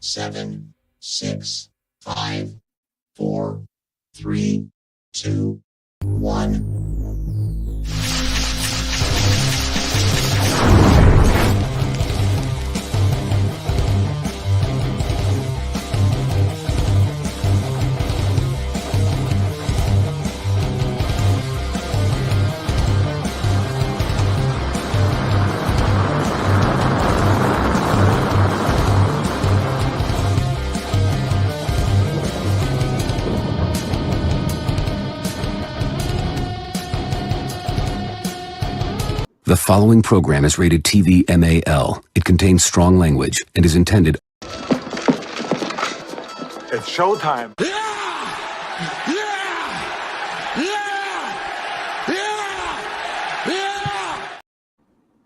7, 6, 5, 4, 3, 2, 1. The following program is rated TV MAL. It contains strong language and is intended. It's showtime.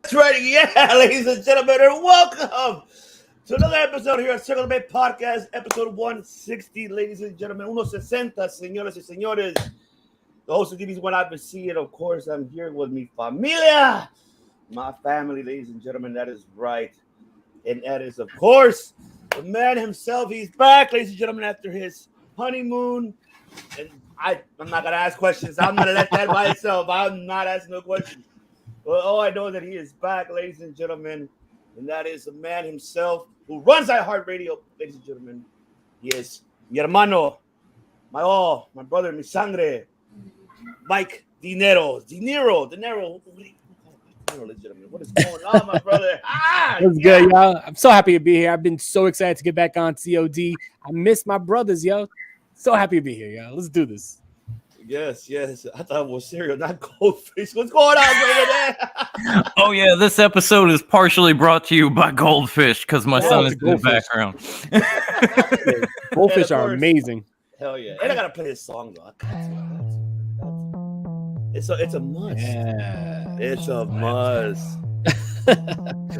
That's right, yeah, ladies and gentlemen, and welcome to another episode here at Circle of Debate Podcast, episode 160, ladies and gentlemen, 160, señoras y señores. The host of DB's One I've been seeing, of course, I'm here with mi familia, my family, ladies and gentlemen, that is right. And that is, of course, the man himself. He's back, ladies and gentlemen, after his honeymoon. And I'm not going to ask questions. I'm going to let that by itself. I'm not asking no questions. Well, all I know is that he is back, ladies and gentlemen, and that is the man himself who runs iHeartRadio, ladies and gentlemen. He is mi hermano, my all, my brother, mi sangre, Mike Dinero. What is going on, my brother? What's good, y'all? I'm so happy to be here. I've been so excited to get back on COD. I miss my brothers, yo. So happy to be here, y'all. Let's do this. Yes. I thought it was cereal, not Goldfish. What's going on, brother? Oh, yeah, this episode is partially brought to you by Goldfish because my son is in the background. Goldfish are amazing. Hell yeah. And I got to play this song, though. It's a must. Yeah. It's a must.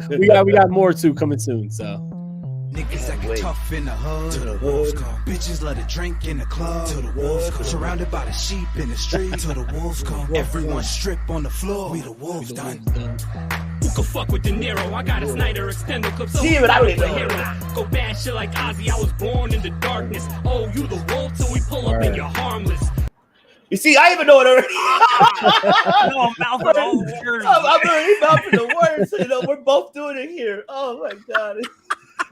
we got more too coming soon, so. Niggas acting tough in the hood. To the wolves come. Bitches let it drink in the club. To the wolves come. Surrounded by the sheep in the street. To the wolves come. Everyone strip on the floor. We the wolves done. Who could fuck with De Niro? I got a Snyder extender clip. So see, but I really know. Go bad shit like Ozzy. I was born in the darkness. Oh, you the wolf till we pull up and you're harmless. You see, I even know it already. No, I'm already mouthing the words. You know, we're both doing it here. Oh my god.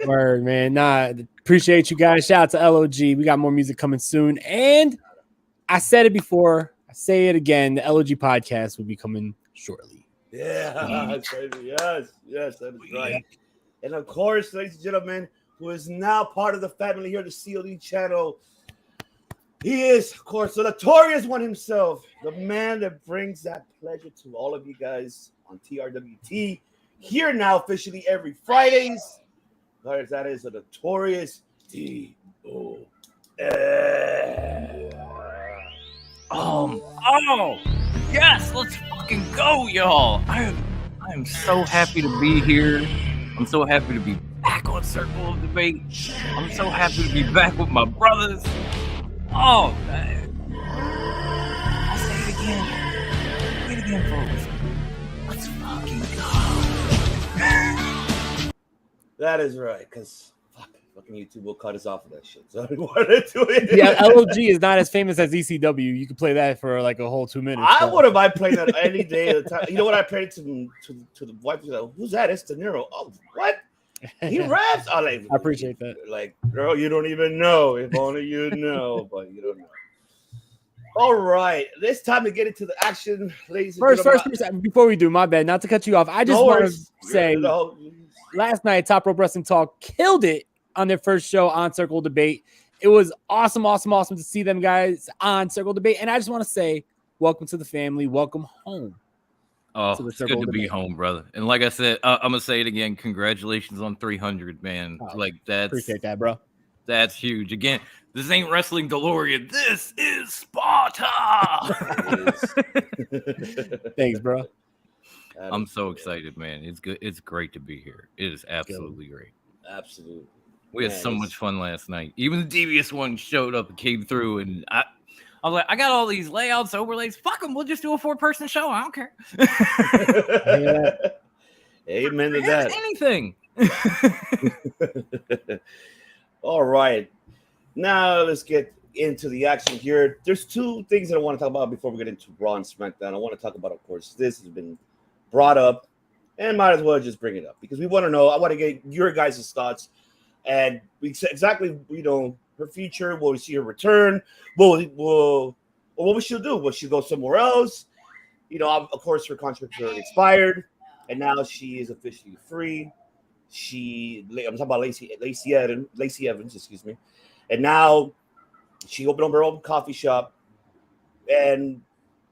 Word, man. Nah, appreciate you guys. Shout out to LOG. We got more music coming soon. And I said it before. I say it again. The LOG podcast will be coming shortly. Yeah, crazy. Yes, that is right. And of course, ladies and gentlemen, who is now part of the family here at the COD channel, he is, of course, the notorious one himself, the man that brings that pleasure to all of you guys on TRWT. Here now officially every Fridays. That is a notorious D.O. Oh, yes, let's fucking go, y'all. I am so happy to be here. I'm so happy to be back on Circle of Debate. I'm so happy to be back with my brothers. Oh, I'll say it again. Say it again, folks. Let's fucking go. That is right, because fucking YouTube will cut us off of that shit. So I didn't want to do it. Yeah, LOG is not as famous as ECW. You can play that for like a whole 2 minutes. I wouldn't mind playing that any day of the time. You know what? I played it to the wife. Like, who's that? It's De Niro. Oh, what? He raps. I appreciate that. Like, girl, you don't even know. If only you know, but you don't know. All right, it's time to get into the action, ladies and gentlemen. First, before we do, my bad, not to cut you off. I just want to say, last night, Top Rope Wrestling Talk killed it on their first show on Circle Debate. It was awesome to see them guys on Circle Debate. And I just want to say, welcome to the family. Welcome home. Oh, it's good to be home, brother. And like I said, I'm going to say it again. Congratulations on 300, man. Appreciate that, bro. That's huge. Again, this ain't Wrestling DeLorean. This is Sparta. Thanks, bro. I'm so excited, man. It's good. It's great to be here. It is absolutely great. Absolutely. We had so much fun last night. Even the devious one showed up and came through, and I was like, I got all these layouts, overlays. Fuck them. We'll just do a 4-person show. I don't care. Amen to that. Anything. All right. Now let's get into the action here. There's two things that I want to talk about before we get into Raw and SmackDown. I want to talk about, of course, this has been brought up, and might as well just bring it up because we want to know. I want to get your guys' thoughts, and exactly, her future. Will we see her return? What will she do? Will she go somewhere else? Of course, her contract already expired, and now she is officially free. I'm talking about Lacey Evans, excuse me. And now she opened up her own coffee shop. And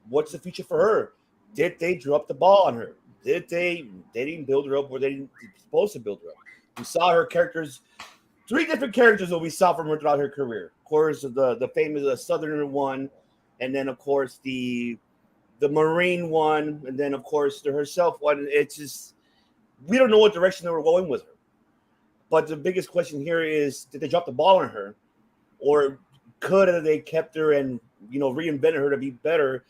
what's the future for her? Did they drop the ball on her? They didn't build her up where they supposed to build her up. We saw her characters, 3 different characters that we saw from her throughout her career. Of course, the famous Southerner one, and then of course the Marine one, and then of course the herself one. It's just we don't know what direction they were going with her. But the biggest question here is, did they drop the ball on her? Or could they kept her and, reinvented her to be better?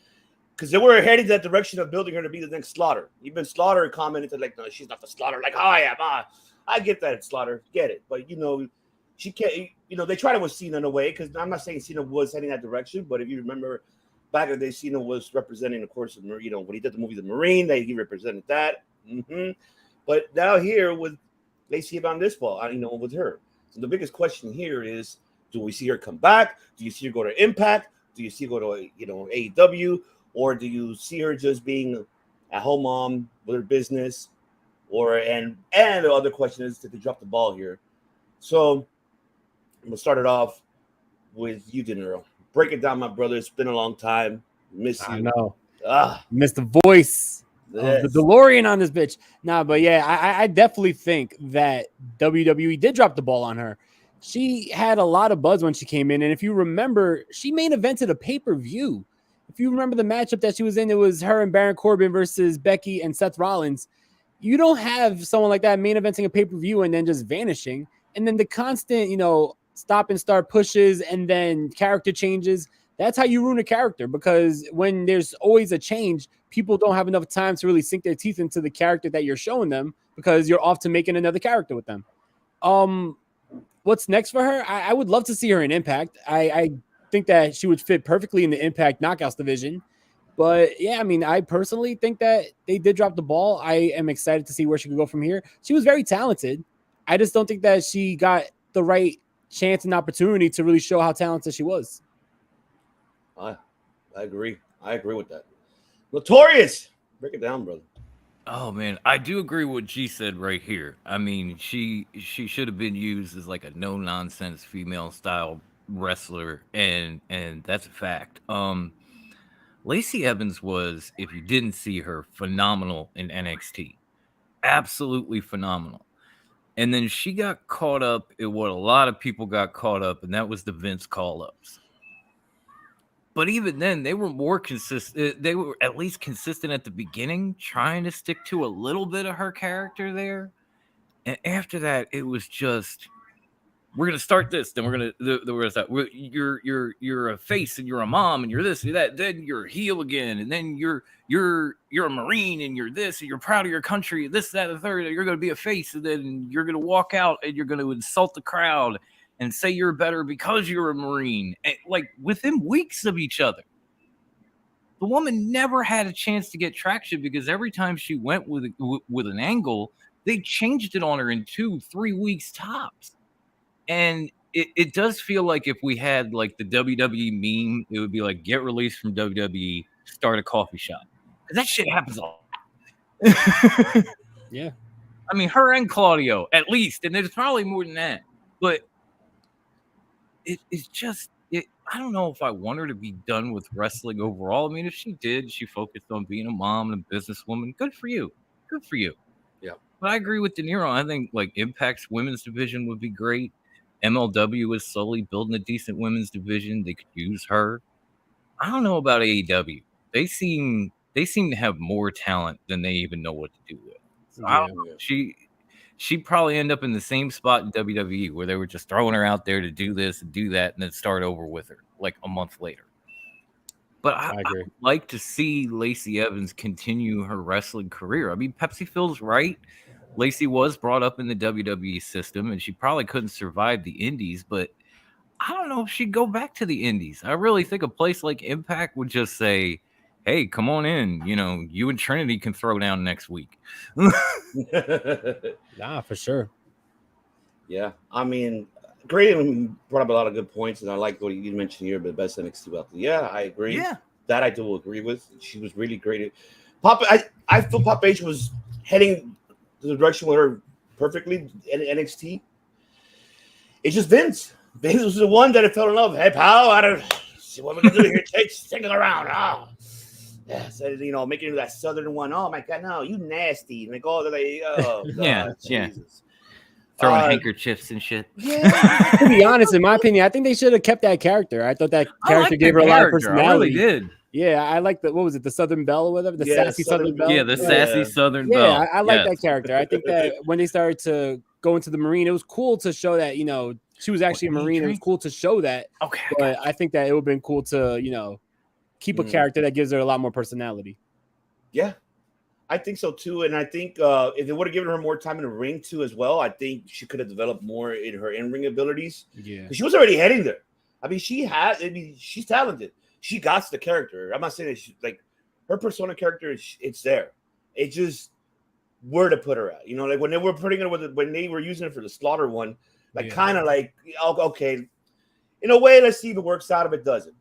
Because they were heading that direction of building her to be the next Slaughter. Even Slaughter commented like, no, she's not the Slaughter. Like, I am. I get that, Slaughter. Get it. But, she can't, they tried it with Cena in a way, because I'm not saying Cena was heading that direction. But if you remember back in the day, Cena was representing, of course, when he did the movie The Marine, he represented that. But now here with Lacey Evans this ball, with her. So the biggest question here is, do we see her come back? Do you see her go to Impact? Do you see her go to AEW? Or do you see her just being a home mom with her business? And the other question is, did they drop the ball here? So I'm gonna start it off with you, De Niro. Break it down, my brother. It's been a long time. Miss you. I know. Miss the voice. The DeLorean on this bitch. But yeah, I definitely think that WWE did drop the ball on her. She had a lot of buzz when she came in, and if you remember, she main evented a pay-per-view. If you remember the matchup that she was in, it was her and Baron Corbin versus Becky and Seth Rollins. You don't have someone like that main eventing a pay-per-view and then just vanishing, and then the constant, stop and start pushes and then character changes. That's how you ruin a character, because when there's always a change, people don't have enough time to really sink their teeth into the character that you're showing them, because you're off to making another character with them. What's next for her? I would love to see her in Impact. I think that she would fit perfectly in the Impact Knockouts division. But yeah, I personally think that they did drop the ball. I am excited to see where she could go from here. She was very talented. I just don't think that she got the right chance and opportunity to really show how talented she was. I agree. I agree with that. Notorious. Break it down, brother. Oh man, I do agree with what G said right here. She should have been used as like a no nonsense female style wrestler, and that's a fact. Lacey Evans was, if you didn't see her, phenomenal in NXT. Absolutely phenomenal. And then she got caught up in what a lot of people got caught up, and that was the Vince call-ups. But even then, they were more consistent. They were at least consistent at the beginning, trying to stick to a little bit of her character there. And after that, it was just, we're gonna start this, then we're gonna you're a face and you're a mom and you're this and that, then you're a heel again, and then you're a Marine and you're this and you're proud of your country, this, that, and the third, and you're gonna be a face, and then you're gonna walk out and you're gonna insult the crowd and say you're better because you're a Marine, and like within weeks of each other. The woman never had a chance to get traction, because every time she went with an angle, they changed it on her in 2-3 weeks tops. And it does feel like if we had like the WWE meme, it would be like, get released from WWE, start a coffee shop. That shit happens a lot. Yeah. Her and Claudio, at least, and there's probably more than that. But it's just, I don't know if I want her to be done with wrestling overall. If she did, she focused on being a mom and a businesswoman. Good for you. Good for you. Yeah. But I agree with De Niro. I think like Impact's women's division would be great. MLW is slowly building a decent women's division. They could use her. I don't know about AEW. They seem to have more talent than they even know what to do with. So I don't know. She'd probably end up in the same spot in WWE, where they were just throwing her out there to do this and do that, and then start over with her like a month later. But I agree. I'd like to see Lacey Evans continue her wrestling career. Pepsi feels right. Lacey was brought up in the WWE system, and she probably couldn't survive the Indies, but I don't know if she'd go back to the Indies. I really think a place like Impact would just say, hey, come on in. You know, you and Trinity can throw down next week. Nah, for sure. Yeah, I mean, Grayson brought up a lot of good points, and I like what you mentioned here, the best NXT belt. Yeah, I agree. Yeah. That I do agree with. She was really great. I feel Pop H was heading the direction with her perfectly in NXT. It's just Vince. Vince was the one that I fell in love. Hey, pal, I don't see what we're gonna do here. Take it around. Oh. Yeah, so, you know, making that southern one. Oh my God, no, you nasty. Like, oh, God, yeah. Jesus. Throwing handkerchiefs and shit. Yeah. To be honest, in my opinion, I think they should have kept that character. I thought that character gave her a lot of personality. I really did. Yeah, I like what was it, the Southern Belle or whatever? The sassy Southern Belle? Yeah, the sassy Southern Belle. Yeah, I like that character. I think that when they started to go into the Marine, it was cool to show that, you know, she was actually a Marine. It was cool to show that. Okay. But I think that it would have been cool to, you know, keep a character that gives her a lot more personality. Yeah, I think so too. And I think if they would have given her more time in the ring too as well, I think she could have developed more in her in-ring abilities. Yeah. She was already heading there. I mean, she's talented. She got the character. I'm not saying that she, like, her persona character, it's there. It's just where to put her at. You know, like when they were putting her when they were using it for the Slaughter one, like kind of like, okay, in a way, let's see if it works out. If it doesn't,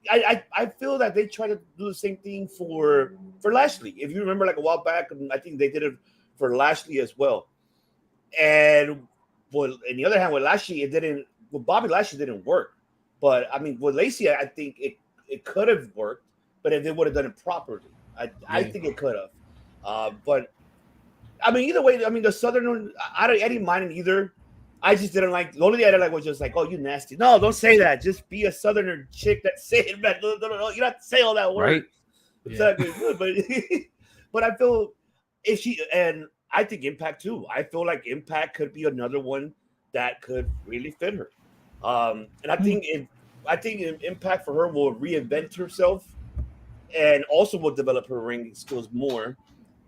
I feel that they try to do the same thing for Lashley. If you remember, like a while back, I think they did it for Lashley as well. And well, on the other hand, with Lashley, it didn't. With Bobby Lashley, didn't work. But I mean, with Lacey, I think it could have worked, but if they would have done it properly, I think it could have. But I mean, either way, I mean, the Southern one, I didn't mind it either. I just didn't like. The only thing I didn't like was just like, oh, you nasty. No, don't say that. Just be a Southerner chick that's saying that. No, you don't have to say all that word. Right. It's not good, but I feel if she, and I think Impact too. I feel like Impact could be another one that could really fit her. And I think Impact for her will reinvent herself, and also will develop her ring skills more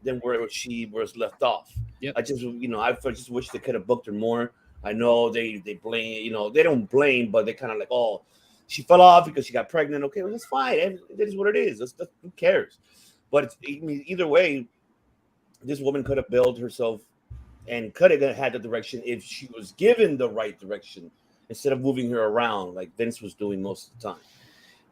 than where she was left off. Yep. I just wish they could have booked her more. I know they blame, you know, they don't blame, but they kind of like, oh, she fell off because she got pregnant. Okay, well, that's fine. It is what it is. Who cares? But either way, this woman could have built herself and could have had the direction if she was given the right direction instead of moving her around like Vince was doing most of the time.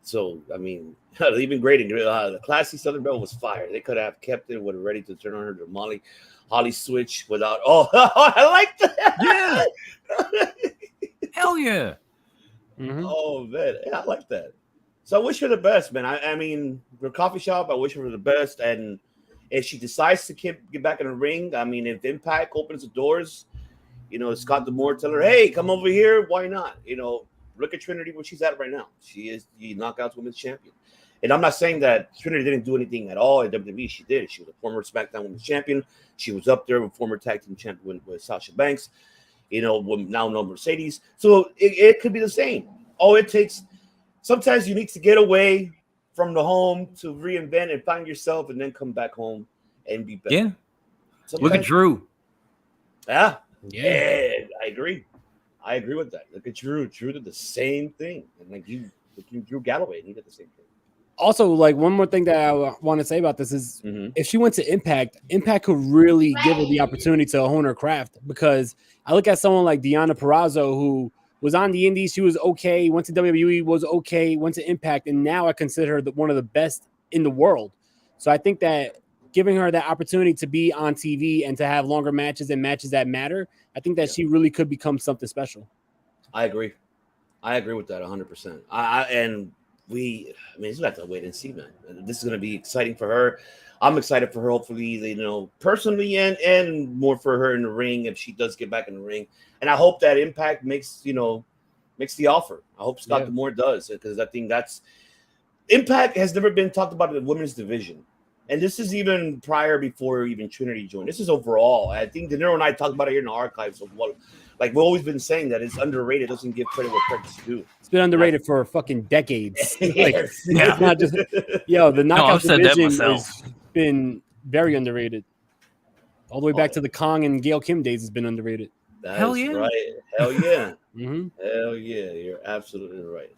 So, I mean, even great. The classy Southern Belle was fire. They could have kept it, would have ready to turn on her to Holly switch without. Oh, I like that. Yeah. Hell yeah. Mm-hmm. Oh, man. Yeah, I like that. So I wish her the best, man. I mean, her coffee shop, I wish her the best. And if she decides to get back in the ring, I mean, if Impact opens the doors, you know, Scott D'Amore tell her, hey, come over here. Why not? You know, look at Trinity where she's at right now. She is the Knockouts Women's Champion. And I'm not saying that Trinity didn't do anything at all at WWE. She did. She was a former SmackDown Women's Champion. She was up there with former tag team champion with Sasha Banks, you know, now no Mercedes. So it could be the same. All it takes, sometimes you need to get away from the home to reinvent and find yourself and then come back home and be better. Yeah. Sometimes, Look at Drew. Yeah. I agree. I agree with that. Look at Drew. Drew did the same thing. And like Drew Galloway, and he did the same thing. Also, like one more thing that I want to say about this is if she went to Impact could really give her the opportunity to hone her craft, because I look at someone like Deonna Purrazzo, who was on the Indies, she was okay, went to WWE, was okay, went to Impact, and now I consider her one of the best in the world. So I think that giving her that opportunity to be on TV and to have longer matches and matches that matter, I think that she really could become something special. I agree with that 100%. I mean, it's got to wait and see, man. This is going to be exciting for her. I'm excited for her. Hopefully, you know, personally and more for her in the ring if she does get back in the ring. And I hope that Impact makes the offer. I hope Scott D'Amore does, because I think that's Impact has never been talked about in the women's division. And this is even before even Trinity joined. This is overall. I think De Niro and I talked about it here in the archives of what, like we've always been saying that it's underrated, doesn't give credit where credit's due. It's been underrated for fucking decades. It's not just the knockout division has been very underrated. All the way back to the Kong and Gail Kim days has been underrated. That Hell is yeah. right. Hell yeah. Hell yeah. That Hell is yeah. right. Hell yeah. Mm-hmm. Hell yeah. You're absolutely right.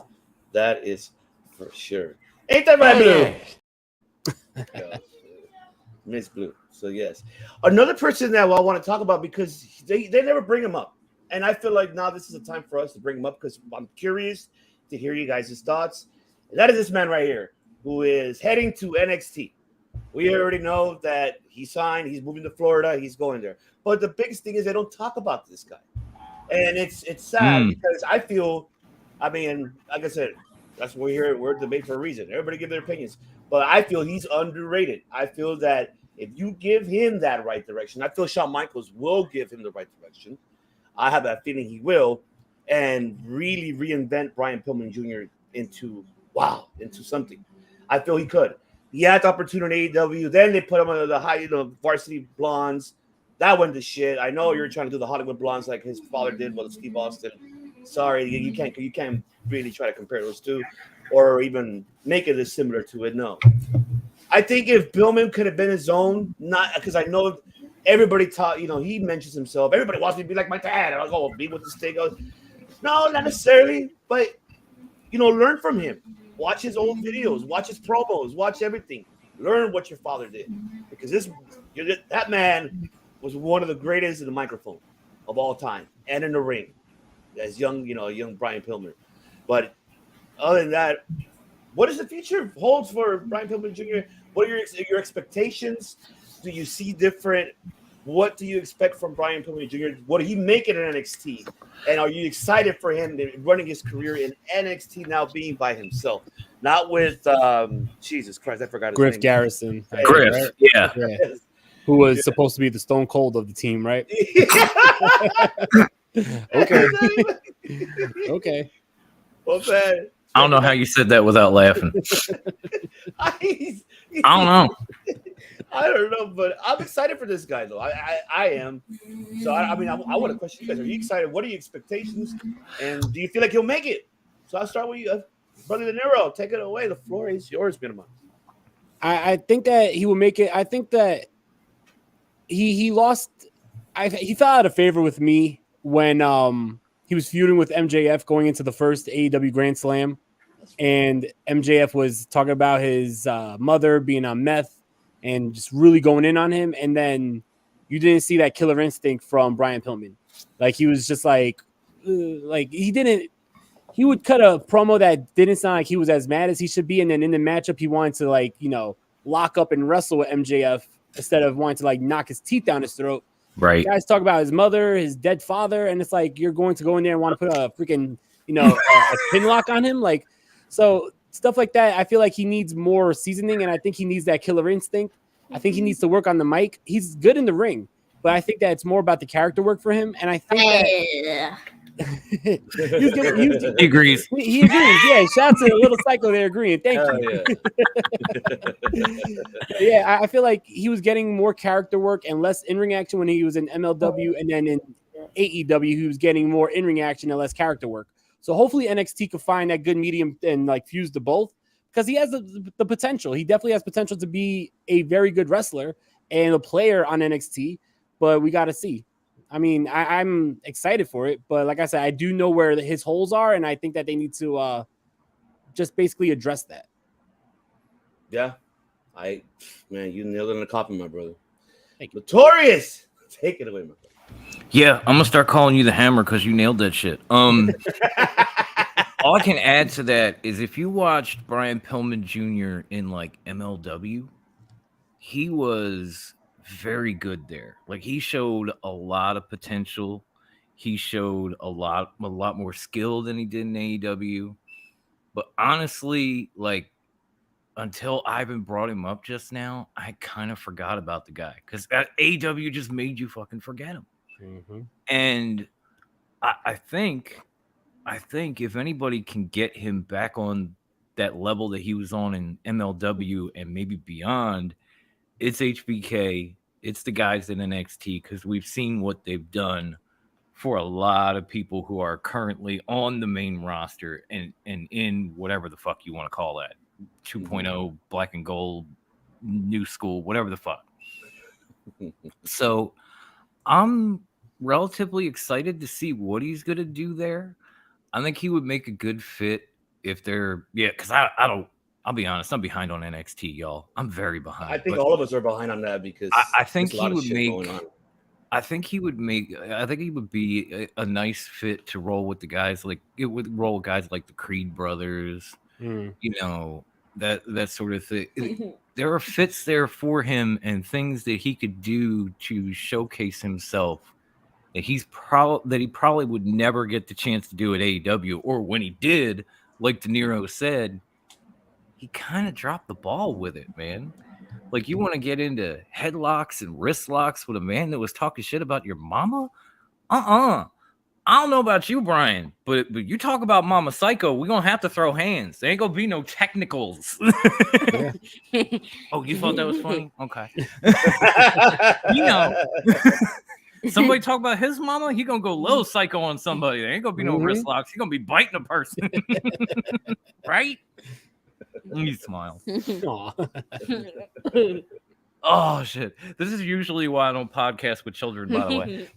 That is for sure. Ain't that right, Blue? Yeah. Miss Blue. So yes. Another person that I want to talk about because they never bring him up. And I feel like now this is a time for us to bring him up because I'm curious to hear you guys' thoughts. And that is this man right here who is heading to NXT. We already know that he signed, he's moving to Florida, he's going there. But the biggest thing is they don't talk about this guy. And it's sad because I feel, I mean, like I said, that's what we're here. We're debating for a reason. Everybody give their opinions. But I feel he's underrated. I feel that if you give him that right direction, I feel Shawn Michaels will give him the right direction. I have that feeling he will, and really reinvent Brian Pillman Jr. into something. I feel he could. He had the opportunity in AEW. Then they put him on the Varsity Blondes. That went to shit. I know you're trying to do the Hollywood Blondes like his father did with Steve Austin. Sorry, you can't really try to compare those two, or even make it as similar to it. No, I think if Pillman could have been his own, not because I know everybody taught. He mentions himself. Everybody wants me to be like my dad. I'll go be with the stick. No, not necessarily, but learn from him. Watch his old videos. Watch his promos. Watch everything. Learn what your father did, because that man was one of the greatest in the microphone of all time and in the ring. As young Brian Pillman. But other than that, what does the future holds for Brian Pillman Jr.? What are your expectations? Do you see different? What do you expect from Brian Pillman Jr.? What did he make it in NXT? And are you excited for him running his career in NXT now, being by himself? Not with Jesus Christ, I forgot his Griff name. Garrison. Griff, right? yeah. Who was supposed to be the Stone Cold of the team, right? Okay. Okay. Well, man. I don't know how you said that without laughing. I don't know. I don't know, but I'm excited for this guy, though. I am. So, I want to question you guys. Are you excited? What are your expectations? And do you feel like he'll make it? So, I'll start with you. Brother De Niro, take it away. The floor is yours, Minima. I think that he will make it. I think that he lost. He fell out of favor with me when he was feuding with MJF going into the first AEW Grand Slam, and MJF was talking about his mother being on meth and just really going in on him, and then you didn't see that killer instinct from Brian Pillman. Like he was just like he would cut a promo that didn't sound like he was as mad as he should be, and then in the matchup he wanted to lock up and wrestle with MJF instead of wanting to knock his teeth down his throat. Right. Guys talk about his mother, his dead father, and it's like you're going to go in there and want to put a freaking, a pin lock on him. So stuff like that, I feel like he needs more seasoning, and I think he needs that killer instinct. I think he needs to work on the mic. He's good in the ring, but I think that it's more about the character work for him. And I think that he agrees. He agrees. Yeah, shout out to the little psycho there agreeing. Thank you. Yeah, I feel like he was getting more character work and less in-ring action when he was in MLW, and then in AEW he was getting more in-ring action and less character work. So hopefully NXT could find that good medium and fuse the both, because he has the potential. He definitely has potential to be a very good wrestler and a player on NXT, but we got to see. I mean, I'm excited for it, but like I said, I do know where his holes are, and I think that they need to just basically address that. Yeah. Man, you nailed it in the coffin, my brother. Thank you. Notorious! Take it away, my brother. Yeah, I'm going to start calling you the Hammer because you nailed that shit. All I can add to that is if you watched Brian Pillman Jr. in MLW, he was very good there. He showed a lot of potential. He showed a lot more skill than he did in AEW. But honestly, until Ivan brought him up just now, I kind of forgot about the guy because AEW just made you fucking forget him. Mm-hmm. And I think if anybody can get him back on that level that he was on in MLW and maybe beyond, it's HBK. It's the guys in NXT, because we've seen what they've done for a lot of people who are currently on the main roster and in whatever the fuck you want to call that, 2.0, black and gold, new school, whatever the fuck. So I'm relatively excited to see what he's going to do there. I think he would make a good fit if they're, because I'll be honest, I'm behind on NXT, y'all. I'm very behind. I think all of us are behind on that because I think he would make. Going on. I think he would be a nice fit to roll with the guys like it would roll guys like the Creed brothers, you know, that sort of thing. There are fits there for him and things that he could do to showcase himself that he probably would never get the chance to do at AEW, or when he did, like De Niro said, he kind of dropped the ball with it, man. Like, you want to get into headlocks and wrist locks with a man that was talking shit about your mama? I don't know about you, Brian, but you talk about Mama Psycho, we're going to have to throw hands. There ain't going to be no technicals. Oh, you thought that was funny? Okay. You know, somebody talk about his mama, he going to go low psycho on somebody. There ain't going to be no wrist locks. He going to be biting a person. Right? He smiles. Oh shit! This is usually why I don't podcast with children, by the way.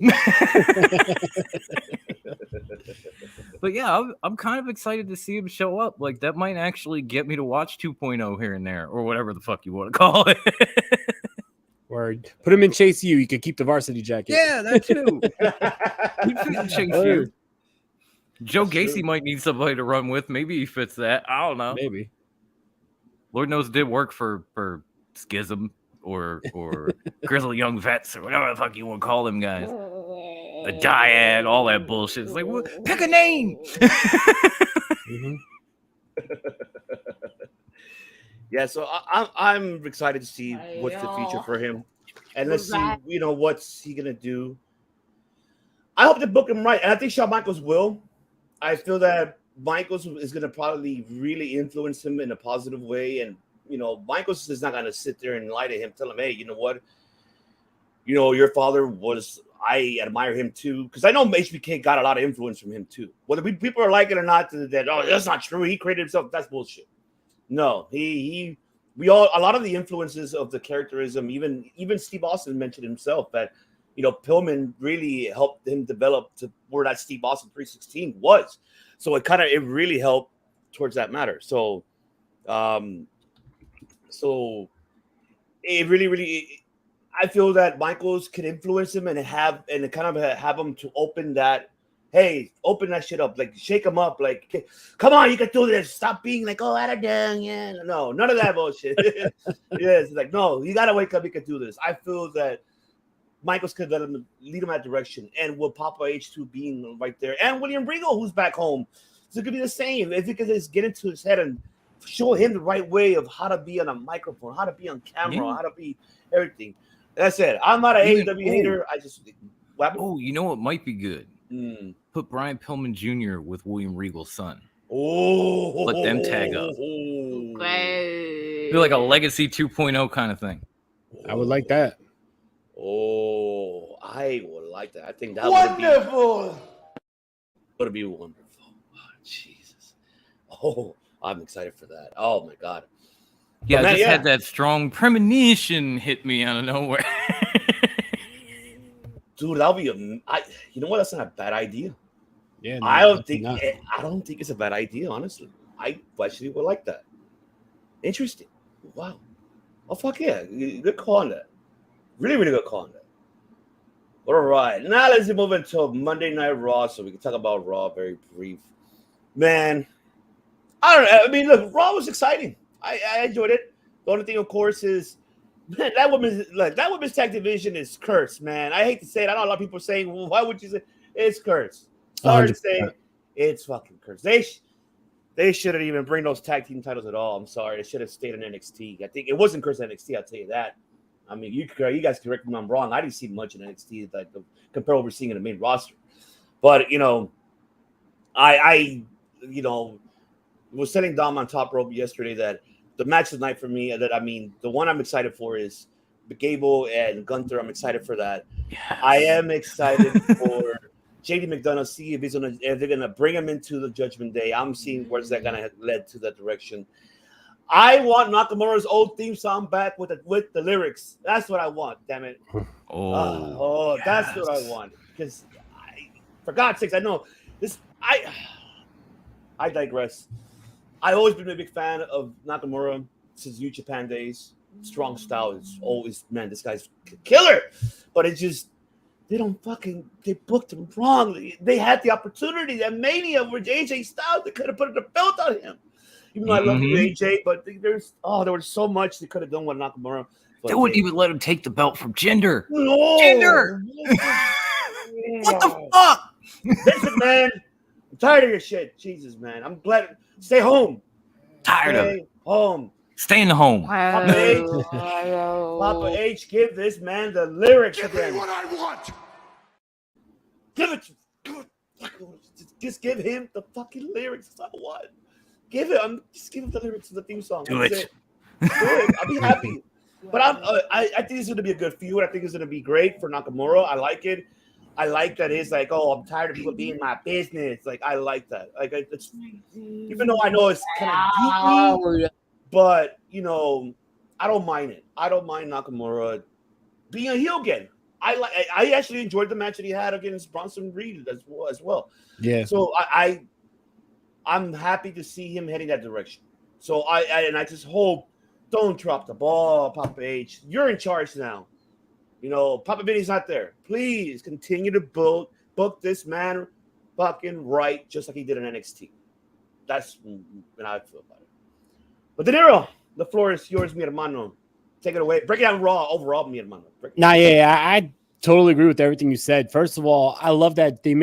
But yeah, I'm kind of excited to see him show up. Like, that might actually get me to watch 2.0 here and there, or whatever the fuck you want to call it. Or put him in Chase U. You could keep the varsity jacket. Yeah, that too. He fit Chase U. Joe Gacy might need somebody to run with. Maybe he fits that. I don't know. Maybe. Lord knows it did work for Schism or Grizzly Young Vets or whatever the fuck you want to call them guys. The Dyad, all that bullshit. It's like, well, pick a name. Yeah, so I'm excited to see what's the future for him, and let's see, you know, what's he gonna do. I hope they book him right, and I think Shawn Michaels will. I feel that Michaels is going to probably really influence him in a positive way. And, you know, Michaels is not going to sit there and lie to him, tell him, hey, you know what? You know, your father was, I admire him too. Because I know HBK got a lot of influence from him too. Whether people are like it or not, that, oh, that's not true. He created himself. That's bullshit. No, we all, a lot of the influences of the characterism, even Steve Austin mentioned himself that, you know, Pillman really helped him develop to where that Steve Austin 316 was. So it really helped towards that matter. So it really, I feel that Michaels can influence him and have him to open that shit up, like shake him up, like, come on, you can do this. Stop being like, oh, I don't know, yeah, no, none of that bullshit. Yes, like, no, you gotta wake up. You can do this. I feel that Michaels could lead him that direction, and with Papa H2 being right there, and William Regal, who's back home, so it could be the same. If he could just get into his head and show him the right way of how to be on a microphone, how to be on camera, how to be everything. That's it. I'm not an AEW hater. I just you know what might be good? Put Brian Pillman Jr. with William Regal's son. Let them tag up. Be like a Legacy 2.0 kind of thing. I would like that. Oh, I would like that. I think that would be wonderful. Oh, Jesus. Oh, I'm excited for that. Oh my God. Yeah, I just had that strong premonition hit me out of nowhere. Dude, that'll be you know what? That's not a bad idea. Yeah, no, I don't think it's a bad idea, honestly. I actually would like that. Interesting. Wow. Oh, fuck yeah. Good call on that. Really, really good call on that. All right. Now let's move into Monday Night Raw so we can talk about Raw very brief. Man, I don't know. I mean, look, Raw was exciting. I enjoyed it. The only thing, of course, is man, that women's tag division is cursed, man. I hate to say it. I know a lot of people are saying, well, why would you say it's cursed? Sorry to say, it's fucking cursed. They shouldn't even bring those tag team titles at all. I'm sorry. They should have stayed in NXT. I think it wasn't cursed in NXT, I'll tell you that. I mean, you guys correct me if I'm wrong. I didn't see much in NXT like compared to what we're seeing in the main roster. But, you know, I was telling Dom on Top Rope yesterday that the match of the night for me, the one I'm excited for is Gable and Gunther. I'm excited for that. Yes. I am excited for JD McDonough, see if they're gonna bring him into the Judgment Day. I'm seeing where's that gonna lead to that direction. I want Nakamura's old theme song back with the lyrics. That's what I want. Damn it. That's what I want. Because for God's sakes, I know this. I digress. I've always been a big fan of Nakamura since New Japan days. Strong style is always, man, this guy's a killer. But it's just they booked him wrong. They had the opportunity, that Mania with AJ Styles, they could have put the belt on him. Even though I love AJ, but there was so much they could have done with Nakamura. They wouldn't even let him take the belt from Jinder. No. Jinder! What the fuck? Listen, man, I'm tired of your shit. Jesus, man. I'm glad. Stay home. Tired of it. Home. Stay in the home. Papa H, give this man the lyrics again. Give me what I want. Give it. Just give him the fucking lyrics. That's what I want. Just give him the lyrics to the theme song. Do it. I'll be happy. But I think it's going to be a good feud. I think it's going to be great for Nakamura. I like it. I like that it's like, oh, I'm tired of people being in my business. Like, I like that. Like, it's, even though I know it's kind of geeky, but, you know, I don't mind it. I don't mind Nakamura being a heel again. I actually enjoyed the match that he had against Bronson Reed as well. Yeah. So I'm happy to see him heading that direction. So I just hope, don't drop the ball, Papa H. You're in charge now. You know, Papa Vinny's not there. Please continue to book this man fucking right, just like he did in NXT. That's what I feel about it. But De Niro, the floor is yours, mi hermano. Take it away. Break it down raw overall, mi hermano. I totally agree with everything you said. First of all, I love that they're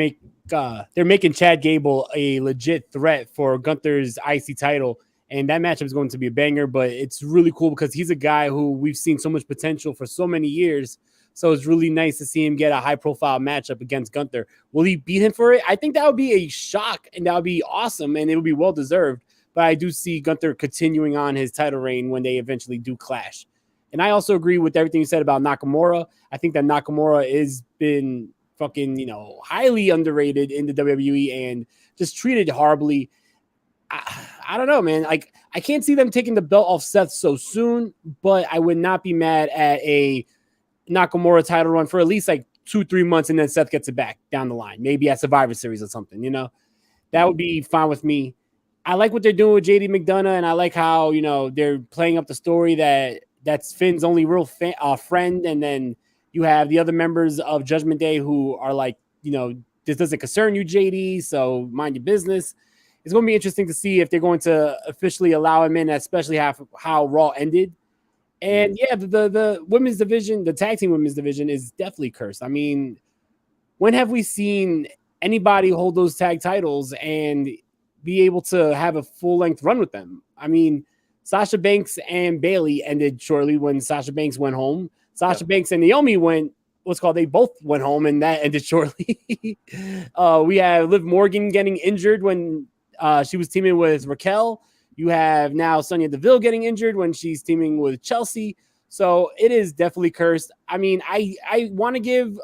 making Chad Gable a legit threat for Gunther's IC title. And that matchup is going to be a banger, but it's really cool because he's a guy who we've seen so much potential for so many years. So it's really nice to see him get a high-profile matchup against Gunther. Will he beat him for it? I think that would be a shock, and that would be awesome, and it would be well-deserved. But I do see Gunther continuing on his title reign when they eventually do clash. And I also agree with everything you said about Nakamura. I think that Nakamura has been fucking, highly underrated in the WWE and just treated horribly. I don't know, man. Like, I can't see them taking the belt off Seth so soon, but I would not be mad at a Nakamura title run for at least like 2-3 months, and then Seth gets it back down the line, maybe at Survivor Series or something. That would be fine with me. I like what they're doing with JD McDonough, and I like how they're playing up the story that's Finn's only real friend, and then you have the other members of Judgment Day who are like, this doesn't concern you, JD, so mind your business. It's going to be interesting to see if they're going to officially allow him in, especially how Raw ended. And yeah, the women's division, the tag team women's division is definitely cursed. I mean, when have we seen anybody hold those tag titles and be able to have a full-length run with them? I mean, Sasha Banks and Bayley ended shortly when Sasha Banks went home. Sasha Banks and Naomi they both went home, and that ended shortly. We have Liv Morgan getting injured when she was teaming with Raquel. You have now Sonya Deville getting injured when she's teaming with Chelsea. So it is definitely cursed. I mean, I want to give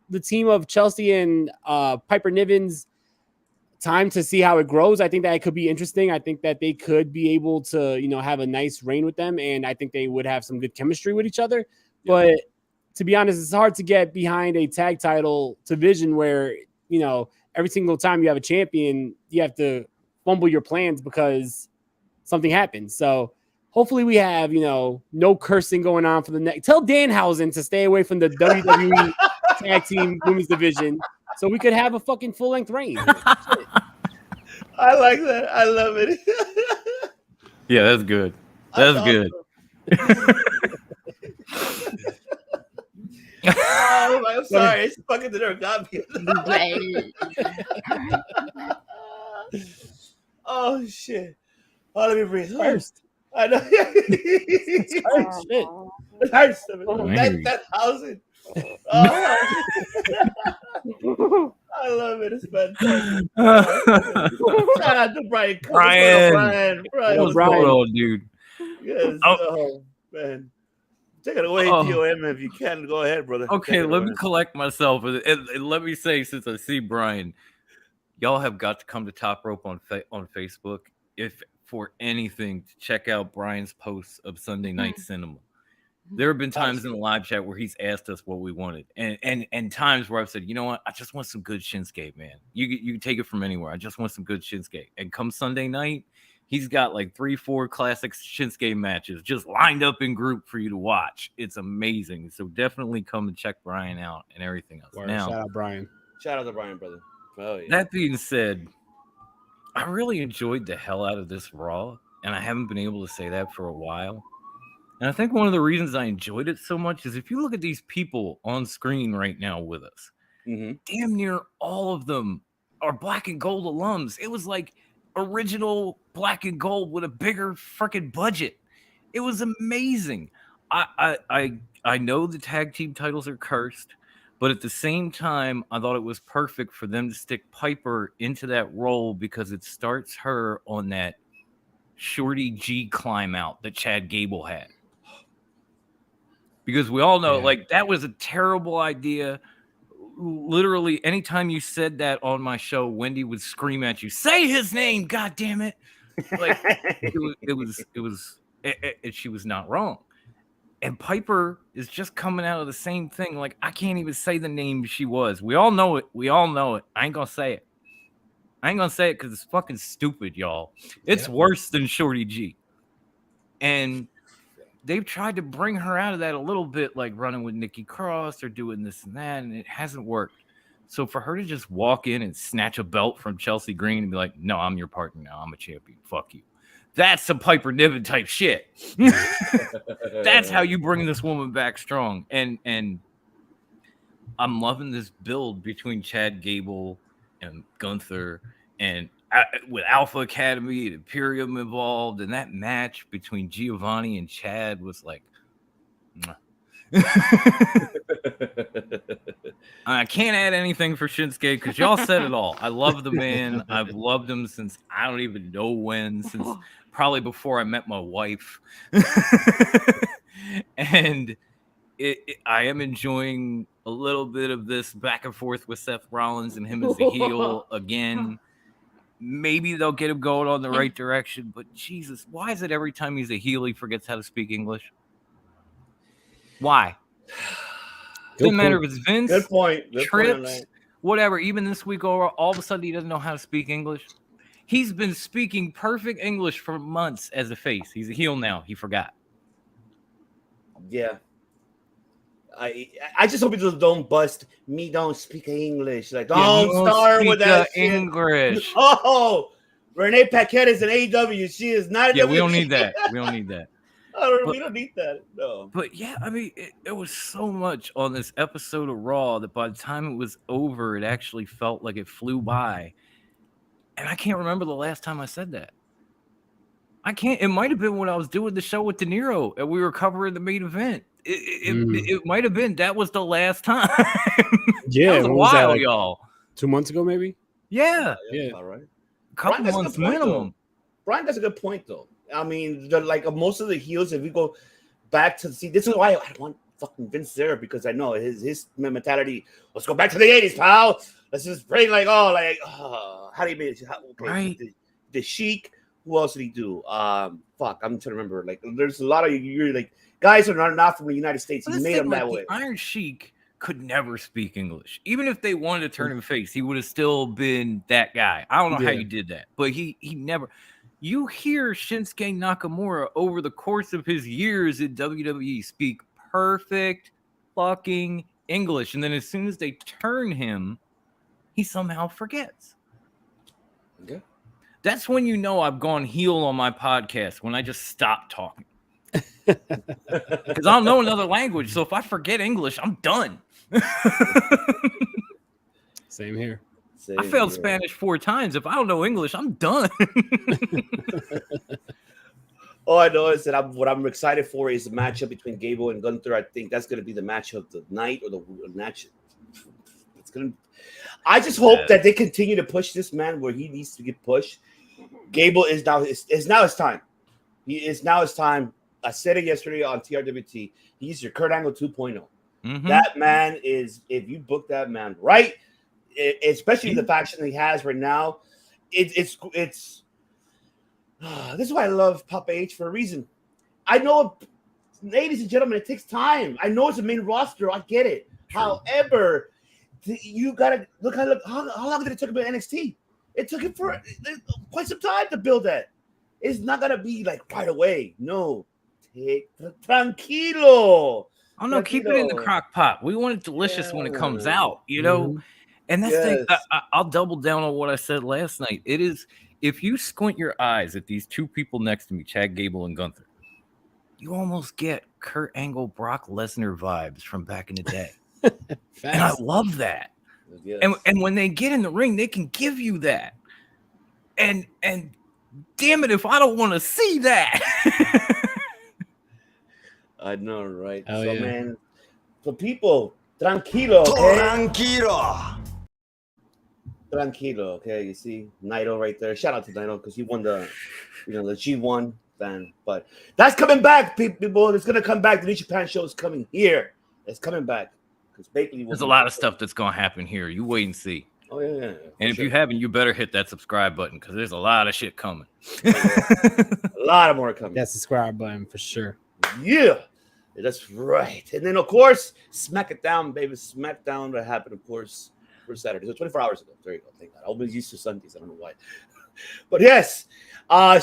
the team of Chelsea and Piper Niven's time to see how it grows. I think that it could be interesting. I think that they could be able to, have a nice reign with them. And I think they would have some good chemistry with each other. Yeah. But to be honest, it's hard to get behind a tag title division where, every single time you have a champion, you have to fumble your plans because something happens. So hopefully we have, no cursing going on for the next. Tell Danhausen to stay away from the WWE tag team women's division so we could have a fucking full-length reign. I like that. I love it. Yeah, that's good. That's good. I'm sorry. It's fucking the nerve got me. Oh, shit. Oh, let me breathe. First. I know. It hurts. That housing. Oh, I love it. It's fantastic. Shout out to Brian. Brian. What's going on, dude? Yes. Oh, man. Take it away, TOM, if you can. Go ahead, brother. Okay, let me collect myself. And let me say, since I see Brian, y'all have got to come to Top Rope on Facebook. If for anything to check out Brian's posts of Sunday Night Cinema. There have been times in the live chat where he's asked us what we wanted, and times where I've said, you know what, I just want some good Shinsuke, man. You can take it from anywhere. I just want some good Shinsuke. And come Sunday night, he's got like 3-4 classic Shinsuke matches just lined up in group for you to watch. It's amazing. So definitely come and check Brian out and everything else. Now, shout out Brian. Shout out to Brian, brother. Oh, yeah. That being said, I really enjoyed the hell out of this Raw, and I haven't been able to say that for a while. And I think one of the reasons I enjoyed it so much is if you look at these people on screen right now with us, damn near all of them are Black and Gold alums. It was like original Black and Gold with a bigger freaking budget. It was amazing. I know the tag team titles are cursed, but at the same time, I thought it was perfect for them to stick Piper into that role because it starts her on that Shorty G climb out that Chad Gable had. Because we all know, like, that was a terrible idea. Literally, anytime you said that on my show, Wendy would scream at you, "Say his name, God damn it!" Like, she was not wrong. And Piper is just coming out of the same thing. Like, I can't even say the name she was. We all know it. I ain't gonna say it. Because it's fucking stupid, y'all. It's worse than Shorty G. And they've tried to bring her out of that a little bit, like running with Nikki Cross or doing this and that, and it hasn't worked. So for her to just walk in and snatch a belt from Chelsea Green and be like, "No, I'm your partner now. I'm a champion. Fuck you." That's some Piper Niven type shit. That's how you bring this woman back strong. And I'm loving this build between Chad Gable and Gunther, and with Alpha Academy and Imperium involved, and that match between Giovanni and Chad was like, I can't add anything for Shinsuke because y'all said it all. I love the man. I've loved him since I don't even know when, since probably before I met my wife. And I am enjoying a little bit of this back and forth with Seth Rollins and him as a heel again. Maybe they'll get him going on the right direction, but Jesus, why is it every time he's a heel he forgets how to speak English? Why? Doesn't matter if it's Vince, Good point. Trips, whatever. Even this week, all of a sudden he doesn't know how to speak English. He's been speaking perfect English for months as a face. He's a heel now. He forgot. Yeah. I just hope people don't bust me. Don't speak English. Like, don't start with that English. Oh, Renee Paquette is an AEW. She is not. Yeah, we don't need that. We don't need that. We don't need that. No. But yeah, I mean, it was so much on this episode of Raw that by the time it was over, it actually felt like it flew by. And I can't remember the last time I said that. It might have been when I was doing the show with De Niro and we were covering the main event. It might have been that was the last time. Yeah, that was a while, like, y'all. 2 months ago, maybe. Yeah. All right. A couple months minimum. Brian, that's a good point, though. I mean, like most of the heels, if we go back to see, this is why I don't want fucking Vince there, because I know his mentality. Let's go back to the 80s, pal. Let's just bring how do you make it? Okay, right. The Sheik. Who else did he do? Fuck, I'm trying to remember. Like, there's a lot of you're like guys who are not from the United States. He made them that way. Iron Sheik could never speak English. Even if they wanted to turn him face, he would have still been that guy. I don't know how you did that, but he never. You hear Shinsuke Nakamura over the course of his years in WWE speak perfect fucking English, and then as soon as they turn him, he somehow forgets. Okay. That's when you know I've gone heel on my podcast, when I just stop talking. Because I don't know another language, so if I forget English, I'm done. Same here. I failed Spanish 4 times. If I don't know English, I'm done. All I know is that what I'm excited for is the matchup between Gable and Gunther. I think that's going to be the match of the night, or the match. It's going to. I just hope that they continue to push this man where he needs to get pushed. Gable is now his time. It's now his time. I said it yesterday on TRWT. He's your Kurt Angle 2.0. Mm-hmm. That man is, if you book that man right, especially the faction he has right now, it's This is why I love Papa H for a reason. I know, ladies and gentlemen, it takes time. I know it's a main roster. I get it. True. However, you gotta look how long did it take about NXT? It took it for quite some time to build that. It's not gonna be like right away. No, take tranquilo. Oh no, keep it in the crock pot. We want it delicious when it comes out, you know. And that's the thing. I'll double down on what I said last night. It is, if you squint your eyes at these two people next to me, Chad Gable and Gunther, you almost get Kurt Angle, Brock Lesnar vibes from back in the day. And I love that. Yes. And when they get in the ring, they can give you that. And damn it, if I don't want to see that. I know, right? Oh, so, man, for people, tranquilo, okay? Tranquilo, okay? You see Naito right there. Shout out to Naito because he won the G1 fan. But that's coming back, people. It's going to come back. The New Japan show is coming here. It's coming back. There's a lot of stuff that's going to happen here. You wait and see. Oh, yeah. And if you haven't, you better hit that subscribe button because there's a lot of shit coming. A lot of more coming. That subscribe button for sure. Yeah. That's right. And then, of course, Smack It Down, baby. SmackDown that happened, of course, for Saturday. So 24 hours ago. There you go. Thank God. I always used to Sundays. I don't know why. But yes. Oh,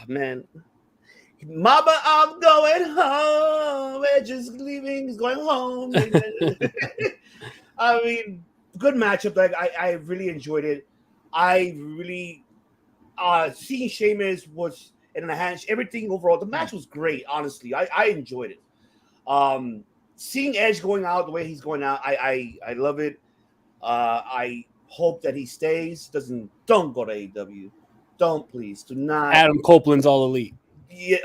man. Mama, I'm going home. We're just leaving. Going home. I mean, good matchup. Like I really enjoyed it. I really seeing Sheamus was in the hands. Everything overall, the match was great. Honestly, I enjoyed it. Seeing Edge going out the way he's going out, I love it. I hope that he stays. Don't go to AEW. Don't, please. Do not. Adam Copeland's All Elite. Yeah.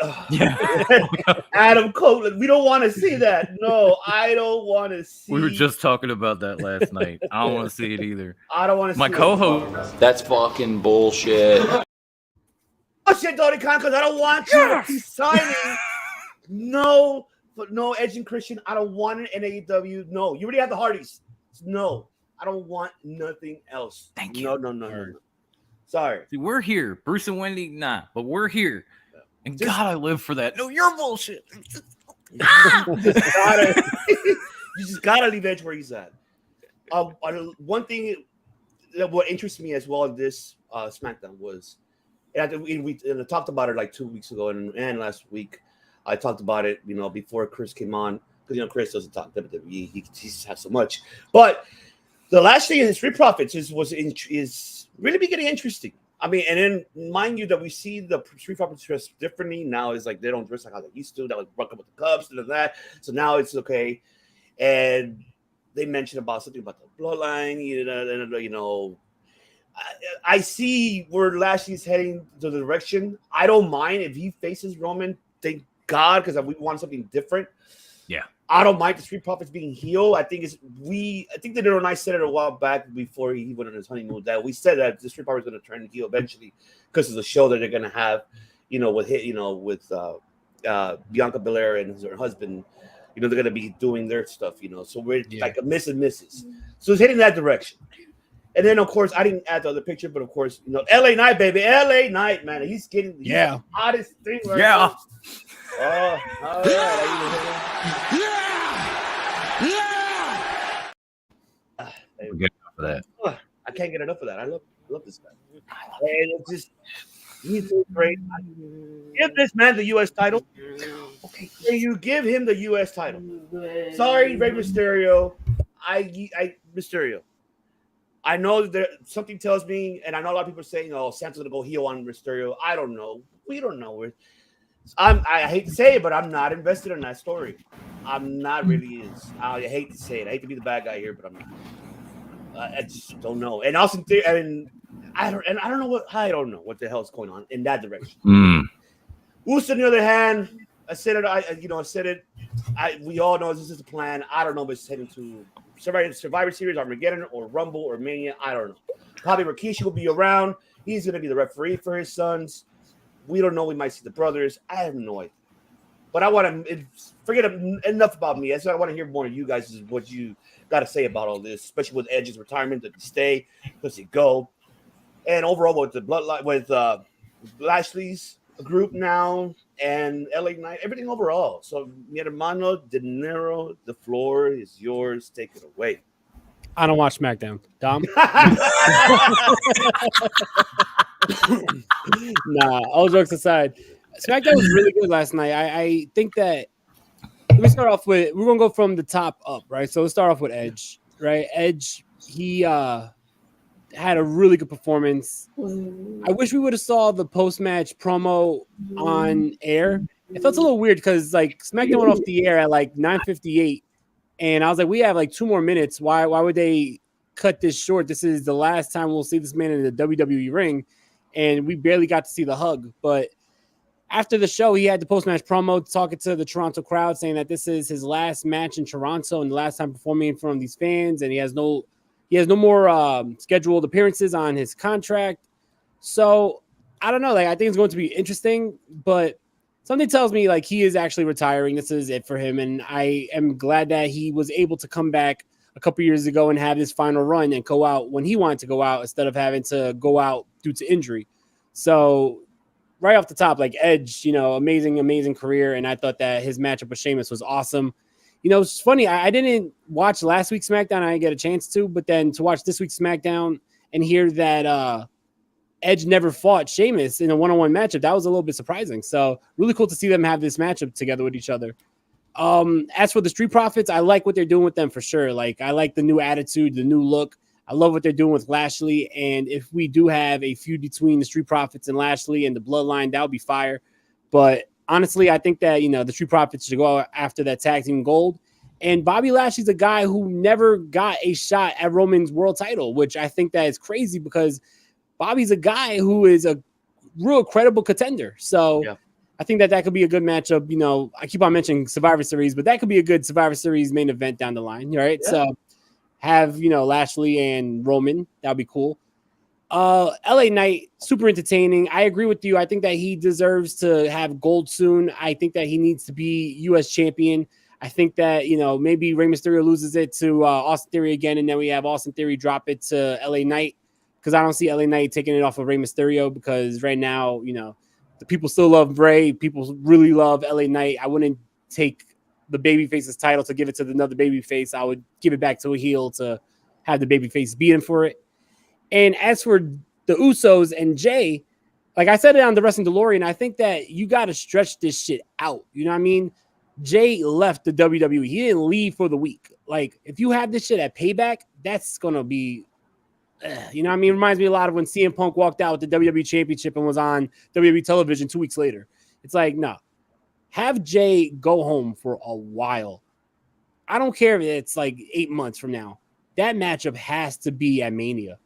Adam Copeland. We don't want to see that. No, I don't want to see. We were just talking about that last night. I don't want to see it either. I don't want to see my co-host. That's fucking bullshit. Bullshit, Tony Khan, because I don't want you to be signing. No Edge and Christian. I don't want it in AEW. No, you already have the Hardys. No, I don't want nothing else. Thank you. No. Sorry. See, we're here. Bruce and Wendy, nah, but we're here. And God, I live for that. No, you're bullshit. You just gotta leave Edge where he's at. One thing that what interests me as well in this SmackDown was, and we talked about it like 2 weeks ago and last week. I talked about it, before Chris came on, because Chris doesn't talk WWE. He has so much. But the last thing in the Street Profits is really getting interesting. I mean, and then mind you that we see the Street Profits dress differently now. It's like they don't dress like how they used to. That was broke up with the Cubs and that. So now it's okay. And they mentioned about something about the bloodline. I see where Lashley's heading to the direction. I don't mind if he faces Roman. Thank God, because we want something different. Yeah. I don't mind the Street Profits being heel. I think that Daryl and I said it a while back before he went on his honeymoon that we said that the Street Profits is going to turn heel eventually because of the show that they're going to have, with Bianca Belair and her husband. They're going to be doing their stuff. So we're like a miss and misses. So it's heading that direction. And then, of course, I didn't add the other picture, but of course, LA Knight, baby, LA Knight, man, he's the hottest thing right now. Oh, all right. We'll get enough of that. I can't get enough of that. I love this guy. And he's doing great. Give this man the U.S. title. Okay, you give him the U.S. title. Sorry, Rey Mysterio. Mysterio. I know that something tells me, and I know a lot of people are saying, "Oh, Santos gonna go heel on Mysterio." I don't know. We don't know. I hate to say it, but I'm not invested in that story. I'm not really. I hate to say it. I hate to be the bad guy here, but I'm not. I just don't know. And also, I don't know what the hell is going on in that direction. Uso, on the other hand, I said it. We all know this is the plan. I don't know if it's heading to Survivor Series, Armageddon, or Rumble, or Mania. I don't know. Probably Rikishi will be around. He's going to be the referee for his sons. We don't know. We might see the brothers. I have no idea. But I want to forget enough about me. I want to hear more of you guys. Is what you got to say about all this, especially with Edge's retirement. Does he stay? Does he go? And overall, with the bloodline, with Lashley's group now and LA Knight, everything overall. So, mi hermano De Niro, the floor is yours. Take it away. I don't watch SmackDown. Dom? Nah, all jokes aside, SmackDown was really good last night. I think that let me start off with we're gonna go from the top up, right? So let's start off with Edge, right? Edge, he had a really good performance. I wish we would have saw the post-match promo on air. It felt a little weird because like SmackDown went off the air at like 9:58, and I was like, we have like 2 more minutes. Why would they cut this short? This is the last time we'll see this man in the WWE ring, and we barely got to see the hug. But after the show, he had the post-match promo talking to the Toronto crowd, saying that this is his last match in Toronto and the last time performing in front of these fans, and he has no more scheduled appearances on his contract. So I don't know. Like I think it's going to be interesting, but something tells me like he is actually retiring. This is it for him, and I am glad that he was able to come back a couple years ago and have his final run and go out when he wanted to go out instead of having to go out due to injury. So right off the top, like Edge, amazing career, and I thought that his matchup with Sheamus was awesome. It's funny. I didn't watch last week's SmackDown. I didn't get a chance to, but then to watch this week's SmackDown and hear that Edge never fought Sheamus in a one-on-one matchup, that was a little bit surprising. So really cool to see them have this matchup together with each other. As for the Street Profits, I like what they're doing with them for sure. Like I like the new attitude, the new look. I love what they're doing with Lashley. And if we do have a feud between the Street Profits and Lashley and the Bloodline, that would be fire. But honestly, I think that, the Street Profits should go after that tag team gold. And Bobby Lashley's a guy who never got a shot at Roman's world title, which I think that is crazy because Bobby's a guy who is a real credible contender. So yeah. I think that could be a good matchup. I keep on mentioning Survivor Series, but that could be a good Survivor Series main event down the line, right? Yeah. So have, Lashley and Roman. That would be cool. LA Knight, super entertaining. I agree with you. I think that he deserves to have gold soon. I think that he needs to be U.S. champion. I think that, maybe Rey Mysterio loses it to Austin Theory again, and then we have Austin Theory drop it to LA Knight because I don't see LA Knight taking it off of Rey Mysterio because right now, the people still love Rey. People really love LA Knight. I wouldn't take the babyface's title to give it to another babyface. I would give it back to a heel to have the babyface beat him for it. And as for the Usos and Jay, like I said it on the Wrestling DeLorean, I think that you got to stretch this shit out. You know what I mean? Jay left the WWE. He didn't leave for the week. Like, if you have this shit at Payback, that's going to be, you know what I mean? It reminds me a lot of when CM Punk walked out with the WWE Championship and was on WWE television 2 weeks later. It's like, no. Have Jay go home for a while. I don't care if it's like 8 months from now. That matchup has to be at Mania.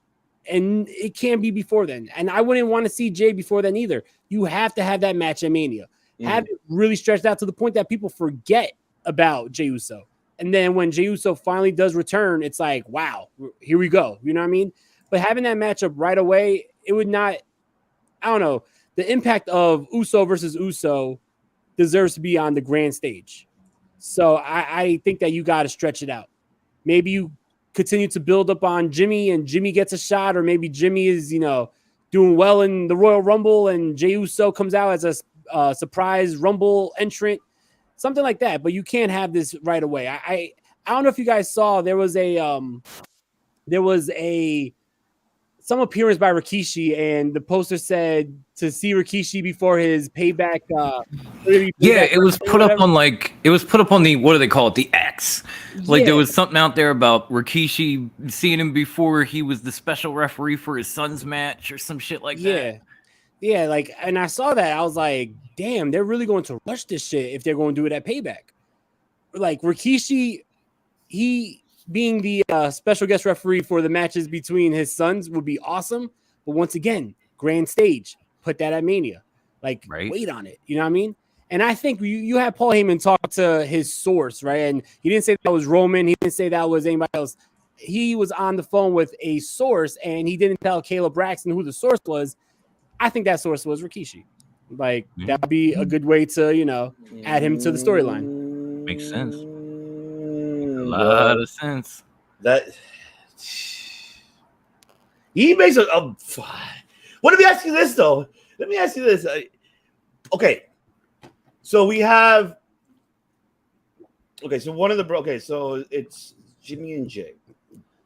And it can't be before then. And I wouldn't want to see Jay before then either. You have to have that match at Mania. Have it really stretched out to the point that people forget about Jey Uso. And then when Jey Uso finally does return, it's like, wow, here we go. You know what I mean? But having that matchup right away, it would not, I don't know, the impact of Uso versus Uso deserves to be on the grand stage. So I think that you got to stretch it out. Maybe you continue to build up on Jimmy and Jimmy gets a shot, or maybe Jimmy is, doing well in the Royal Rumble and Jey Uso comes out as a surprise Rumble entrant, something like that. But you can't have this right away. I don't know if you guys saw there was some appearance by Rikishi, and the poster said to see Rikishi before his payback. It was put up on the, what do they call it? The X. Like there was something out there about Rikishi seeing him before he was the special referee for his son's match or some shit like that. Yeah. Like, and I saw that. I was like, damn, they're really going to rush this shit if they're going to do it at Payback. Like Rikishi, he being the special guest referee for the matches between his sons would be awesome. But once again, grand stage, put that at Mania. Like, wait on it. You know what I mean? And I think you had Paul Heyman talk to his source, right? And he didn't say that was Roman. He didn't say that was anybody else. He was on the phone with a source, and he didn't tell Caleb Braxton who the source was. I think that source was Rikishi. Like, that would be a good way to, add him to the storyline. Makes sense. A lot of sense. That he makes Well, let me ask you this though. Let me ask you this. Okay, so we have. Okay, so one of the okay, so it's Jimmy and Jay.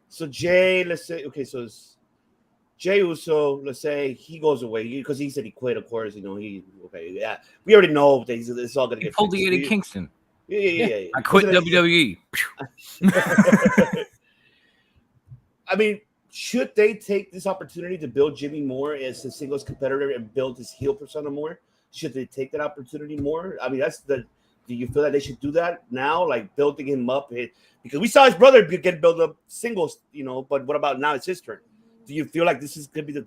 So Jay, let's say, okay, so it's Jay Uso. Let's say he goes away because he said he quit. Of course, we already know that it's all gonna get. Pulled the Eddie Kingston. Yeah. I quit WWE. I mean, should they take this opportunity to build Jimmy more as a singles competitor and build his heel persona more? Should they take that opportunity more? I mean, do you feel that they should do that now, like building him up? Because we saw his brother get built up singles, but what about now? It's his turn. Do you feel like this is going to be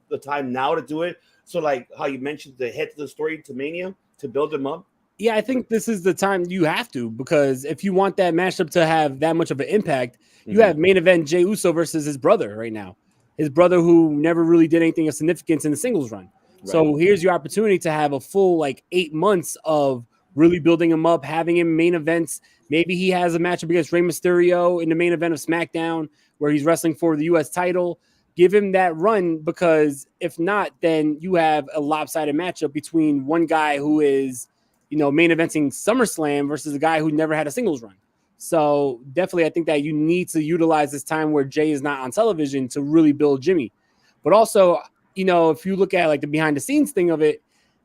the time now to do it? So, like how you mentioned, the head to the story to Mania to build him up? Yeah, I think this is the time you have to, because if you want that matchup to have that much of an impact, you have main event Jey Uso versus his brother right now. His brother who never really did anything of significance in the singles run. Right. So here's your opportunity to have a full 8 months of really building him up, having him main events. Maybe he has a matchup against Rey Mysterio in the main event of SmackDown where he's wrestling for the U.S. title. Give him that run, because if not, then you have a lopsided matchup between one guy who is main eventing SummerSlam versus a guy who never had a singles run. So definitely, I think that you need to utilize this time where Jay is not on television to really build Jimmy. But also, if you look at the behind the scenes thing of it,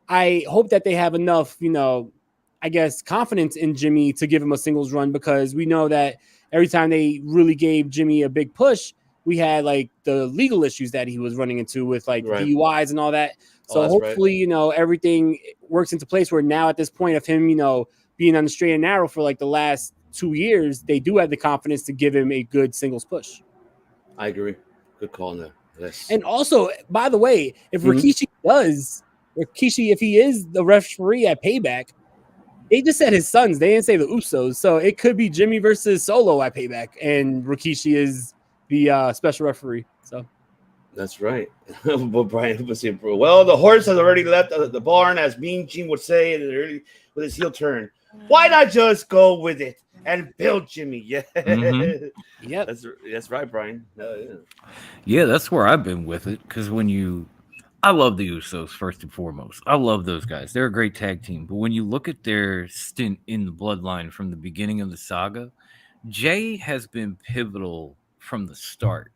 I hope that they have enough, I guess, confidence in Jimmy to give him a singles run, because we know that every time they really gave Jimmy a big push, we had the legal issues that he was running into with DUIs and all that. So hopefully, everything works into place where now at this point of him, being on the straight and narrow for the last 2 years, they do have the confidence to give him a good singles push. I agree. Good call on that. Yes. And also, by the way, if Rikishi, if he is the referee at Payback, they just said his sons. They didn't say the Usos. So it could be Jimmy versus Solo at Payback, and Rikishi is the special referee. So that's right. Well, Brian was saying, well, the horse has already left the barn, as Mean Gene would say, with his heel turn. Why not just go with it and build Jimmy? Yeah, yeah, that's right, Brian. Yeah, that's where I've been with it, because I love the Usos first and foremost. I love those guys. They're a great tag team. But when you look at their stint in the bloodline from the beginning of the saga, Jay has been pivotal from the start.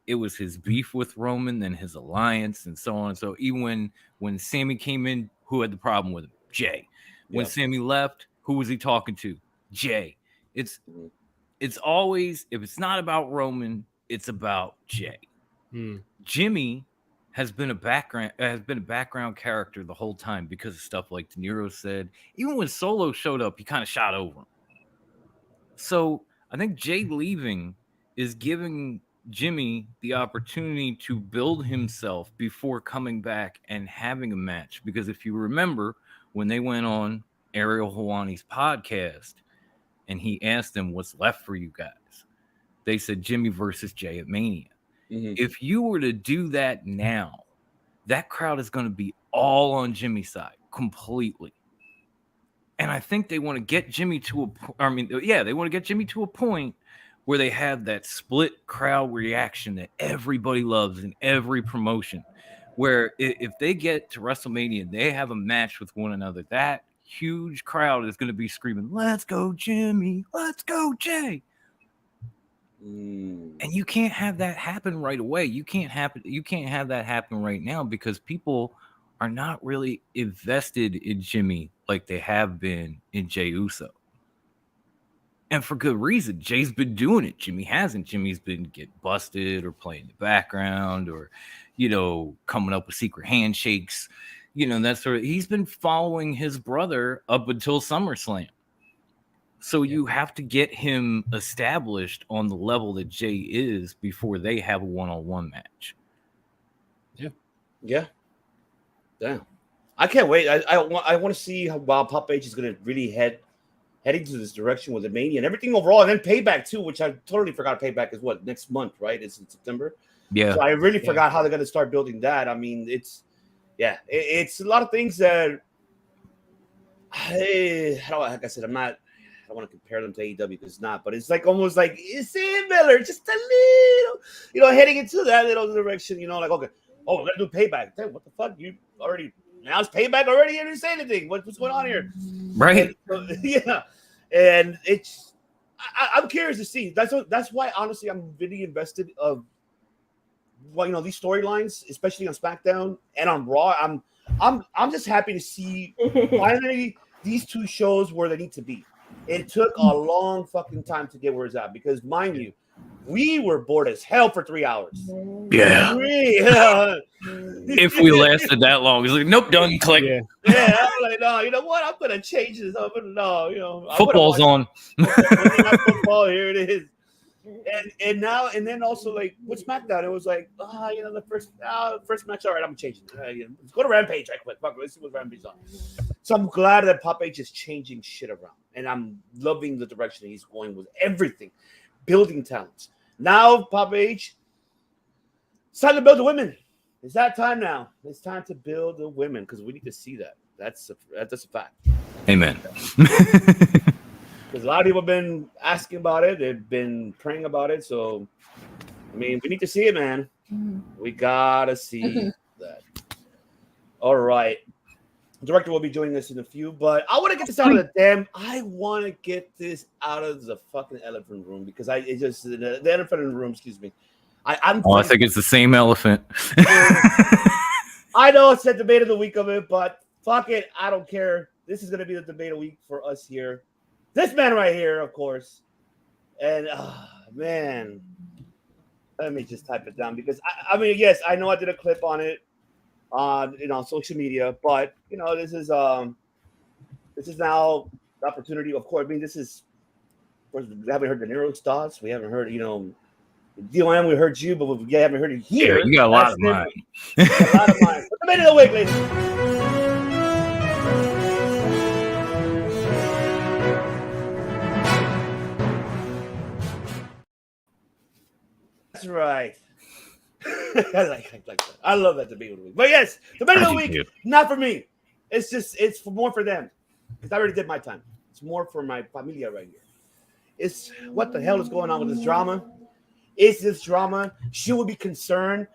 It was his beef with Roman, then his alliance, and so on. So even when Sammy came in, who had the problem with him? Jay. When Sammy left, who was he talking to? Jay. It's always, if it's not about Roman, it's about Jay. Jimmy has been a background character the whole time because of stuff like De Niro said. Even when Solo showed up, he kind of shot over him. So I think Jay leaving is giving Jimmy the opportunity to build himself before coming back and having a match. Because if you remember, when they went on Ariel Helwani's podcast and he asked them what's left for you guys, they said Jimmy versus Jay at Mania. If you were to do that now, that crowd is going to be all on Jimmy's side completely. And I think they want to get Jimmy to they want to get Jimmy to a point where they have that split crowd reaction that everybody loves in every promotion, where if they get to WrestleMania and they have a match with one another, that huge crowd is going to be screaming, "Let's go, Jimmy! Let's go, Jay!" And you can't have that happen right away. You can't have that happen right now, because people are not really invested in Jimmy like they have been in Jey Uso. And for good reason. Jay's been doing it. Jimmy hasn't. Jimmy's been getting busted or playing the background or, coming up with secret handshakes, that sort of. He's been following his brother up until SummerSlam. So you have to get him established on the level that Jay is before they have a one-on-one match. Yeah. Damn. I can't wait. I want to see how Bob Pop H is going to really heading to this direction with the Mania and everything overall, and then Payback too, which I totally forgot. Payback is what, next month, right? It's in September. Yeah. So I really forgot how they're going to start building that. I mean, it's a lot of things that. Like I said, I don't want to compare them to AEW because it's not, but it's almost like it's similar, just a little, heading into that little direction, okay. oh, let's do Payback. Hey, what the fuck? You already announced Payback already? You didn't say anything. What's going on here? Right. And, yeah, and I'm curious to see. That's why honestly I'm really invested of these storylines, especially on SmackDown and on Raw. I'm just happy to see finally these two shows where they need to be. It took a long fucking time to get where it's at because, mind you, we were bored as hell for 3 hours. Yeah. If we lasted that long, it's like, nope, done, click. Yeah, I'm like, no, you know what? I'm gonna change this up. No, football's on. Football, here it is. And then also like with SmackDown, it was like, the first match. All right, I'm changing. Let's go to Rampage right quick. Fuck, let's see what Rampage is on. So I'm glad that Pop H is changing shit around, and I'm loving the direction he's going with everything, building talents. Now Pop H, it's time to build the women. It's that time now. It's time to build the women because we need to see that. That's a fact. Amen. Because a lot of people have been asking about it. They've been praying about it. So, I mean, we need to see it, man. We got to see that. All right. The director will be joining us in a few, but I want to get this out of I want to get this out of the fucking elephant room because the elephant in the room, excuse me. I think it's the same elephant. I know it's the debate of the week of it, but fuck it. I don't care. This is going to be the debate of the week for us here. This man right here, of course. And, man, let me just type it down because, I mean, yes, I know I did a clip on it on social media, but, this is now the opportunity. Of course, I mean, this is, of course, we haven't heard the Nero's thoughts. We haven't heard, DOM, we heard you, but we haven't heard it here. Yeah, you got a lot of mine. A lot of mine. But the minute of the week, ladies. That's right. I like that. I love that debate of the week. But yes, the debate of the week, not for me. It's more for them. Because I already did my time. It's more for my familia right here. It's what the hell is going on with this drama? Is this drama? Should we be concerned?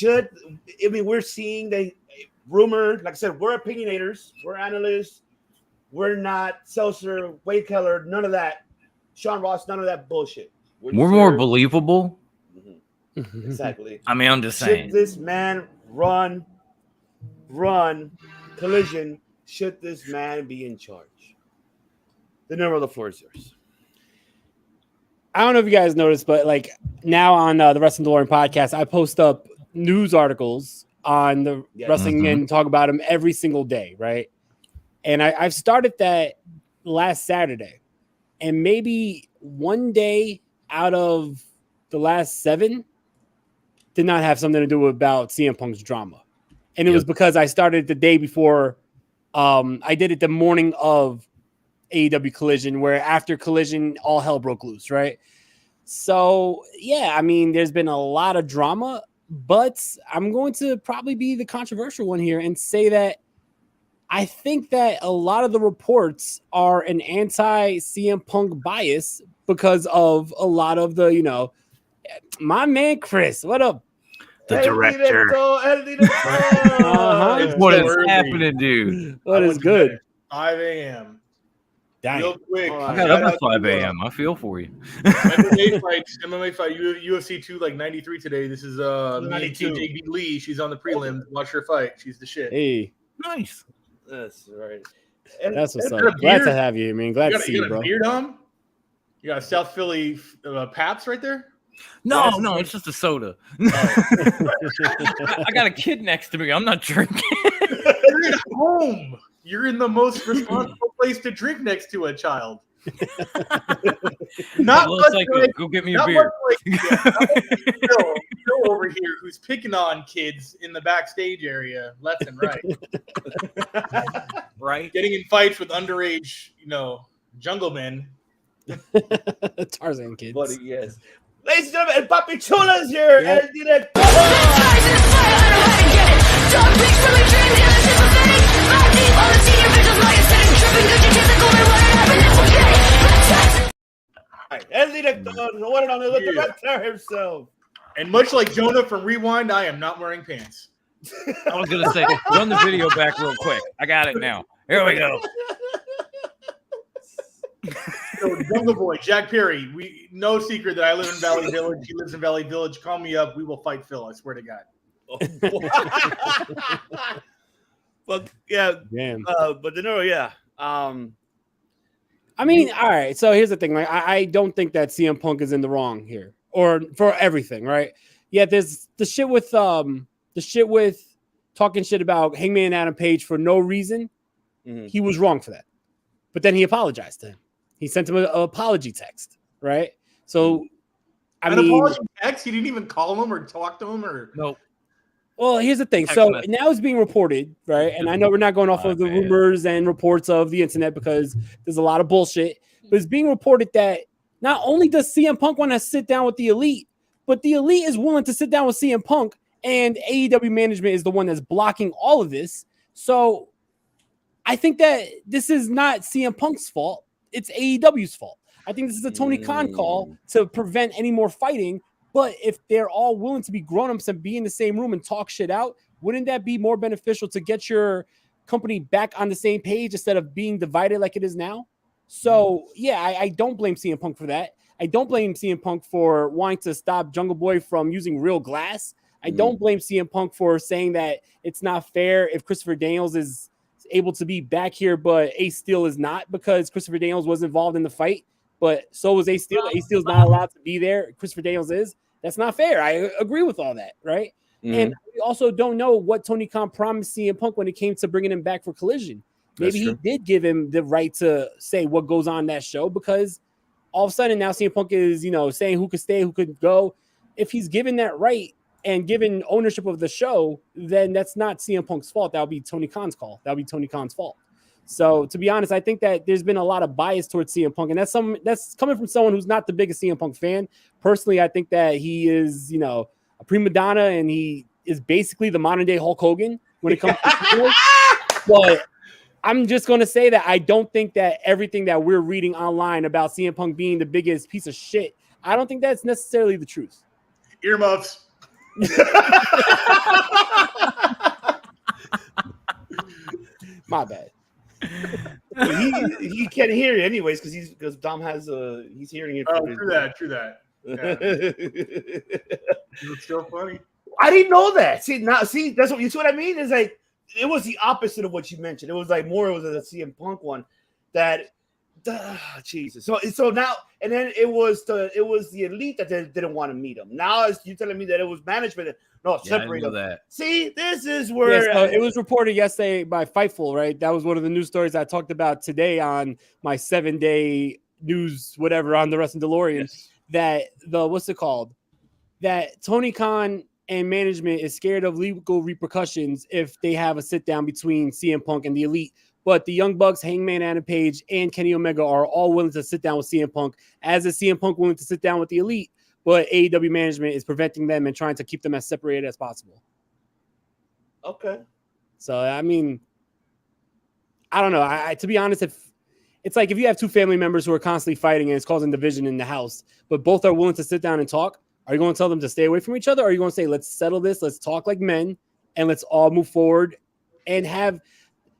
We're seeing the rumor, like I said, we're opinionators, we're analysts, we're not Seltzer, Wade Keller, none of that. Sean Ross, none of that bullshit. We're more believable. Exactly. I mean, I'm just saying. Should this man run Collision? Should this man be in charge? The number of the floor is yours. I don't know if you guys noticed, but like now on the Wrestling DeLorean podcast, I post up news articles on the wrestling and talk about them every single day, right? And I've started that last Saturday, and maybe one day out of the last 7 did not have something to do about CM Punk's drama. And it was because I started the day before. I did it the morning of AEW Collision, where after Collision, all hell broke loose, right? So, yeah, I mean, there's been a lot of drama, but I'm going to probably be the controversial one here and say that I think that a lot of the reports are an anti-CM Punk bias because of a lot of the, my man Chris, what up? The director. What is happening, dude? What is good? 5 a.m. Dang. Real quick. I got up at 5 a.m. I feel for you. MMA fight, UFC 2, like 93 today. This is me, JB Lee. She's on the prelims. Watch her fight. She's the shit. Hey. Nice. That's right. That's what's up. Glad to have you, man. Glad to see you, bro. You got a South Philly Pabst right there? No, it's just a soda. I got a kid next to me. I'm not drinking. You're at home. You're in the most responsible place to drink next to a child. Not like go get me a beer. Phil over here, who's picking on kids in the backstage area, left and right. Right? Getting in fights with underage, jungle men. Tarzan kids. Buddy, yes. Ladies and gentlemen, and Papi Chula is here. Yep. And direct. El director, the one and only, the director himself. And much like Jonah from Rewind, I am not wearing pants. I was gonna say, run the video back real quick. I got it now. Here we go. So, Jungle Boy, Jack Perry. No secret that I live in Valley Village. He lives in Valley Village. Call me up. We will fight Phil. I swear to God. But yeah, Damn. but De Niro, yeah. I mean, all right. So here's the thing. Like, I don't think that CM Punk is in the wrong here, or for everything, right? Yeah, there's the shit with talking shit about Hangman Adam Page for no reason. Mm-hmm. He was wrong for that, but then he apologized to him. He sent him an apology text, right? So, I mean, apology text. He didn't even call him or talk to him or no. Well, here's the thing. So now it's being reported, right? And I know we're not going off of the rumors and reports of the internet because there's a lot of bullshit. But it's being reported that not only does CM Punk want to sit down with the Elite, but the Elite is willing to sit down with CM Punk, and AEW management is the one that's blocking all of this. So I think that this is not CM Punk's fault. It's AEW's fault. I think this is a Tony Khan call to prevent any more fighting. But if they're all willing to be grown-ups and be in the same room and talk shit out, wouldn't that be more beneficial to get your company back on the same page instead of being divided like it is now? So, yeah, I don't blame CM Punk for that. I don't blame CM Punk for wanting to stop Jungle Boy from using real glass. I don't blame CM Punk for saying that it's not fair if Christopher Daniels is able to be back here, but Ace Steel is not, because Christopher Daniels was involved in the fight. But so was Ace Steel. Ace Steel's not allowed to be there. Christopher Daniels is. That's not fair. I agree with all that, right? And we also don't know what Tony Khan promised CM Punk when it came to bringing him back for Collision. Maybe he did give him the right to say what goes on that show, because all of a sudden now CM Punk is, saying who could stay, who could go. If he's given that right and given ownership of the show, then that's not CM Punk's fault. That'll be Tony Khan's call. That'll be Tony Khan's fault. So, to be honest, I think that there's been a lot of bias towards CM Punk, and that's coming from someone who's not the biggest CM Punk fan. Personally, I think that he is, a prima donna, and he is basically the modern day Hulk Hogan when it comes to sports. But I'm just going to say that I don't think that everything that we're reading online about CM Punk being the biggest piece of shit, I don't think that's necessarily the truth. Earmuffs. My bad. he can't hear you anyways because Dom has he's hearing it. Oh, true that. Yeah. It's still funny. I didn't know that. That's what I mean. Is like it was the opposite of what you mentioned. It was like more. It was a CM Punk one that. Jesus. So now and then it was the Elite that didn't want to meet him. Now you're telling me that it was management. Separate them. That. See, this is where it was reported yesterday by Fightful, right? That was one of the news stories I talked about today on my 7-day news, whatever, on the Wrestling DeLorean. Yes. That that Tony Khan and management is scared of legal repercussions if they have a sit down between CM Punk and the Elite. But the Young Bucks, Hangman Adam Page, and Kenny Omega are all willing to sit down with CM Punk, as is CM Punk willing to sit down with the Elite. But AEW management is preventing them and trying to keep them as separated as possible. Okay. So, I mean, I don't know. To be honest, if you have two family members who are constantly fighting and it's causing division in the house, but both are willing to sit down and talk, are you going to tell them to stay away from each other? Or are you going to say, let's settle this, let's talk like men, and let's all move forward and have...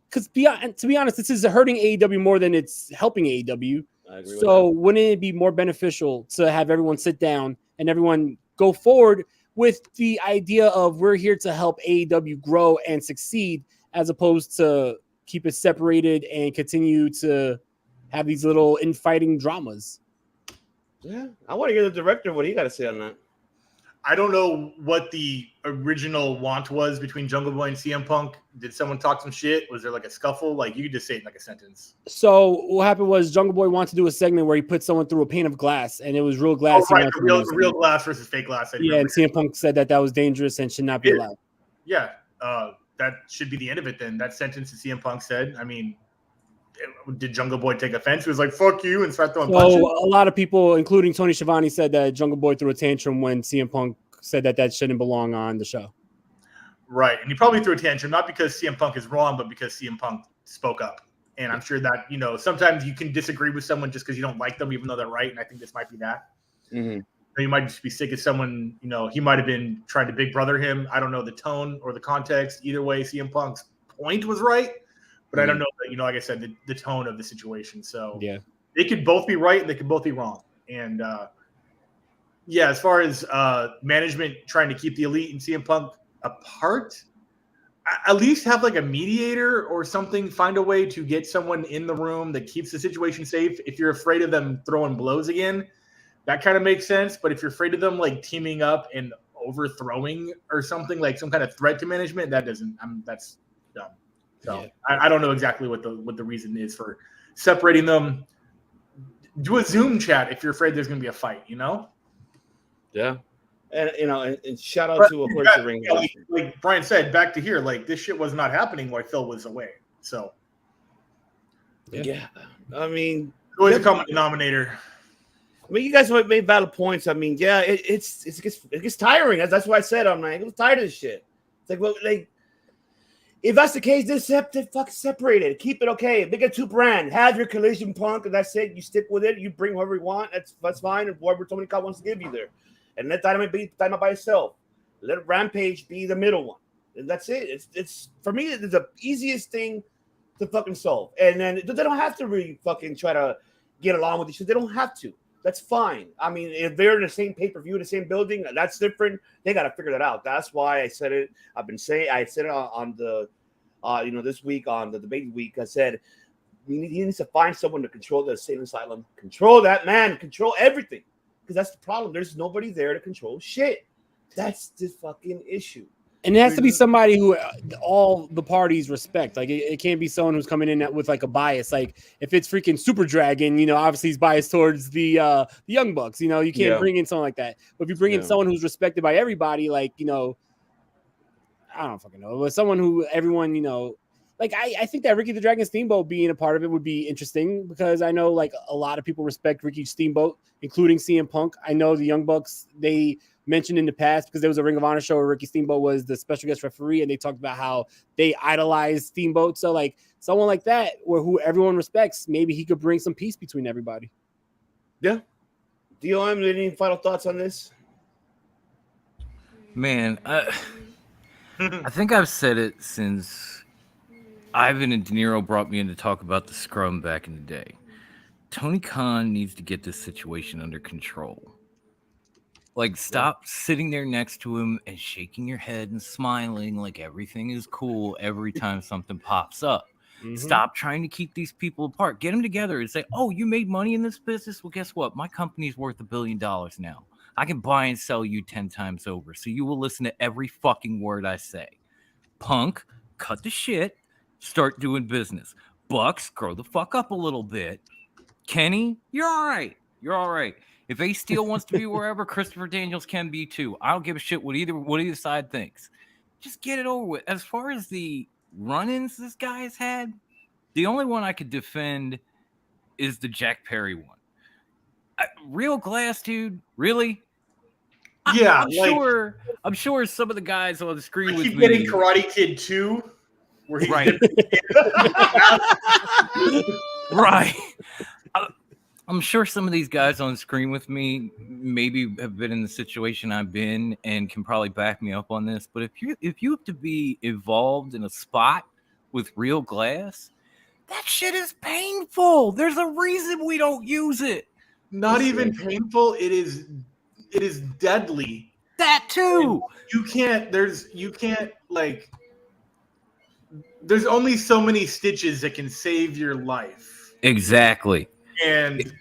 Because to be honest, this is hurting AEW more than it's helping AEW. I agree with so wouldn't it be more beneficial to have everyone sit down and everyone go forward with the idea of we're here to help AEW grow and succeed, as opposed to keep it separated and continue to have these little infighting dramas? Yeah, I want to hear the director what he got to say on that. I don't know what the original want was between Jungle Boy and CM Punk. Did someone talk some shit? Was there like a scuffle? Like you could just say it in like a sentence. So what happened was Jungle Boy wanted to do a segment where he put someone through a pane of glass, and it was real glass. Oh, right, real glass versus fake glass. Yeah, and CM Punk said that was dangerous and should not be allowed. Yeah, that should be the end of it then. That sentence that CM Punk said. I mean, did Jungle Boy take offense? He was like, fuck you, and start throwing punches? A lot of people, including Tony Schiavone, said that Jungle Boy threw a tantrum when CM Punk said that shouldn't belong on the show. Right. And he probably threw a tantrum, not because CM Punk is wrong, but because CM Punk spoke up. And I'm sure that, sometimes you can disagree with someone just because you don't like them, even though they're right. And I think this might be that. Mm-hmm. You might just be sick of someone, he might have been trying to big brother him. I don't know the tone or the context. Either way, CM Punk's point was right, but I don't know, like I said, the tone of the situation. So yeah, they could both be right and they could both be wrong. And as far as management trying to keep the Elite and CM Punk apart, at least have like a mediator or something. Find a way to get someone in the room that keeps the situation safe. If you're afraid of them throwing blows again, that kind of makes sense. But if you're afraid of them like teaming up and overthrowing or something, like some kind of threat to management, that doesn't. That's dumb. So I don't know exactly what the reason is for separating them. Do a Zoom chat if you're afraid there's going to be a fight. Yeah. And and shout out to of course the ring. Like Brian said, back to here, like this shit was not happening while Phil was away. So yeah. I mean, always a common denominator. I mean, you guys made valid points. I mean, yeah, it gets tiring. That's why I said I'm like, I'm tired of this shit. It's like, well, like if that's the case, then fucking separate it. Keep it okay. Make it 2 brand. Have your Collision Punk, and that's it. You stick with it. You bring whoever you want. That's fine. And whoever Tony Khan wants to give you there. And let Dynamite be Dynamite by itself. Let Rampage be the middle one. And that's it. It's for me, it's the easiest thing to fucking solve. And then they don't have to really fucking try to get along with each other. They don't have to. That's fine. I mean, if they're in the same pay-per-view, the same building, that's different. They got to figure that out. That's why I said it. I said it on the, this week on the debate week. I said he needs to find someone to control the insane asylum, control that man, control everything. Because that's the problem. There's nobody there to control shit. That's the fucking issue. And it has to be somebody who all the parties respect. Like it can't be someone who's coming in with like a bias. Like if it's freaking Super Dragon, obviously he's biased towards the Young Bucks. You can't bring in someone like that. But if you bring in someone who's respected by everybody, like I don't fucking know, but someone who everyone like I think that Ricky the Dragon Steamboat being a part of it would be interesting because I know like a lot of people respect Ricky Steamboat, including CM Punk. I know the Young Bucks, they mentioned in the past because there was a Ring of Honor show where Ricky Steamboat was the special guest referee and they talked about how they idolized Steamboat. So like someone like that or who everyone respects, maybe he could bring some peace between everybody. Yeah. DOM, any final thoughts on this? Man, I think I've said it since Ivan and De Niro brought me in to talk about the scrum back in the day. Tony Khan needs to get this situation under control. Like, stop sitting there next to him and shaking your head and smiling like everything is cool every time something pops up. Mm-hmm. Stop trying to keep these people apart. Get them together and say, oh, you made money in this business? Well, guess what? My company's worth $1 billion now. I can buy and sell you 10 times over, so you will listen to every fucking word I say. Punk, cut the shit. Start doing business. Bucks, grow the fuck up a little bit. Kenny, you're all right. You're all right. If Ace Steel wants to be wherever, Christopher Daniels can be too. I don't give a shit what either side thinks. Just get it over with. As far as the run-ins this guy has had, the only one I could defend is the Jack Perry one. Real Glass, dude. Really? Yeah. I'm sure some of the guys on the screen with me. Getting Karate Kid 2. Where he right. Right. I'm sure some of these guys on screen with me maybe have been in the situation I've been and can probably back me up on this. But if you have to be involved in a spot with Real Glass, that shit is painful. There's a reason we don't use it. Not even painful. It is deadly. That too. There's only so many stitches that can save your life. Exactly. And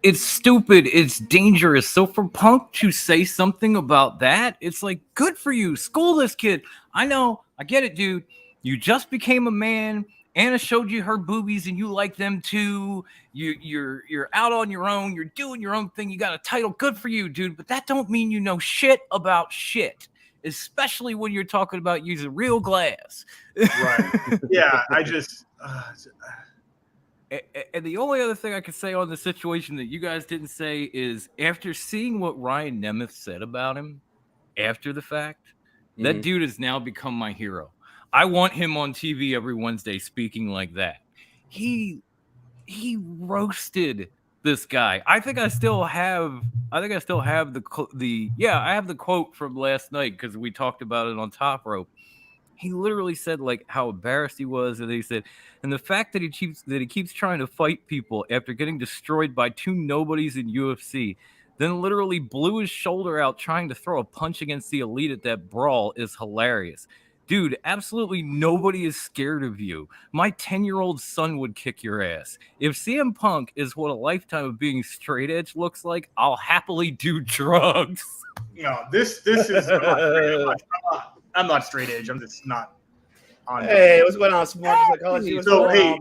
it's stupid. It's dangerous. So for Punk to say something about that, it's like, good for you. School this kid. I know. I get it, dude. You just became a man. Anna showed you her boobies and you like them too. You're out on your own. You're doing your own thing. You got a title. Good for you, dude. But that don't mean you know shit about shit, especially when you're talking about using Real Glass. Right. Yeah. I just... And the only other thing I can say on the situation that you guys didn't say is after seeing what Ryan Nemeth said about him after the fact, that dude has now become my hero. I want him on TV every Wednesday speaking like that. He roasted this guy. I think I still have still have I have the quote from last night because we talked about it on Top Rope. He literally said like how embarrassed he was, and he said, and the fact that he keeps trying to fight people after getting destroyed by two nobodies in UFC, then literally blew his shoulder out trying to throw a punch against the Elite at that brawl is hilarious. Dude, absolutely nobody is scared of you. My 10-year-old son would kick your ass. If CM Punk is what a lifetime of being straight edge looks like, I'll happily do drugs. No, this is I'm not straight edge. I'm just not on. Hey, what's going on, Smart Psychology? So, hey,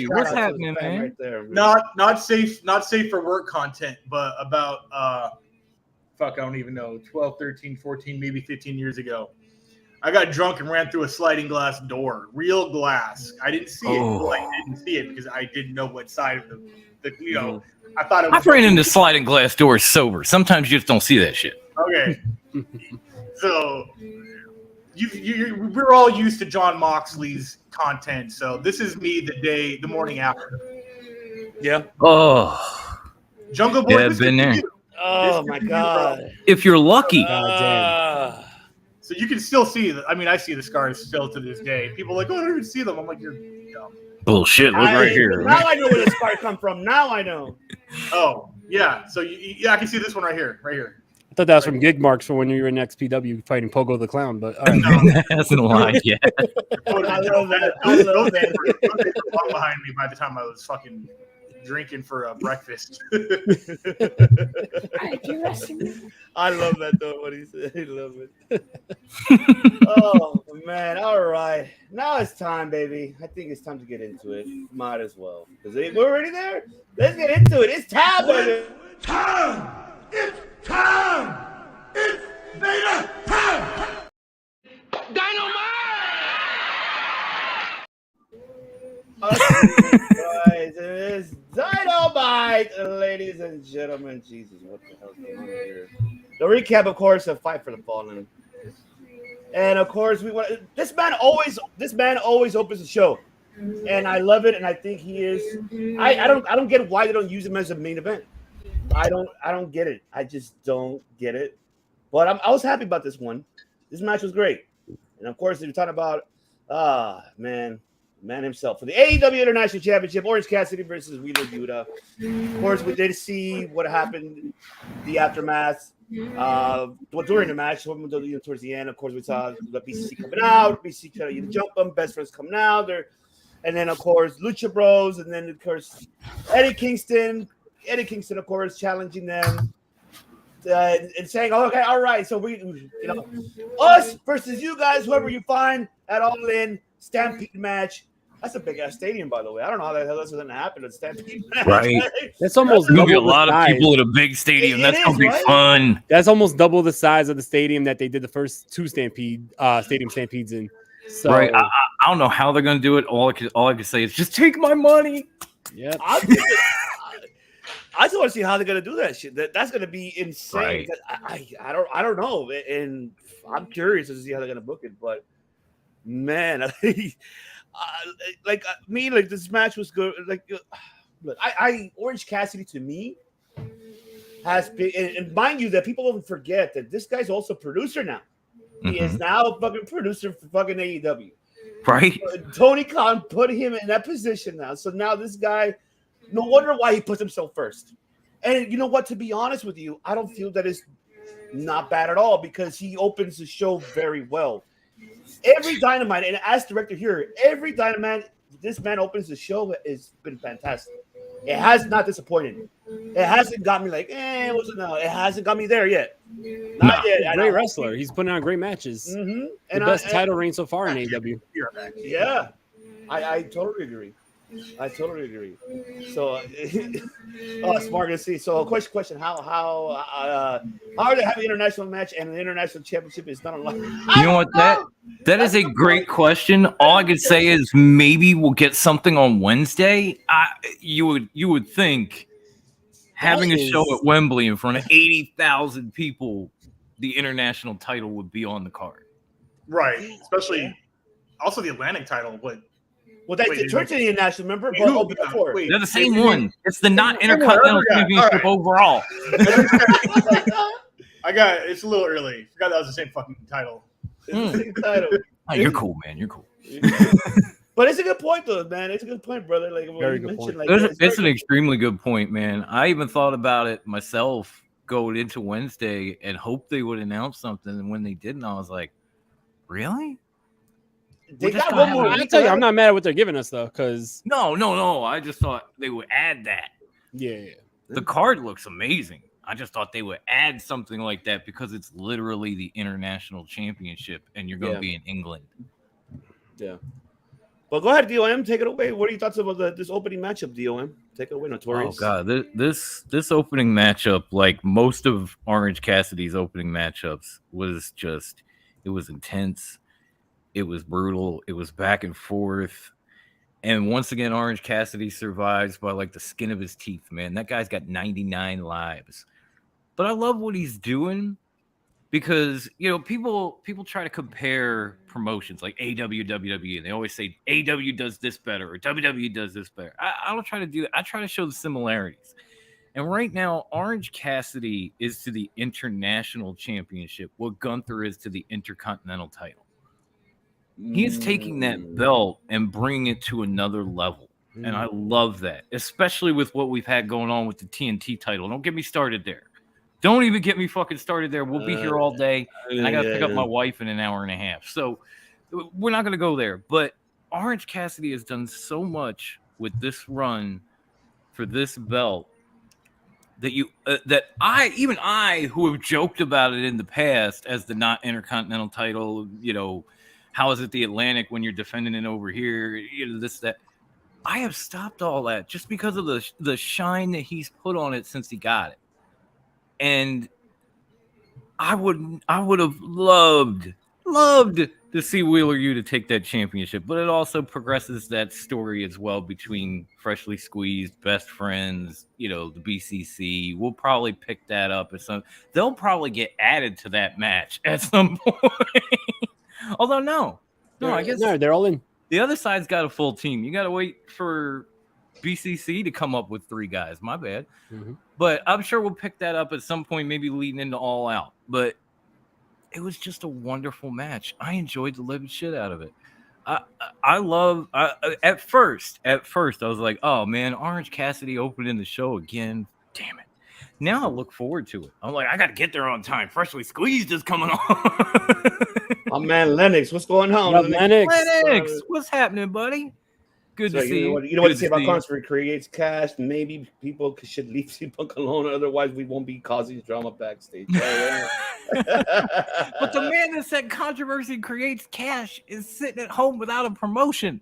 what's happening, man? Right there, man? Not safe for work content, but about I don't even know, 12, 13, 14, maybe 15 years ago. I got drunk and ran through a sliding glass door, real glass. I didn't see it. I didn't see it because I didn't know what side of the I thought it was. I ran into sliding glass doors sober. Sometimes you just don't see that shit. Okay. So we're all used to John Moxley's content. So this is me the morning after. Yeah. Oh. Jungle Boy. Yeah, been there. Oh my God. If you're lucky. So you can still see I mean, I see the scars still to this day. People are like, oh, I don't even see them. I'm like, you're dumb. Bullshit. Look right here. Now I know where the scar come from. Now I know. Oh, yeah. So I can see this one right here. Right here. I thought that was from gig marks for when you were in XPW fighting Pogo the Clown, but that hasn't lied yet. I love that. I love that. Behind me by the time I was fucking drinking for breakfast. I love that though. What he said, I love it. Oh man! All right, now it's time, baby. I think it's time to get into it. Might as well, because we're already there. Let's get into it. It's time, baby. Time! It's time! It's Vader time! Guys, it is Dynamite, ladies and gentlemen. Jesus, what the hell's going on here? The recap, of course, of Fight for the Fallen, and of course, this man always opens the show, and I love it, and I think he is. I don't get why they don't use him as a main event. I don't get it. I just don't get it. But I was happy about this one. This match was great, and of course, we're talking about man himself for the AEW International Championship, Orange Cassidy versus Wheeler Yuta. Of course, we did see what happened, the aftermath. During the match, towards the end, of course, we saw the BCC coming out, BCC trying to jump them, Best Friends coming out there, and then of course Lucha Bros, and then of course Eddie Kingston, of course, challenging them and saying, oh, "Okay, all right, so we, us versus you guys, whoever you find at All In Stampede match." That's a big ass stadium, by the way. I don't know how the hell that's going to happen at Stampede match. Right. That's almost There'll be a lot of people at a big stadium. That's going to be fun. That's almost double the size of the stadium that they did the first two stadium stampedes in. So, right. I don't know how they're going to do it. All I can say is just take my money. Yeah. I just want to see how they're going to do that shit. That's going to be insane. Right. I don't know, and I'm curious to see how they're going to book it. But man, this match was good. Orange Cassidy to me has been, and mind you, that people don't forget that this guy's also a producer now. He is now a fucking producer for fucking AEW. Right. Tony Khan put him in that position now. So now this guy, no wonder why he puts himself first. And you know what? To be honest with you, I don't feel that is not bad at all because he opens the show very well. Every Dynamite, and as director here, every Dynamite, this man opens the show has been fantastic. It has not disappointed. It hasn't got me like, it hasn't got me there yet. Not yet. He's a great wrestler. He's putting on great matches. Mm-hmm. The best title reign so far in AEW. Yeah, I totally agree. So, smart to see. So, question: How are they having an international match and an international championship is not online? You know what? That is a great question. All I could say is maybe we'll get something on Wednesday. You would think having a show at Wembley in front of 80,000 people, the international title would be on the card. Right, especially also the Atlantic title. What Well, that's the Church International, remember? They're the same one. It's the not Intercontinental Championship overall. It's a little early. I forgot that was the same fucking title. It's the same title. Oh, you're cool, man. You're cool. But it's a good point, though, man. It's a good point, brother. Like, very good point. Like, it's an extremely good point, man. I even thought about it myself going into Wednesday and hoped they would announce something. And when they didn't, I was like, really? They got one more. I tell you, I'm not mad at what they're giving us, though, because no. I just thought they would add that. Yeah. The card looks amazing. I just thought they would add something like that because it's literally the international championship, and you're going to be in England. Yeah. But go ahead, DOM. Take it away. What are your thoughts about this opening matchup, DOM? Take it away, Notorious. Oh, God. This opening matchup, like most of Orange Cassidy's opening matchups, was just – it was intense. It was brutal. It was back and forth. And once again, Orange Cassidy survives by like the skin of his teeth, man. That guy's got 99 lives. But I love what he's doing because, you know, people try to compare promotions like AW, WWE, and they always say AW does this better or WWE does this better. I don't try to do that. I try to show the similarities. And right now, Orange Cassidy is to the international championship what Gunther is to the intercontinental title. He's taking that belt and bringing it to another level. And I love that, especially with what we've had going on with the TNT title. Don't get me started there. Don't even get me fucking started there. We'll be here all day. And I got to pick up my wife in an hour and a half. So we're not going to go there. But Orange Cassidy has done so much with this run for this belt that I, who have joked about it in the past as the not intercontinental title, you know, how is it the Atlantic when you're defending it over here? You know, this, that. I have stopped all that just because of the shine that he's put on it since he got it. And I would have loved to see Wheeler Yuta take that championship, but it also progresses that story as well between Freshly Squeezed, Best Friends, you know, the BCC. We'll probably pick that up at some. They'll probably get added to that match at some point. Although no, I guess they're all in. The other side's got a full team. You got to wait for BCC to come up with 3 guys. My bad. Mm-hmm. But I'm sure we'll pick that up at some point, maybe leading into All Out. But it was just a wonderful match. I enjoyed the living shit out of it. At first, I was like, oh, man, Orange Cassidy opening the show again. Damn it. Now I look forward to it. I'm like, I got to get there on time. Freshly Squeezed is coming on. Oh, man, Lennox, what's going on? Lennox, what's happening, buddy? Good to see you. You know what to say about Constantly creates cash. Maybe people should leave CM alone. Otherwise, we won't be causing drama backstage. But the man that said controversy creates cash is sitting at home without a promotion.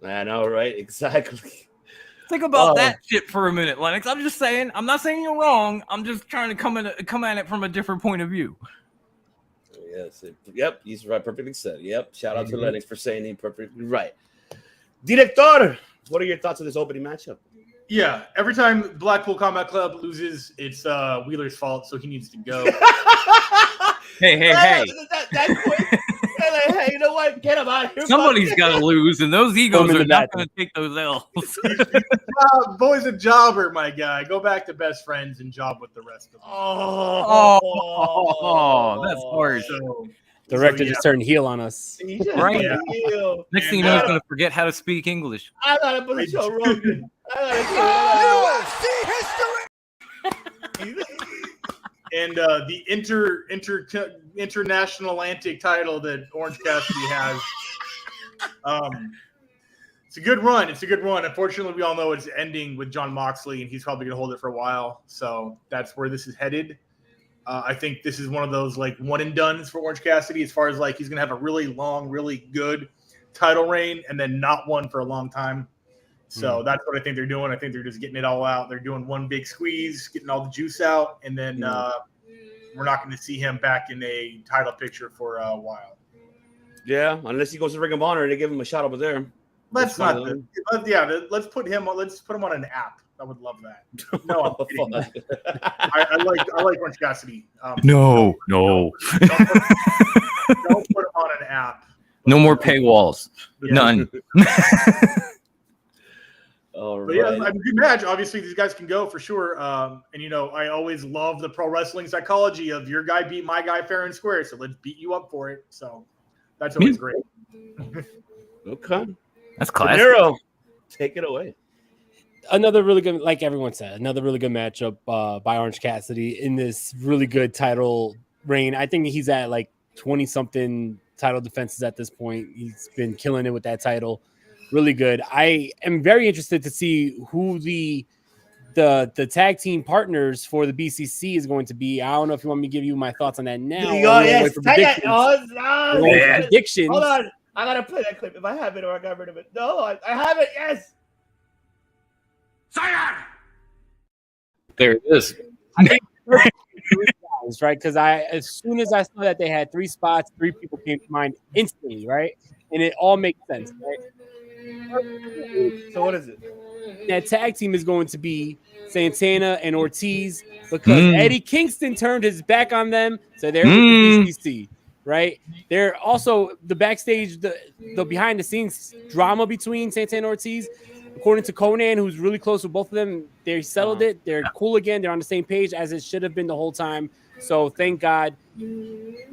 I know, right? Exactly. Think about that shit for a minute, Lennox. I'm just saying. I'm not saying you're wrong. I'm just trying to come at it from a different point of view. Yes. Yep. He's right. Perfectly said. Yep. Shout out to Lennox for saying he perfectly right. Director, what are your thoughts on this opening matchup? Yeah. Every time Blackpool Combat Club loses, it's Wheeler's fault, so he needs to go. Hey. That quick. Hey, you know what? Get him out of here. Somebody's got to lose, and those egos are not going to take those L's. Boy's a jobber, my guy. Go back to Best Friends and job with the rest of them. Oh, that's harsh. Director just turned heel on us. Right? Yeah. Next thing you know, he's going to forget how to speak English. I got to put the show Rogan. And the international Atlantic title that Orange Cassidy has. It's a good run. Unfortunately, we all know it's ending with Jon Moxley, and he's probably going to hold it for a while. So that's where this is headed. I think this is one of those like one and dones for Orange Cassidy, as far as like he's going to have a really long, really good title reign, and then not one for a long time. So that's what I think they're doing. I think they're just getting it all out. They're doing one big squeeze, getting all the juice out, and then we're not going to see him back in a title picture for a while. Yeah, unless he goes to Ring of Honor and they give him a shot over there. Let's put him on an app. I would love that. No, I'm kidding. I like Orange Cassidy. No. Don't put him on an app. No more paywalls. None. All But yeah, right. a good match. Obviously, these guys can go for sure. And I always love the pro wrestling psychology of your guy beat my guy fair and square. So let's beat you up for it. So that's always great. Okay. That's classic. Nero, take it away. Another really good, like everyone said, another really good matchup by Orange Cassidy in this really good title reign. I think he's at like 20-something title defenses at this point. He's been killing it with that title. Really good. I am very interested to see who the tag team partners for the BCC is going to be. I don't know if you want me to give you my thoughts on that now. Yes. Predictions. Hold on. I gotta play that clip if I have it or I got rid of it. No, I have it. Yes. Cyan! There it is. Right? Because as soon as I saw that they had 3 spots, 3 people came to mind instantly, right? And it all makes sense, right? So what is it? That tag team is going to be Santana and Ortiz because Eddie Kingston turned his back on them, so they're with the BCC, right? They're also the backstage, the behind the scenes drama between Santana and Ortiz. According to Conan, who's really close with both of them, they settled it. They're cool again. They're on the same page as it should have been the whole time. So thank God.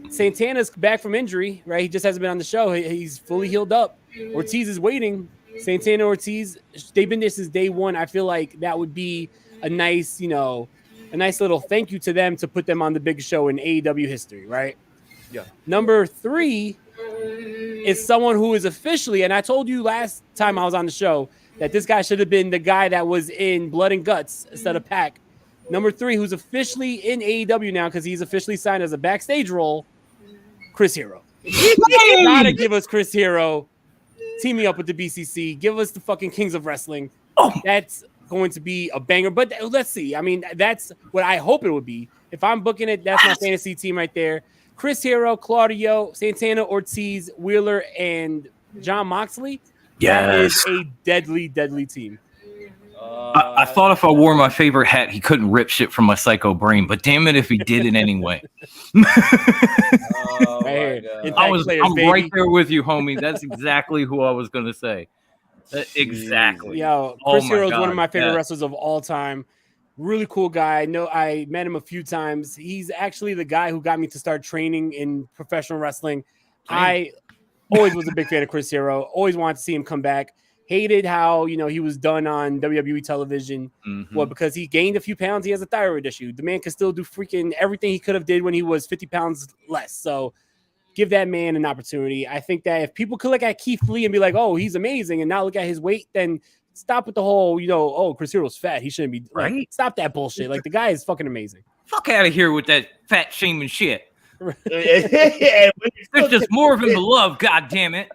Santana's back from injury, right? He just hasn't been on the show. He's fully healed up. Ortiz is waiting. Santana, Ortiz, they've been there since day one. I feel like that would be a nice, a nice little thank you to them to put them on the biggest show in AEW history, right? Yeah. Number 3 is someone who is officially, and I told you last time I was on the show that this guy should have been the guy that was in Blood and Guts instead of Pac. Number 3, who's officially in AEW now because he's officially signed as a backstage role, Chris Hero. You gotta give us Chris Hero teaming up with the BCC. Give us the fucking Kings of Wrestling. That's going to be a banger. But let's see. I mean, that's what I hope it would be. If I'm booking it, that's my fantasy team right there. Chris Hero, Claudio, Santana, Ortiz, Wheeler, and John Moxley. That is a deadly, deadly team. I thought if I wore my favorite hat, he couldn't rip shit from my psycho brain. But damn it, if he did it anyway. I'm right there with you, homie. That's exactly who I was gonna say. Exactly. Yo, Chris Hero is one of my favorite wrestlers of all time. Really cool guy. I met him a few times. He's actually the guy who got me to start training in professional wrestling. I always was a big fan of Chris Hero. Always wanted to see him come back. Hated how, he was done on WWE television. Well, because he gained a few pounds. He has a thyroid issue. The man can still do freaking everything he could have did when he was 50 pounds less. So give that man an opportunity. I think that if people could look at Keith Lee and be like, oh, he's amazing, and not look at his weight, then stop with the whole, oh, Chris Hero's fat. He shouldn't be. Right. Like, stop that bullshit. Like, the guy is fucking amazing. Fuck out of here with that fat shaming shit. There's just more of him to love, god damn it.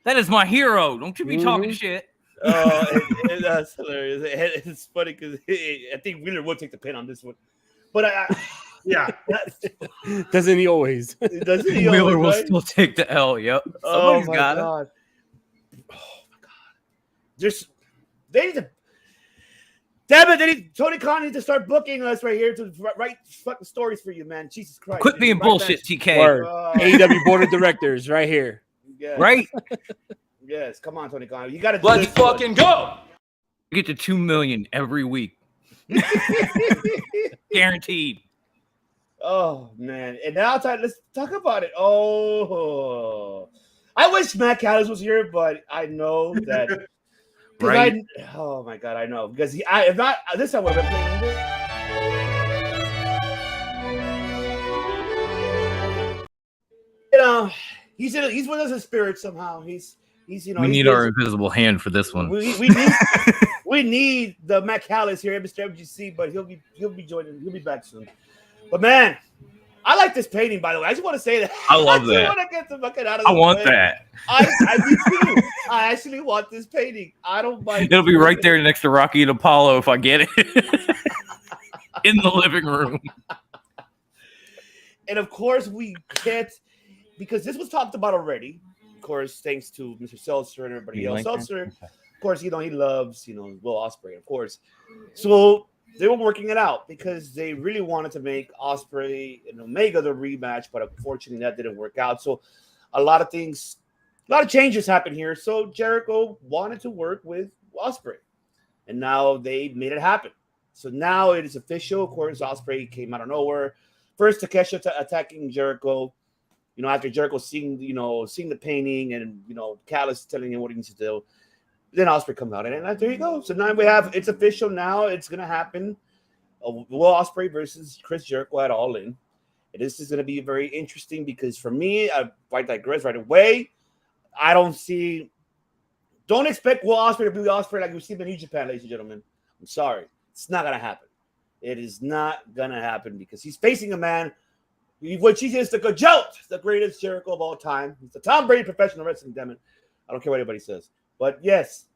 That is my hero. Don't you be talking shit. That's hilarious. It's funny because I think Wheeler will take the pin on this one. But doesn't he always? Doesn't he Wheeler always, will still take the L. Yep. Oh my god. They need to. Damn it! Tony Khan needs to start booking us right here to write fucking stories for you, man. Jesus Christ! Quit being bullshit, TK. AEW board of directors, right here. Yes. Right? Yes. Come on, Tony Khan. You got to. Let's fucking go. Get to 2 million every week, guaranteed. Oh man! And now let's talk about it. Oh, I wish Matt Callis was here, but I know that. Right. Oh my god, I know because if not this time we're playing. He's with us in spirit somehow. He's we need our invisible hand for this one. We need the Matt Callis here at Mr. MGC, but he'll be joining. He'll be back soon. But man, I like this painting, by the way. I just want to say that. I love that. I want to get the bucket out of I want that. I do too. I actually want this painting. I don't mind. It'll be right there next to Rocky and Apollo if I get it. In the living room. And of course, we can't, because this was talked about already. Of course, thanks to Mr. Seltzer and everybody else. Seltzer, of course, he loves, Will Ospreay, of course. So they were working it out because they really wanted to make Ospreay and Omega the rematch, but unfortunately that didn't work out. So a lot of things, a lot of changes happen here. So Jericho wanted to work with Ospreay, and now they made it happen. So now it is official. Of course, Ospreay came out of nowhere. First, Takeshita attacking Jericho. After Jericho seeing the painting and Callis telling him what he needs to do. Then Ospreay comes out, and there you go. So now it's official. Now it's gonna happen. Will Ospreay versus Chris Jericho at All In. And this is gonna be very interesting because for me, I digress right away. I don't expect Will Ospreay to be Ospreay like we see in New Japan, ladies and gentlemen. I'm sorry, it's not gonna happen. It is not gonna happen because he's facing a man. Which he is the GOAT, the greatest Jericho of all time. He's the Tom Brady professional wrestling, damn it. I don't care what anybody says. But yes,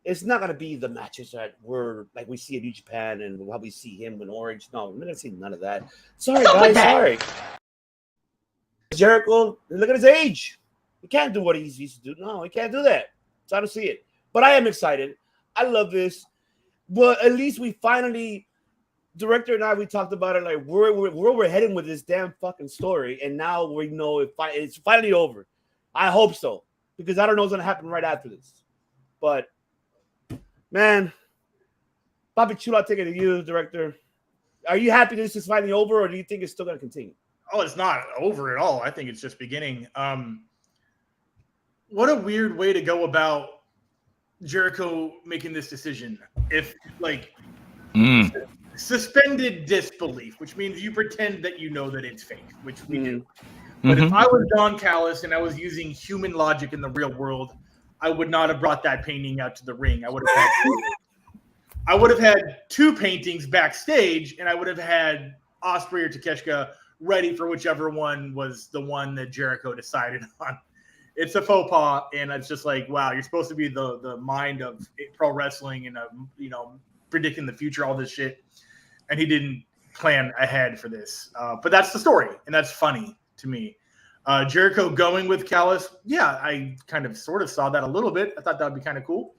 it's not going to be the matches that we see in New Japan and how we see him in Orange. No, I'm not going to see none of that. Sorry, guys, sorry. Jericho, look at his age. He can't do what he used to do. No, he can't do that. So I don't see it. But I am excited. I love this. But at least we finally... Director and I, we talked about it like where we're heading with this damn fucking story, and now we know it's finally over. I hope so, because I don't know what's gonna happen right after this. But man, Bobby Chulo, I'll take it to you, Director. Are you happy this is finally over, or do you think it's still gonna continue? Oh, it's not over at all. I think it's just beginning. What a weird way to go about Jericho making this decision. If suspended disbelief, which means you pretend that you know that it's fake, which we do. But if I was Don Callis and I was using human logic in the real world, I would not have brought that painting out to the ring. I would have had two paintings backstage, and I would have had Ospreay or Takeshita ready for whichever one was the one that Jericho decided on. It's a faux pas, and it's just like, wow, you're supposed to be the mind of pro wrestling and predicting the future, all this shit. And he didn't plan ahead for this. But that's the story, and that's funny to me. Jericho going with Callis, yeah, I kind of sort of saw that a little bit. I thought that would be kind of cool.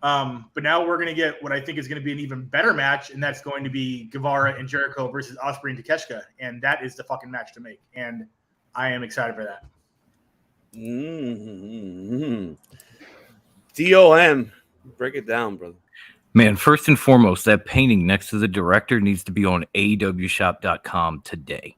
But now we're going to get what I think is going to be an even better match, and that's going to be Guevara and Jericho versus Ospreay and Takeshita. And that is the fucking match to make. And I am excited for that. DOM. Break it down, brother. Man, first and foremost, that painting next to the director needs to be on AEWshop.com today.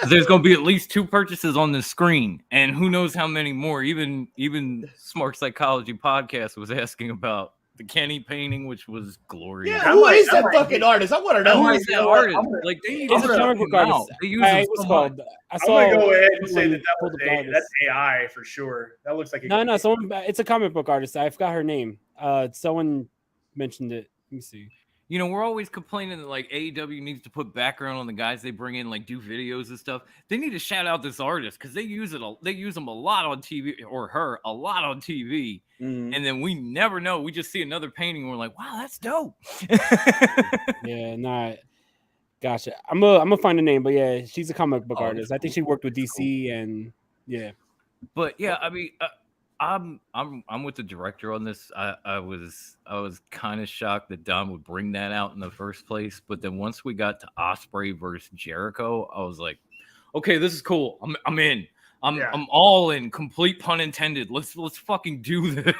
There's going to be at least 2 purchases on the screen, and who knows how many more. Even Smart Psychology Podcast was asking about the Kenny painting, which was glorious. Yeah, who is that fucking artist? I want to know. Who is that artist? Like, they use a comic book artist. They use it so much. I'm going to go ahead and say that's AI for sure. That looks like it's a comic book artist. I forgot her name. Someone mentioned it. Let me see. We're always complaining that like AEW needs to put background on the guys they bring in, like do videos and stuff. They need to shout out this artist because they use them a lot on TV, or her a lot on TV, and then we never know. We just see another painting and we're like, wow, that's dope. Gotcha. I'm gonna find the name, but yeah, she's a comic book artist. I think she worked with DC and yeah. But yeah, I mean, I'm with the director on this. I was kind of shocked that Don would bring that out in the first place, but then once we got to Ospreay versus Jericho, I was like, okay, this is cool. I'm in. I'm all in. Complete pun intended. Let's fucking do this.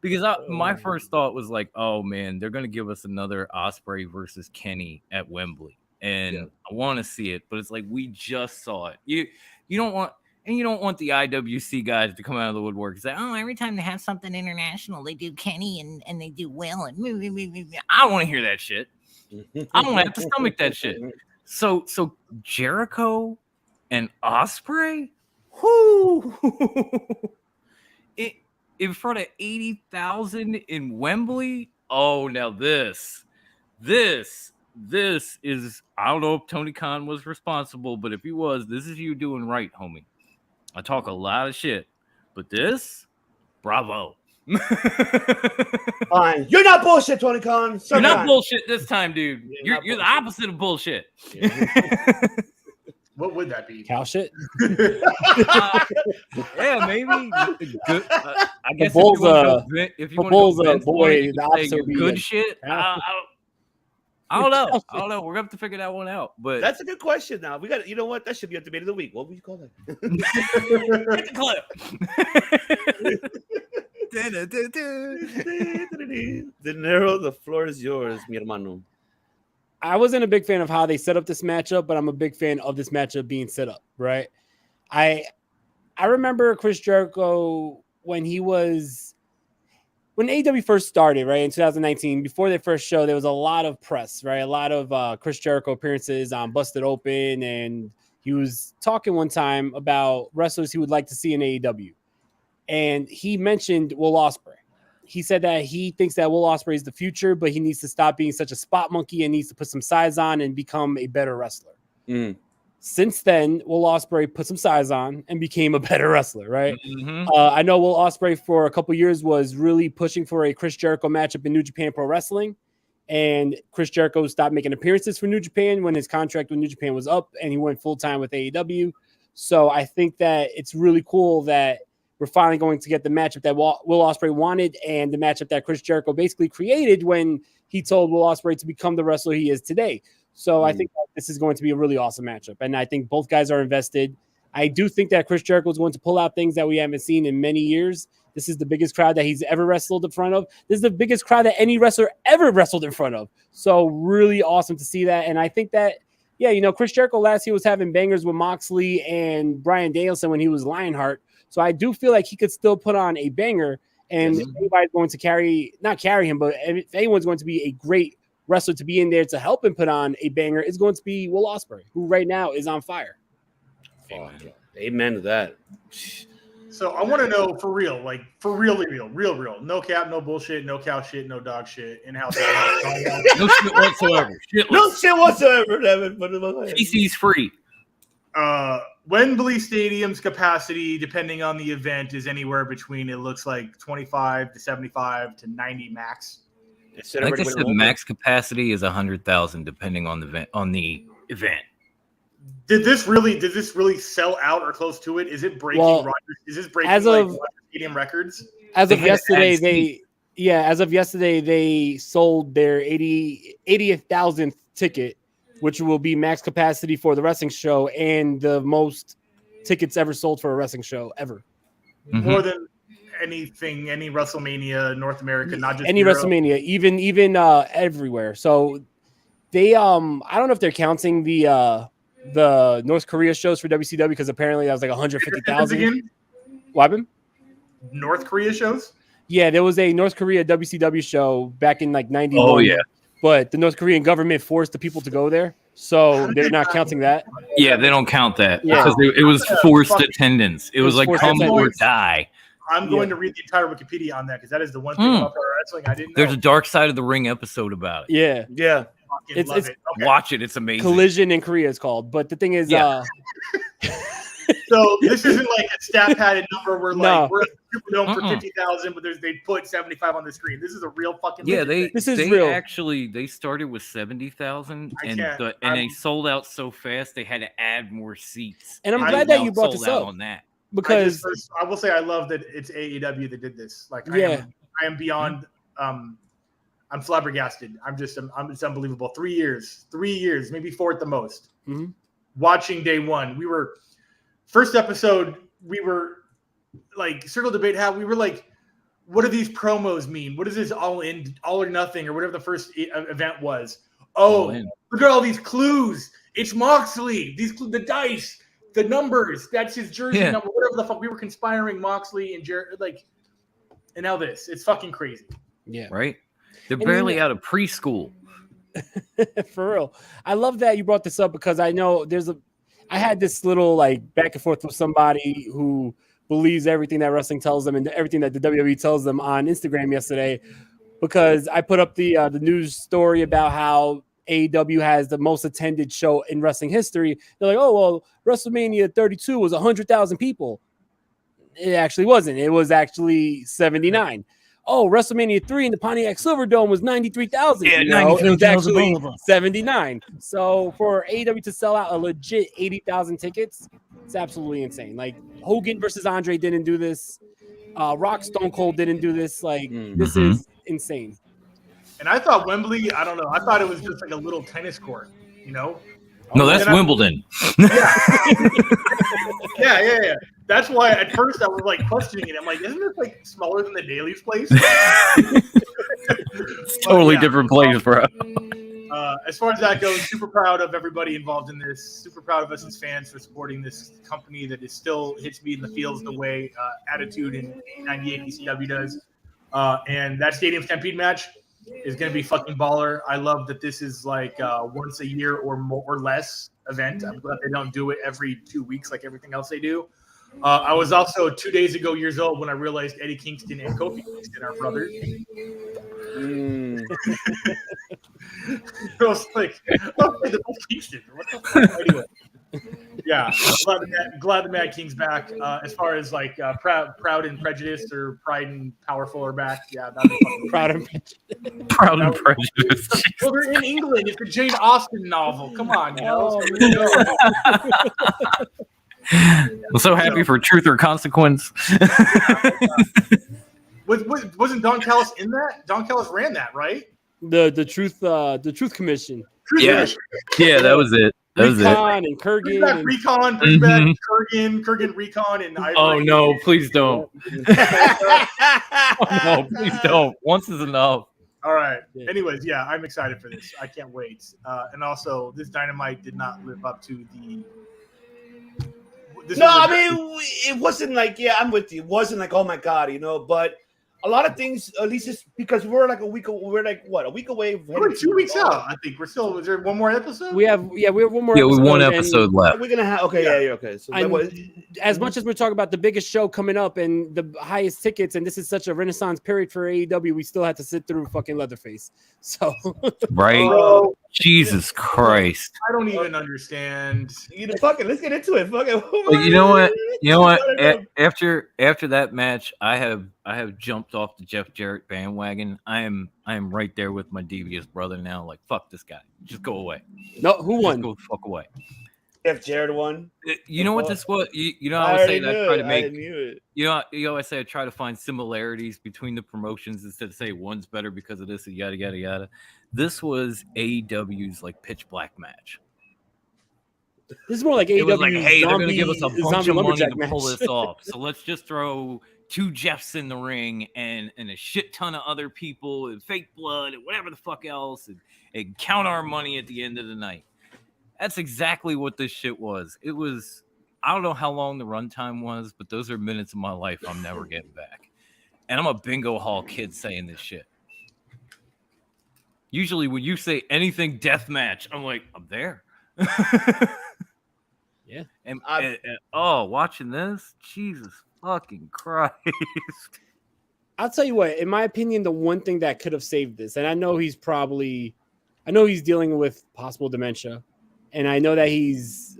Because my first thought was like, oh man, they're gonna give us another Ospreay versus Kenny at Wembley, and I want to see it, but it's like we just saw it. You don't want the IWC guys to come out of the woodwork and say, oh, every time they have something international, they do Kenny and they do Will and I don't want to hear that shit. I'm gonna have to stomach that shit. So Jericho and Ospreay, in front of 80,000 in Wembley. Oh, now this is, I don't know if Tony Khan was responsible, but if he was, this is you doing right, homie. I talk a lot of shit, but this, bravo. Fine. You're not bullshit, Tony Khan. You're not bullshit this time, dude. You're the opposite of bullshit. What would that be? Cow shit? Yeah, maybe. Good, I guess Bulls, if you want to go boy, the opposite would be good shit. I I don't know. We're gonna have to figure that one out. But that's a good question. Now we got. You know what? That should be a debate of the week. What would you call that? Get the clip. De Niro, the floor is yours, mi hermano. I wasn't a big fan of how they set up this matchup, but I'm a big fan of this matchup being set up, right? I remember Chris Jericho when AEW first started, right, in 2019, before their first show, there was a lot of press, right? A lot of Chris Jericho appearances on Busted Open, and he was talking one time about wrestlers he would like to see in AEW. And he mentioned Will Ospreay. He said that he thinks that Will Ospreay is the future, but he needs to stop being such a spot monkey and needs to put some size on and become a better wrestler. Since then, Will Ospreay put some size on and became a better wrestler, right? I know Will Ospreay for a couple years was really pushing for a Chris Jericho matchup in New Japan Pro Wrestling, and Chris Jericho stopped making appearances for New Japan when his contract with New Japan was up, and he went full-time with AEW. So I think that it's really cool that we're finally going to get the matchup that Will Ospreay wanted and the matchup that Chris Jericho basically created when he told Will Ospreay to become the wrestler he is today. So I think that this is going to be a really awesome matchup. And I think both guys are invested. I do think that Chris Jericho is going to pull out things that we haven't seen in many years. This is the biggest crowd that he's ever wrestled in front of. This is the biggest crowd that any wrestler ever wrestled in front of. So really awesome to see that. And I think that, yeah, you know, Chris Jericho last year was having bangers with Moxley and Bryan Danielson when he was Lionheart. So I do feel like he could still put on a banger, and if anybody's going to not carry him, but if anyone's going to be a great wrestler to be in there to help him put on a banger, it's going to be Will Ospreay, who right now is on fire. Amen to that. So I want to know for real, like for real, no cap, no bullshit, no cow shit, no dog shit, in-house. No shit whatsoever. No shit whatsoever, Devin. PC's free. Wembley Stadium's capacity, depending on the event, is anywhere between, it looks like 25 to 75 to 90 max. Like I said, max capacity is 100,000, depending on the event. Did this really sell out or close to it? Is it breaking? Is this breaking stadium records? As of yesterday, they sold their 80,000th ticket, which will be max capacity for the wrestling show and the most tickets ever sold for a wrestling show ever. More than anything, any WrestleMania, North America, not just any Europe. WrestleMania, even everywhere. So they, I don't know if they're counting the North Korea shows for WCW, because apparently that was like 150,000. What happened? North Korea shows? Yeah, there was a North Korea WCW show back in like 91. Oh, yeah. But the North Korean government forced the people to go there, so they're not counting that. Yeah, they don't count that because it was forced attendance. It was like come or die. I'm going to read the entire Wikipedia on that, because that is the one thing about wrestling I didn't know. There's a Dark Side of the Ring episode about it. Yeah. It's okay. Watch it. It's amazing. Collision in Korea is called. But the thing is, so this isn't like a stat padded number where like we're Superdome for 50,000, but they put 75 on the screen. This is a real fucking this is real. Actually, they started with 70,000 and they sold out so fast they had to add more seats. And I'm glad that you brought this up on that, because I will say I love that it's AEW that did this. Like I am beyond. I'm flabbergasted. It's unbelievable. 3 years, maybe 4 at the most. Watching day one, first episode, we were like Circle Debate. We were like, what do these promos mean? What is this all or nothing, or whatever the first event was? Oh, look at all these clues. It's Moxley. The dice, the numbers. That's his jersey number. Whatever the fuck. We were conspiring Moxley and Jared. And now this. It's fucking crazy. Yeah. Right. They're barely out of preschool. For real. I love that you brought this up, because I know I had this little back and forth with somebody who believes everything that wrestling tells them and everything that the WWE tells them on Instagram yesterday, because I put up the news story about how AEW has the most attended show in wrestling history. They're like, oh, well, WrestleMania 32 was 100,000 people. It actually wasn't. It was actually 79. Oh, WrestleMania 3 in the Pontiac Silverdome was 93,000. Yeah, it was actually 79. So for AEW to sell out a legit 80,000 tickets, it's absolutely insane. Like Hogan versus Andre didn't do this. Rock Stone Cold didn't do this. This is insane. And I thought Wembley, I don't know. I thought it was just like a little tennis court, you know? No, that's Wimbledon. Yeah. That's why at first I was like questioning it. I'm like, isn't this like smaller than the Daly's place? It's totally different place, bro. As far as that goes, super proud of everybody involved in this. Super proud of us as fans for supporting this company that is still hits me in the feels the way Attitude in 98 ECW does. And that Stadium Stampede match is going to be fucking baller. I love that this is like once a year or more or less event. I'm glad they don't do it every 2 weeks like everything else they do. I was also 2 days ago years old when I realized Eddie Kingston and Kofi Kingston are brothers. I was like, oh, the Kingston. What the fuck? Anyway. Yeah, glad the Mad King's back. As far as like proud and prejudiced or pride and powerful are back, yeah, that'd be fucking Proud and Proud and Prejudiced. Well, they're in England. It's a Jane Austen novel. Come on, you know. I'm so happy for Truth or Consequence. Wasn't Don Callis in that? Don Callis ran that, right? The Truth Commission. Yeah, that was it. That was Recon and Kurgan. Recon, bring back Kurgan, Recon, and Ivory. Oh no, please don't. No, please don't. Once is enough. All right. Yeah. Anyways, yeah, I'm excited for this. I can't wait. And also, this Dynamite did not live up to the. It wasn't like, yeah, I'm with you. It wasn't like, oh my God, you know, but a lot of things, at least it's because we're like a week away. We're 2 weeks out, I think. Is there one more episode? We have one more episode. Yeah, we have one episode left. We're gonna have okay. So as much as we're talking about the biggest show coming up and the highest tickets, and this is such a renaissance period for AEW, we still have to sit through fucking Leatherface. So right. Jesus Christ. I don't even understand. Let's get into it. You know what? After that match, I have jumped off the Jeff Jarrett bandwagon. I am right there with my devious brother now. Like, fuck this guy. Just go away. No, who won? Just go the fuck away. Jeff Jarrett won. You know what this was? You know, I was saying I try to make. You know, I say I try to find similarities between the promotions instead of say one's better because of this and yada yada yada. This was AEW's like pitch black match. This is more like AEW. It was like, hey, they're going to give us a bunch of money to match. pull this off. So let's just throw 2 Jeffs in the ring and a shit ton of other people and fake blood and whatever the fuck else and count our money at the end of the night. That's exactly what this shit was. It was, I don't know how long the runtime was, but those are minutes of my life I'm never getting back. And I'm a bingo hall kid saying this shit. Usually when you say anything death match, I'm like, I'm there. Yeah. And watching this, Jesus fucking Christ. I'll tell you what, in my opinion, the one thing that could have saved this, and I know he's dealing with possible dementia, and I know that he's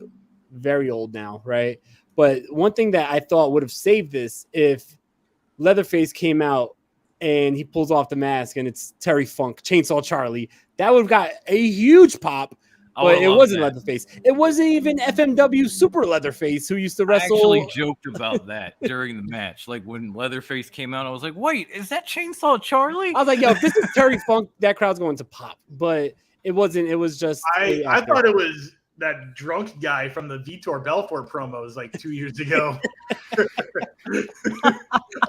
very old now, right? But one thing that I thought would have saved this if Leatherface came out and he pulls off the mask and it's Terry Funk, Chainsaw Charlie, that would have got a huge pop. But it wasn't Leatherface. It wasn't even FMW Super Leatherface who used to wrestle. I actually joked about that during the match. Like when Leatherface came out, I was like, wait, is that Chainsaw Charlie? I was like, yo, if this is Terry Funk, that crowd's going to pop. But it wasn't. It was just. I thought it was that drunk guy from the Vitor Belfort promos like 2 years ago.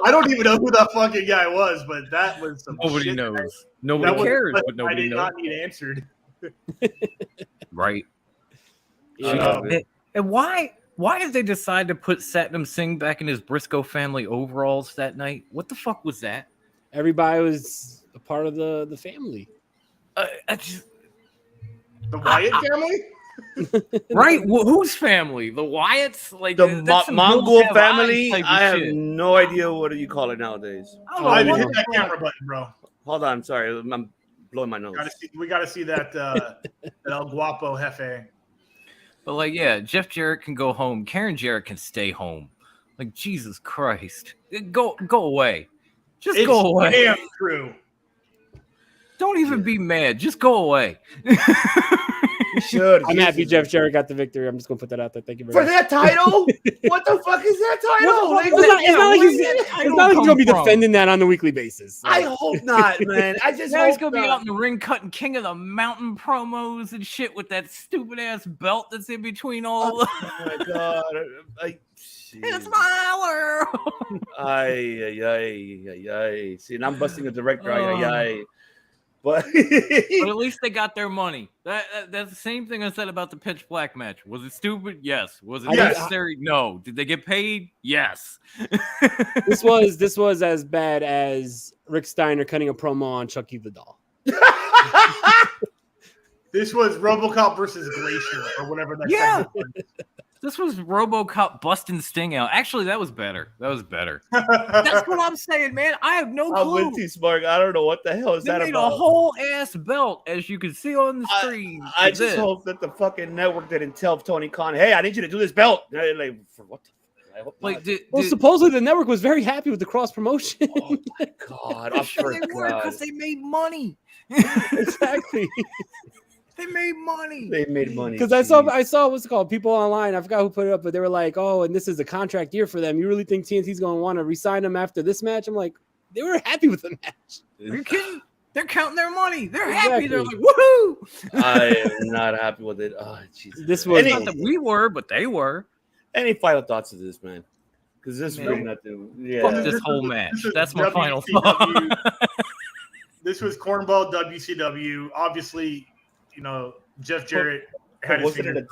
I don't even know who that fucking guy was, but that was some nobody shit. knows. Nobody cares, but nobody I did knows. not need answered. Right. Yeah. And why did they decide to put Satnam Singh back in his Briscoe family overalls that night? What the fuck was that? Everybody was a part of the family. The Wyatt family? Right? Well, whose family? The Wyatts? Like the Mongol family? I have shit. no idea what do you call it nowadays. I didn't hit that camera button, bro. Hold on, sorry. I'm blowing my nose. We got to see that El Guapo Jefe. But like, yeah, Jeff Jarrett can go home. Karen Jarrett can stay home. Like, Jesus Christ. Go away. Just go away. Damn true. Don't even be mad. Just go away. We should. I'm happy Jeff Jarrett got the victory. I'm just gonna put that out there. Thank you very For much. that title? What the fuck is that title? It's not like he's gonna be defending that on a weekly basis. I hope not, man. I just now he's hope gonna be not. out in the ring cutting King of the Mountain promos and shit with that stupid ass belt that's in between all of them. Oh my god. It's my world. Ay. See, and I'm busting a director. Ay. But but at least they got their money. That's the same thing I said about the Pitch Black match. Was it stupid? Yes. Was it necessary? No. Did they get paid? Yes. This was as bad as Rick Steiner cutting a promo on Chucky the Doll. This was RoboCop versus Glacier or whatever that. Yeah. This was RoboCop busting Sting out. Actually, that was better. That's what I'm saying, man. I have no clue. I'm with you, Spark. I don't know what the hell is that about. They made a whole ass belt, as you can see on the screen. I just hope that the fucking network didn't tell Tony Khan, "Hey, I need you to do this belt." Like, for what? I hope not. Supposedly the network was very happy with the cross promotion. Oh my god! Because they made money. Exactly. They made money. Because I saw what's it called? People online. I forgot who put it up, but they were like, "Oh, and this is a contract year for them. You really think TNT's going to want to re-sign them after this match?" I'm like, they were happy with the match. You're kidding? They're counting their money. They're happy. They're like, woohoo! I am not happy with it. Oh, Jesus. This was not that we were, but they were. Any final thoughts of this, man? Because this really nothing. Yeah. Fuck this whole match. That's my final thought. This was cornball WCW. Obviously, Jeff Jarrett had his finger.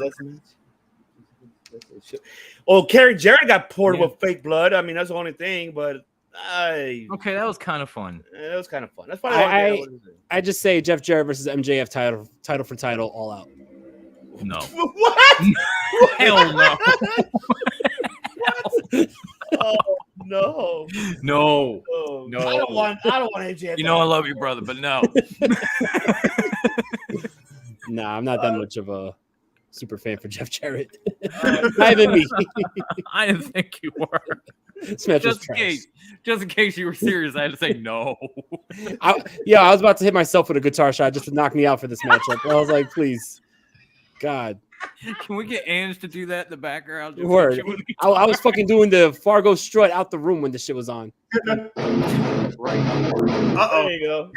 Oh, Kerry Jarrett got poured with fake blood. I mean, that's the only thing, but okay, that was kind of fun. It was kind of fun. That's probably I just say Jeff Jarrett versus MJF title for title all out. No. What? Hell no. Oh no. No. I don't want MJF. You know I love you, brother, but no. Nah, I'm not that much of a super fan for Jeff Jarrett. Not even me. I didn't think you were. Just in case you were serious, I had to say no. I was about to hit myself with a guitar shot just to knock me out for this matchup. I was like, please, God. Can we get Ange to do that in the background? Word. I was fucking doing the Fargo strut out the room when this shit was on. Uh-oh. There you go.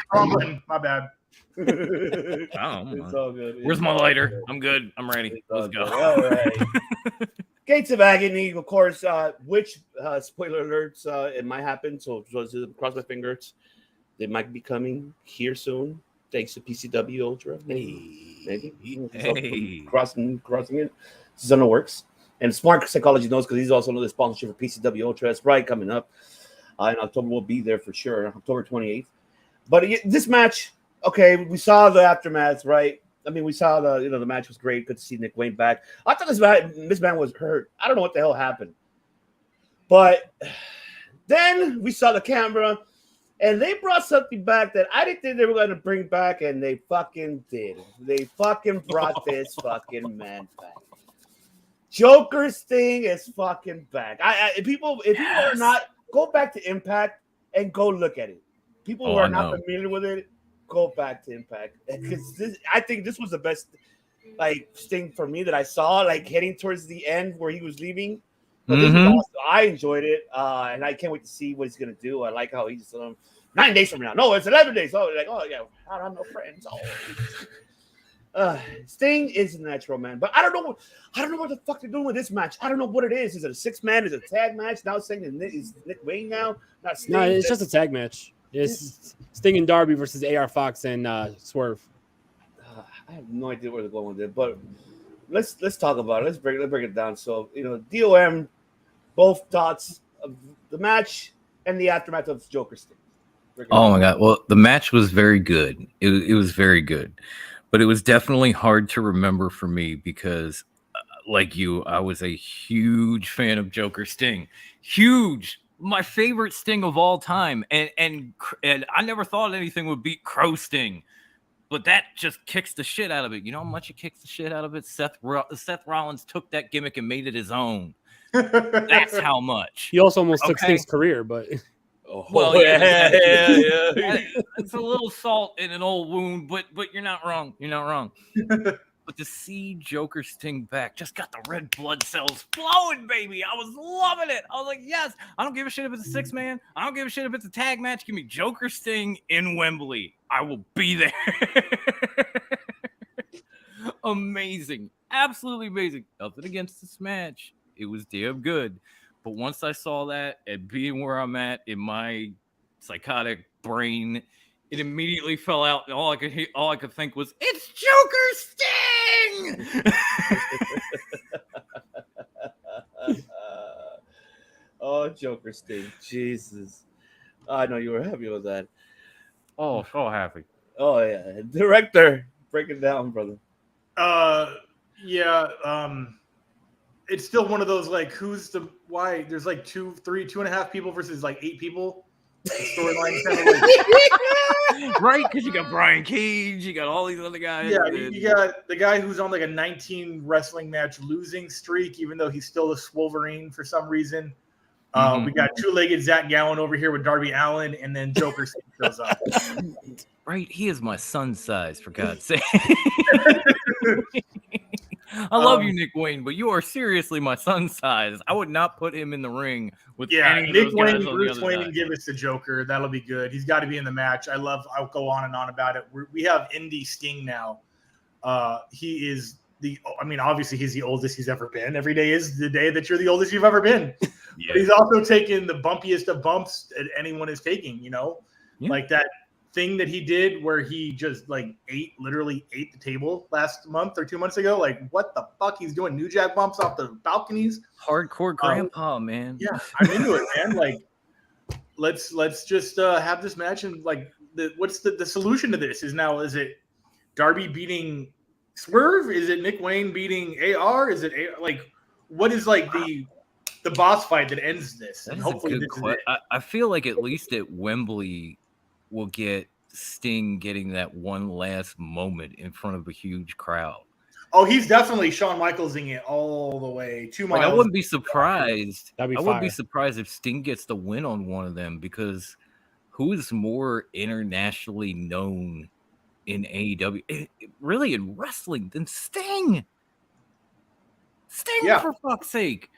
My bad. It's all good. Where's my lighter? I'm good. I'm ready. Let's go. All right. Gates of Agony, of course. Which spoiler alerts? It might happen. So cross my fingers. They might be coming here soon. Thanks to PCW Ultra. Maybe. Crossing it. This is on the works. And Smart Psychology knows because he's also another sponsorship for PCW Ultra. That's right, coming up. In October, we'll be there for sure. October 28th. But this match, okay, we saw the aftermath, right? I mean, we saw the match was great. Good to see Nick Wayne back. I thought this man was hurt. I don't know what the hell happened. But then we saw the camera, and they brought something back that I didn't think they were going to bring back, and they fucking did. They fucking brought this fucking man back. Joker Sting is fucking back. If people are not, go back to Impact and go look at it. People who are not familiar with it, go back to Impact. Because I think this was the best Sting for me that I saw, heading towards the end where he was leaving. But this was awesome. I enjoyed it, and I can't wait to see what he's gonna do. I like how he's 9 days from now. No, it's 11 days. Oh, yeah, I don't have no friends. Sting is a natural man, but I don't know what the fuck they're doing with this match. I don't know what it is. Is it a 6-man? Is it a tag match? Now saying is Nick Wayne now? Not Sting. No, it's just a tag match. It's Sting and Darby versus AR Fox and Swerve. I have no idea where they're going with it, but let's talk about it. Let's break it down. So DOM, both thoughts of the match and the aftermath of Joker Sting. Oh my God! Well, the match was very good. It was very good, but it was definitely hard to remember for me because, like you, I was a huge fan of Joker Sting. Huge. My favorite Sting of all time, and I never thought anything would beat Crow Sting, but that just kicks the shit out of it. You know how much it kicks the shit out of it? Seth Rollins took that gimmick and made it his own. That's how much. He also almost took Sting's career, but yeah. It's a little salt in an old wound, but you're not wrong. You're not wrong. But to see Joker Sting back just got the red blood cells flowing, baby. I was loving it. I was like, yes. I don't give a shit if it's a 6-man. I don't give a shit if it's a tag match. Give me Joker Sting in Wembley. I will be there. Amazing. Absolutely amazing. Nothing against this match. It was damn good. But once I saw that and being where I'm at in my psychotic brain, it immediately fell out. And all I could think was, it's Joker Sting! Oh, Joker Sting. Jesus. I know you were happy with that. Oh, so happy. Oh, yeah. Director, break it down, brother. It's still one of those, like, why there's like 2.5 people versus like 8 people. Storyline kind of like, right? Because you got Brian Cage, you got all these other guys. Yeah, you got the guy who's on like a 19 wrestling match losing streak, even though he's still a Swolverine for some reason. We got two-legged Zach Gallen over here with Darby Allin, and then Joker shows up. Right, he is my son's size, for God's sake. I love you, Nick Wayne, but you are seriously my son's size. I would not put him in the ring with any Nick of those Wayne, guys on Bruce the Wayne, other and side. give us the Joker. That'll be good. He's got to be in the match. I'll go on and on about it. We have Indie Sting now. He is obviously he's the oldest he's ever been. Every day is the day that you're the oldest you've ever been. Yeah. But he's also taken the bumpiest of bumps that anyone is taking, like that thing that he did where he just like literally ate the table last month or 2 months ago. Like, what the fuck? He's doing New Jack bumps off the balconies. Hardcore grandpa, man. Yeah, I'm into it, man. Like, let's just have this match, and like, what's the solution to this? Is it Darby beating Swerve? Is it Nick Wayne beating AR? Is it what is like the boss fight that ends this? And hopefully this is it. I feel like at least at Wembley we'll get Sting getting that one last moment in front of a huge crowd. Oh, he's definitely Shawn Michaelsing it all the way 2 miles. I wouldn't be surprised. That'd be I fire. wouldn't be surprised if Sting gets the win on one of them, because who is more internationally known in AEW, really in wrestling, than Sting? Sting, for fuck's sake.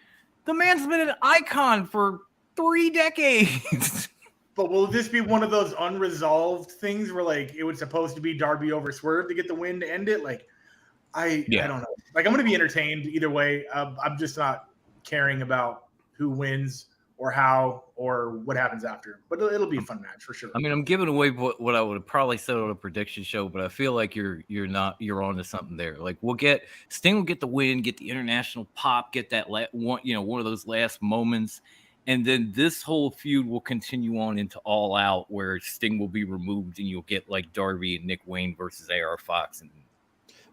The man's been an icon for 3 decades. But will this be one of those unresolved things where like it was supposed to be Darby over Swerve to get the win to end it? Like, I don't know. Like, I'm going to be entertained either way. I'm just not caring about who wins or how or what happens after. But it'll be a fun match for sure. I mean, I'm giving away what I would have probably said on a prediction show, but I feel like you're on to something there. Like, Sting will get the win, get the international pop, get that one of those last moments. And then this whole feud will continue on into All Out, where Sting will be removed, and you'll get like Darby and Nick Wayne versus AR Fox.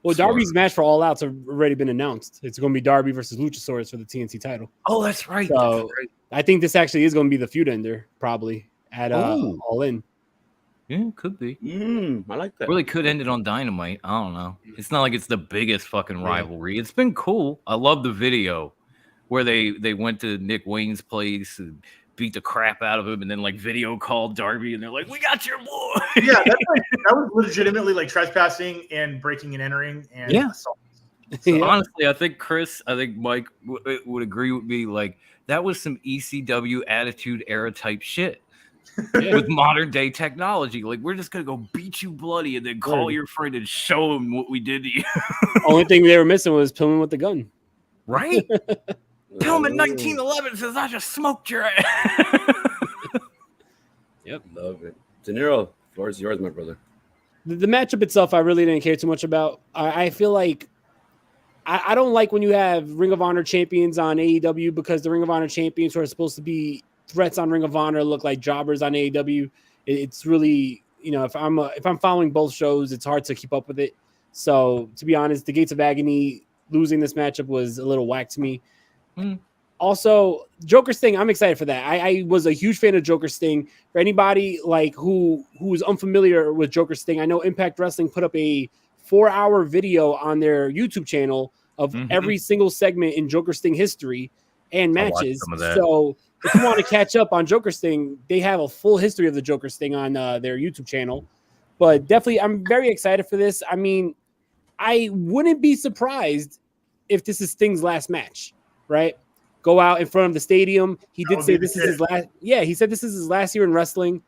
Well, Darby's match for All Out's already been announced. It's going to be Darby versus Luchasaurus for the TNT title. Oh, that's right. So I think this actually is going to be the feud ender, probably at All In. Yeah, could be. I like that. Really could end it on Dynamite. I don't know. It's not like it's the biggest fucking rivalry. It's been cool. I love the video where they went to Nick Wayne's place and beat the crap out of him, and then like video called Darby, and they're like, "We got your boy." Yeah, that was legitimately like trespassing and breaking and entering and assault. So honestly, I think Mike would agree with me. Like, that was some ECW Attitude Era type shit with modern day technology. Like, we're just gonna go beat you bloody and then call your friend and show him what we did to you. Only thing they were missing was Pillman with the gun. Right? Pillman 1911 says, "I just smoked your ass." Yep, love it. De Niro, floor is yours, my brother. The matchup itself, I really didn't care too much about. I feel like I don't like when you have Ring of Honor champions on AEW, because the Ring of Honor champions who are supposed to be threats on Ring of Honor look like jobbers on AEW. It's really, if I'm following both shows, it's hard to keep up with it. So to be honest, the Gates of Agony losing this matchup was a little whack to me. Also, Joker Sting, I'm excited for that. I was a huge fan of Joker Sting. For anybody like who is unfamiliar with Joker Sting, I know Impact Wrestling put up a 4-hour video on their YouTube channel of every single segment in Joker Sting history and matches. So if you want to catch up on Joker Sting, they have a full history of the Joker Sting on their YouTube channel. But definitely, I'm very excited for this. I mean, I wouldn't be surprised if this is Sting's last match, right? Go out in front of the stadium. He did say this is his last. Yeah, he said this is his last year in wrestling.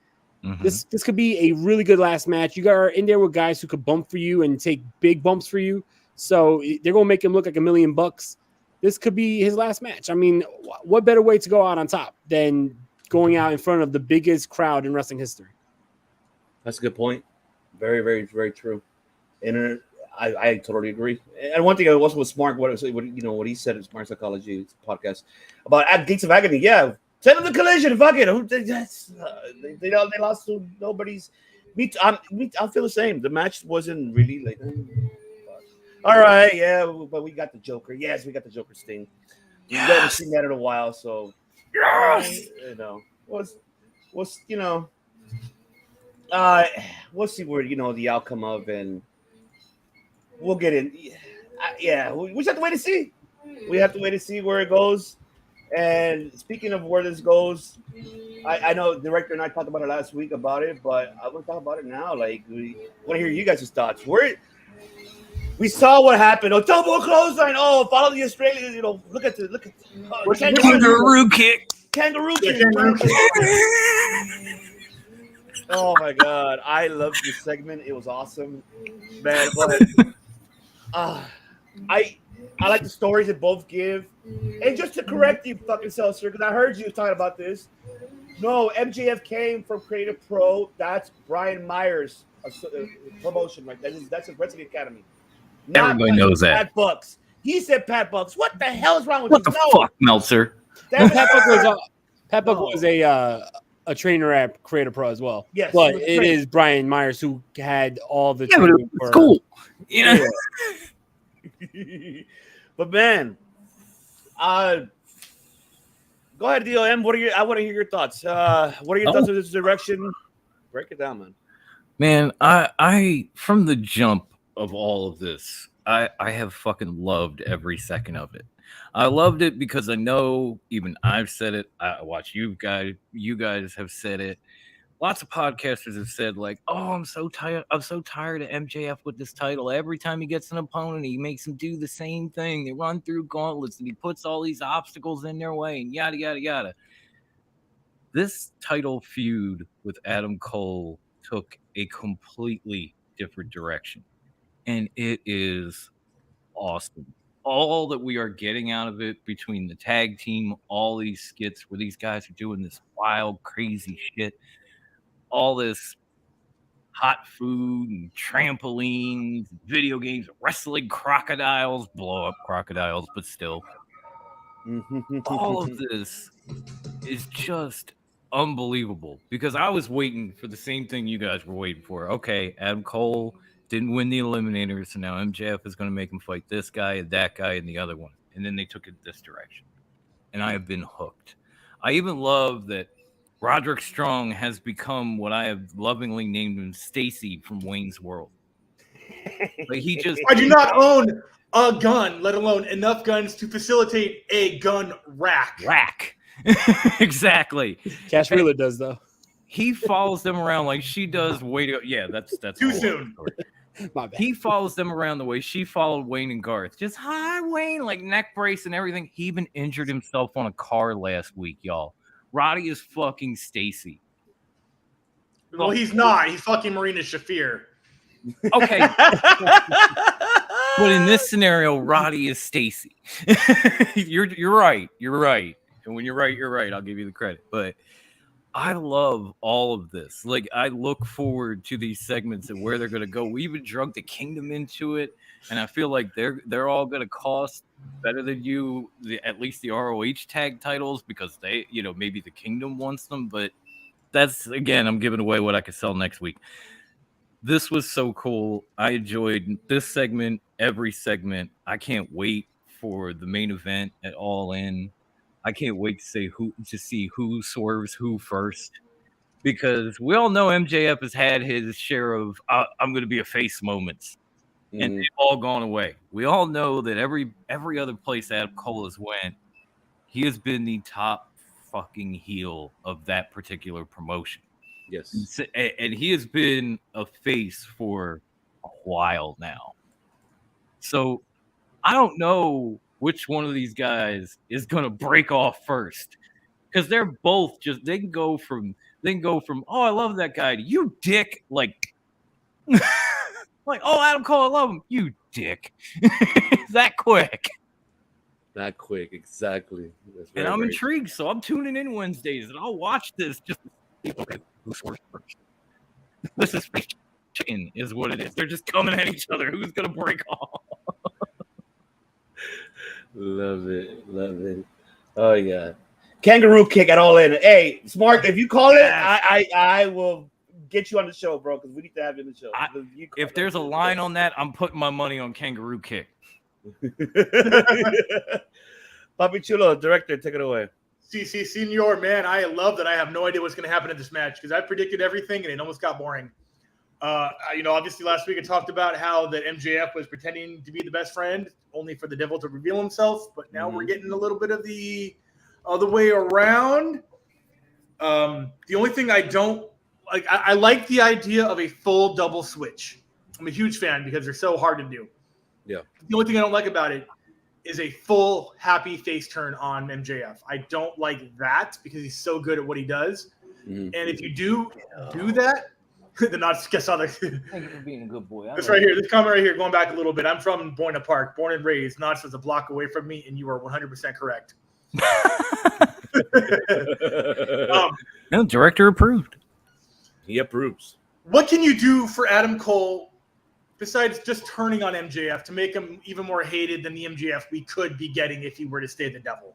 Mm-hmm. This could be a really good last match. You are in there with guys who could bump for you and take big bumps for you. So they're gonna make him look like $1 million. This could be his last match. I mean, what better way to go out on top than going out in front of the biggest crowd in wrestling history? That's a good point. Very, very, very true. And I totally agree. And one thing I also was smart. What he said in Smart Psychology podcast about at Gates of Agony. Yeah, send them the Collision. Fuck it. They lost to nobody's. I feel the same. The match wasn't really like. All right, yeah, but we got the Joker. Yes, we got the Joker Sting. We haven't seen that in a while, so we'll see where the outcome of, and we'll get in. We just have to wait to see. We have to wait to see where it goes. And speaking of where this goes, I know the director and I talked about it last week about it, but I want to talk about it now. Like, we want to hear you guys' thoughts. We saw what happened. Oh, double clothesline. Oh, follow the Australians. Look at kangaroo kick. Kangaroo kick. Oh my God, I love this segment. It was awesome, man. But I like the stories that both give. And just to correct you, fucking Seltzer, because I heard you talking about this. No, MJF came from Creative Pro. That's Brian Myers' promotion, right? That's a Wrestling Academy. Everybody knows that. Pat Bucks. He said Pat Bucks. What the hell is wrong with you? What the fuck, Meltzer? Pat Buck was a trainer at Creative Pro as well. Yes, but it is Brian Myers who had all the. Yeah, but it's cool. Yeah. But man, go ahead, DOM. I want to hear your thoughts. What are your thoughts on this direction? Break it down, man. Man, I from the jump of all of this, I have fucking loved every second of it. I loved it because I know even I've said it. I watch you guys have said it. Lots of podcasters have said, like, oh, I'm so tired of MJF with this title. Every time he gets an opponent, he makes him do the same thing. They run through gauntlets and he puts all these obstacles in their way and yada yada yada. This title feud with Adam Cole took a completely different direction. And it is awesome. All that we are getting out of it between the tag team, all these skits where these guys are doing this wild, crazy shit, all this hot food and trampolines, video games, wrestling crocodiles, blow up crocodiles, but still. All of this is just unbelievable because I was waiting for the same thing you guys were waiting for. Okay, Adam Cole didn't win the Eliminator, so now MJF is going to make him fight this guy and that guy and the other one. And then they took it this direction. And I have been hooked. I even love that Roderick Strong has become what I have lovingly named him Stacy from Wayne's World. Like I do not own a gun, let alone enough guns to facilitate a gun rack. Exactly. Cash Wheeler does, though. He follows them around like she does. That's too soon. My bad. He follows them around the way she followed Wayne and Garth. Just hi, Wayne, like neck brace and everything. He even injured himself on a car last week, y'all. Roddy is fucking Stacy. Well, he's not. He's fucking Marina Shafir. Okay. But in this scenario, Roddy is Stacy. You're right. You're right. And when you're right. I'll give you the credit. But I love all of this. Like, I look forward to these segments and where they're going to go. We even drug the Kingdom into it, and I feel like they're all going to cost better than at least the ROH tag titles because they, maybe the Kingdom wants them. But that's, again, I'm giving away what I could sell next week. This was so cool. I enjoyed this segment, every segment. I can't wait for the main event at All In. I can't wait to see who swerves who first, because we all know MJF has had his share of I'm going to be a face moments, and they've all gone away. We all know that every other place Adam Cole has went, he has been the top fucking heel of that particular promotion. Yes, and he has been a face for a while now. So I don't know which one of these guys is gonna break off first, because they're both just they can go from oh, I love that guy to you dick, like like, oh, Adam Cole, I love him, you dick. That quick. That quick, exactly. And I'm intrigued, so I'm tuning in Wednesdays and I'll watch this just to see who's first. This is chicken, is what it is. They're just coming at each other. Who's gonna break off? Love it. Oh yeah, kangaroo kick at All In. Hey, Smart, if you call it, I will get you on the show, bro, because we need to have you on the show. If there's a line on that, I'm putting my money on kangaroo kick. Papi Chulo, director, take it away. CC Senior, man, I love that I have no idea what's going to happen in this match because I predicted everything and it almost got boring. Obviously last week I talked about how that MJF was pretending to be the best friend only for the devil to reveal himself, but now we're getting a little bit of the other way around. The only thing I don't like, I like the idea of a full double switch. I'm a huge fan because they're so hard to do. Yeah. The only thing I don't like about it is a full happy face turn on MJF. I don't like that because he's so good at what he does. And if you do that, the Knots guess other. Thank you for being a good boy. This right here, this comment right here, going back a little bit. I'm from Buena Park, born and raised. Knots was a block away from me, and you are 100% correct. No, director approved. He approves. What can you do for Adam Cole besides just turning on MJF to make him even more hated than the MJF we could be getting if he were to stay the devil?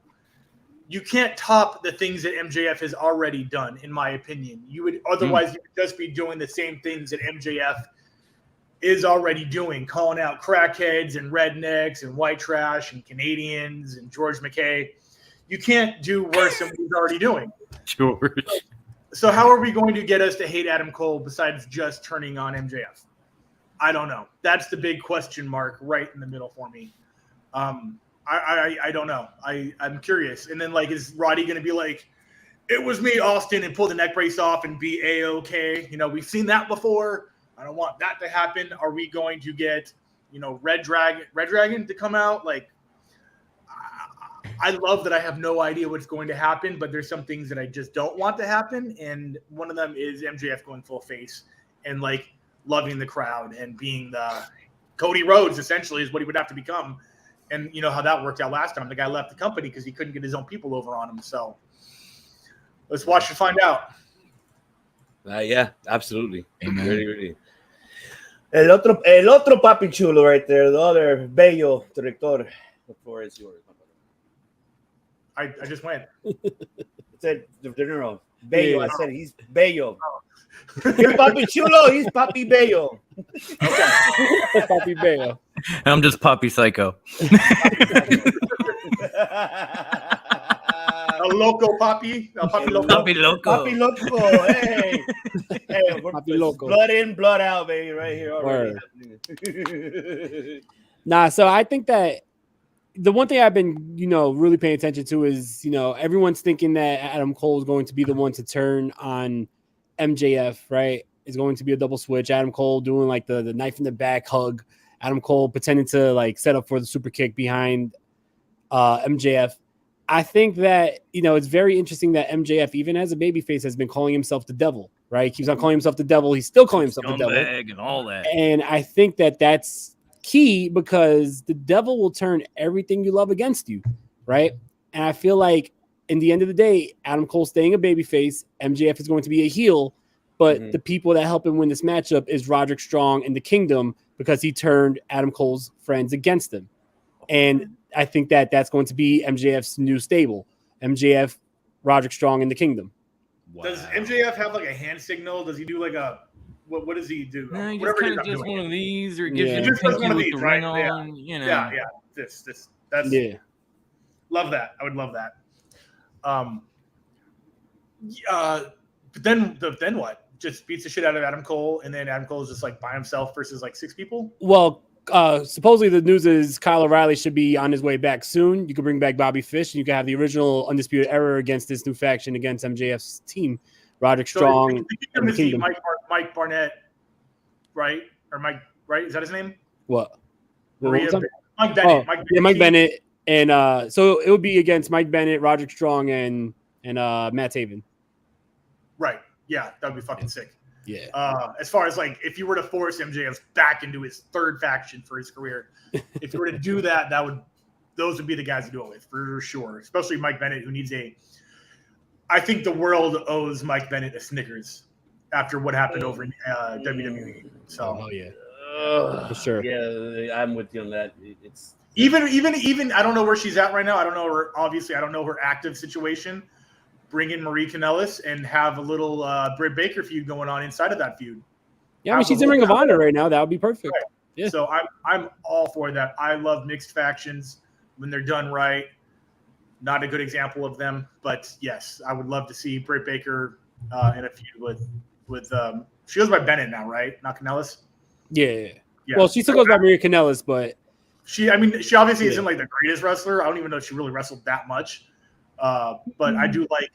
You can't top the things that MJF has already done, in my opinion. You would otherwise you would just be doing the same things that MJF is already doing, calling out crackheads and rednecks and white trash and Canadians and George McKay. You can't do worse than what he's already doing. George. So how are we going to get us to hate Adam Cole besides just turning on MJF? I don't know. That's the big question mark right in the middle for me. I don't know. I'm curious. And then, like, is Roddy going to be like, it was me, Austin, and pull the neck brace off and be A-okay? You know, we've seen that before. I don't want that to happen. Are we going to get, Red Dragon to come out? Like, I love that I have no idea what's going to happen, but there's some things that I just don't want to happen. And one of them is MJF going full face and, like, loving the crowd and being the Cody Rhodes, essentially, is what he would have to become. And you know how that worked out last time. The guy left the company because he couldn't get his own people over on him. So let's watch and find out. Yeah, absolutely. Really. El otro Papi Chulo right there, the other bello director. The floor is yours. I just went. Said De Niro. Bello. I said he's bello. You're Papi Chulo, he's Papi Bello. Okay. Papi Bello. I'm just Papi Psycho. A loco Papi. Papi Loco. Papi Loco. Papi Loco. Hey, Papi Loco. Blood in, blood out, baby, right here already. Nah, so I think that the one thing I've been, really paying attention to is, everyone's thinking that Adam Cole is going to be the one to turn on MJF, right? Is going to be a double switch. Adam Cole doing like the knife in the back hug. Adam Cole pretending to like set up for the super kick behind MJF. I think that, it's very interesting that MJF, even as a babyface, has been calling himself the devil, right? He keeps on calling himself the devil. He's still calling himself the devil. And all that. And I think that that's key because the devil will turn everything you love against you, right? And I feel like in the end of the day, Adam Cole staying a babyface, MJF is going to be a heel, but the people that help him win this matchup is Roderick Strong and the Kingdom because he turned Adam Cole's friends against him. And I think that that's going to be MJF's new stable. MJF, Roderick Strong, and the Kingdom. Wow. Does MJF have like a hand signal? Does he do like a what does he do? He just kind of does one of these or gives you just one of these, right? On, Yeah. That's love that. I would love that. But then what? Just beats the shit out of Adam Cole, and then Adam Cole is just like by himself versus like 6 people. Well, supposedly the news is Kyle O'Reilly should be on his way back soon. You can bring back Bobby Fish, and you can have the original Undisputed Era against this new faction against MJF's team, Roderick Strong. So and the Mike Barnett, right? Or Mike, right? Is that his name? What? Mike Bennett. Mike Bennett, and so it would be against Mike Bennett, Roderick Strong, and Matt Taven. Right. Yeah, that'd be fucking sick. Yeah. As far as like if you were to force MJF back into his third faction for his career, if you were to do that, those would be the guys to do it with for sure. Especially Mike Bennett, who needs I think the world owes Mike Bennett a Snickers after what happened over in WWE. So for sure. Yeah, I'm with you on that. It's even I don't know where she's at right now. I don't know her active situation. Bring in Marie Kanellis and have a little Britt Baker feud going on inside of that feud. Yeah, I mean, she's in Ring of Honor right now. That would be perfect. Right. Yeah. So I'm all for that. I love mixed factions when they're done right. Not a good example of them, but yes, I would love to see Britt Baker in a feud with she goes by Bennett now, right? Not Kanellis. Yeah. Well, she still goes by Maria Kanellis, but she obviously isn't like the greatest wrestler. I don't even know if she really wrestled that much. But I do like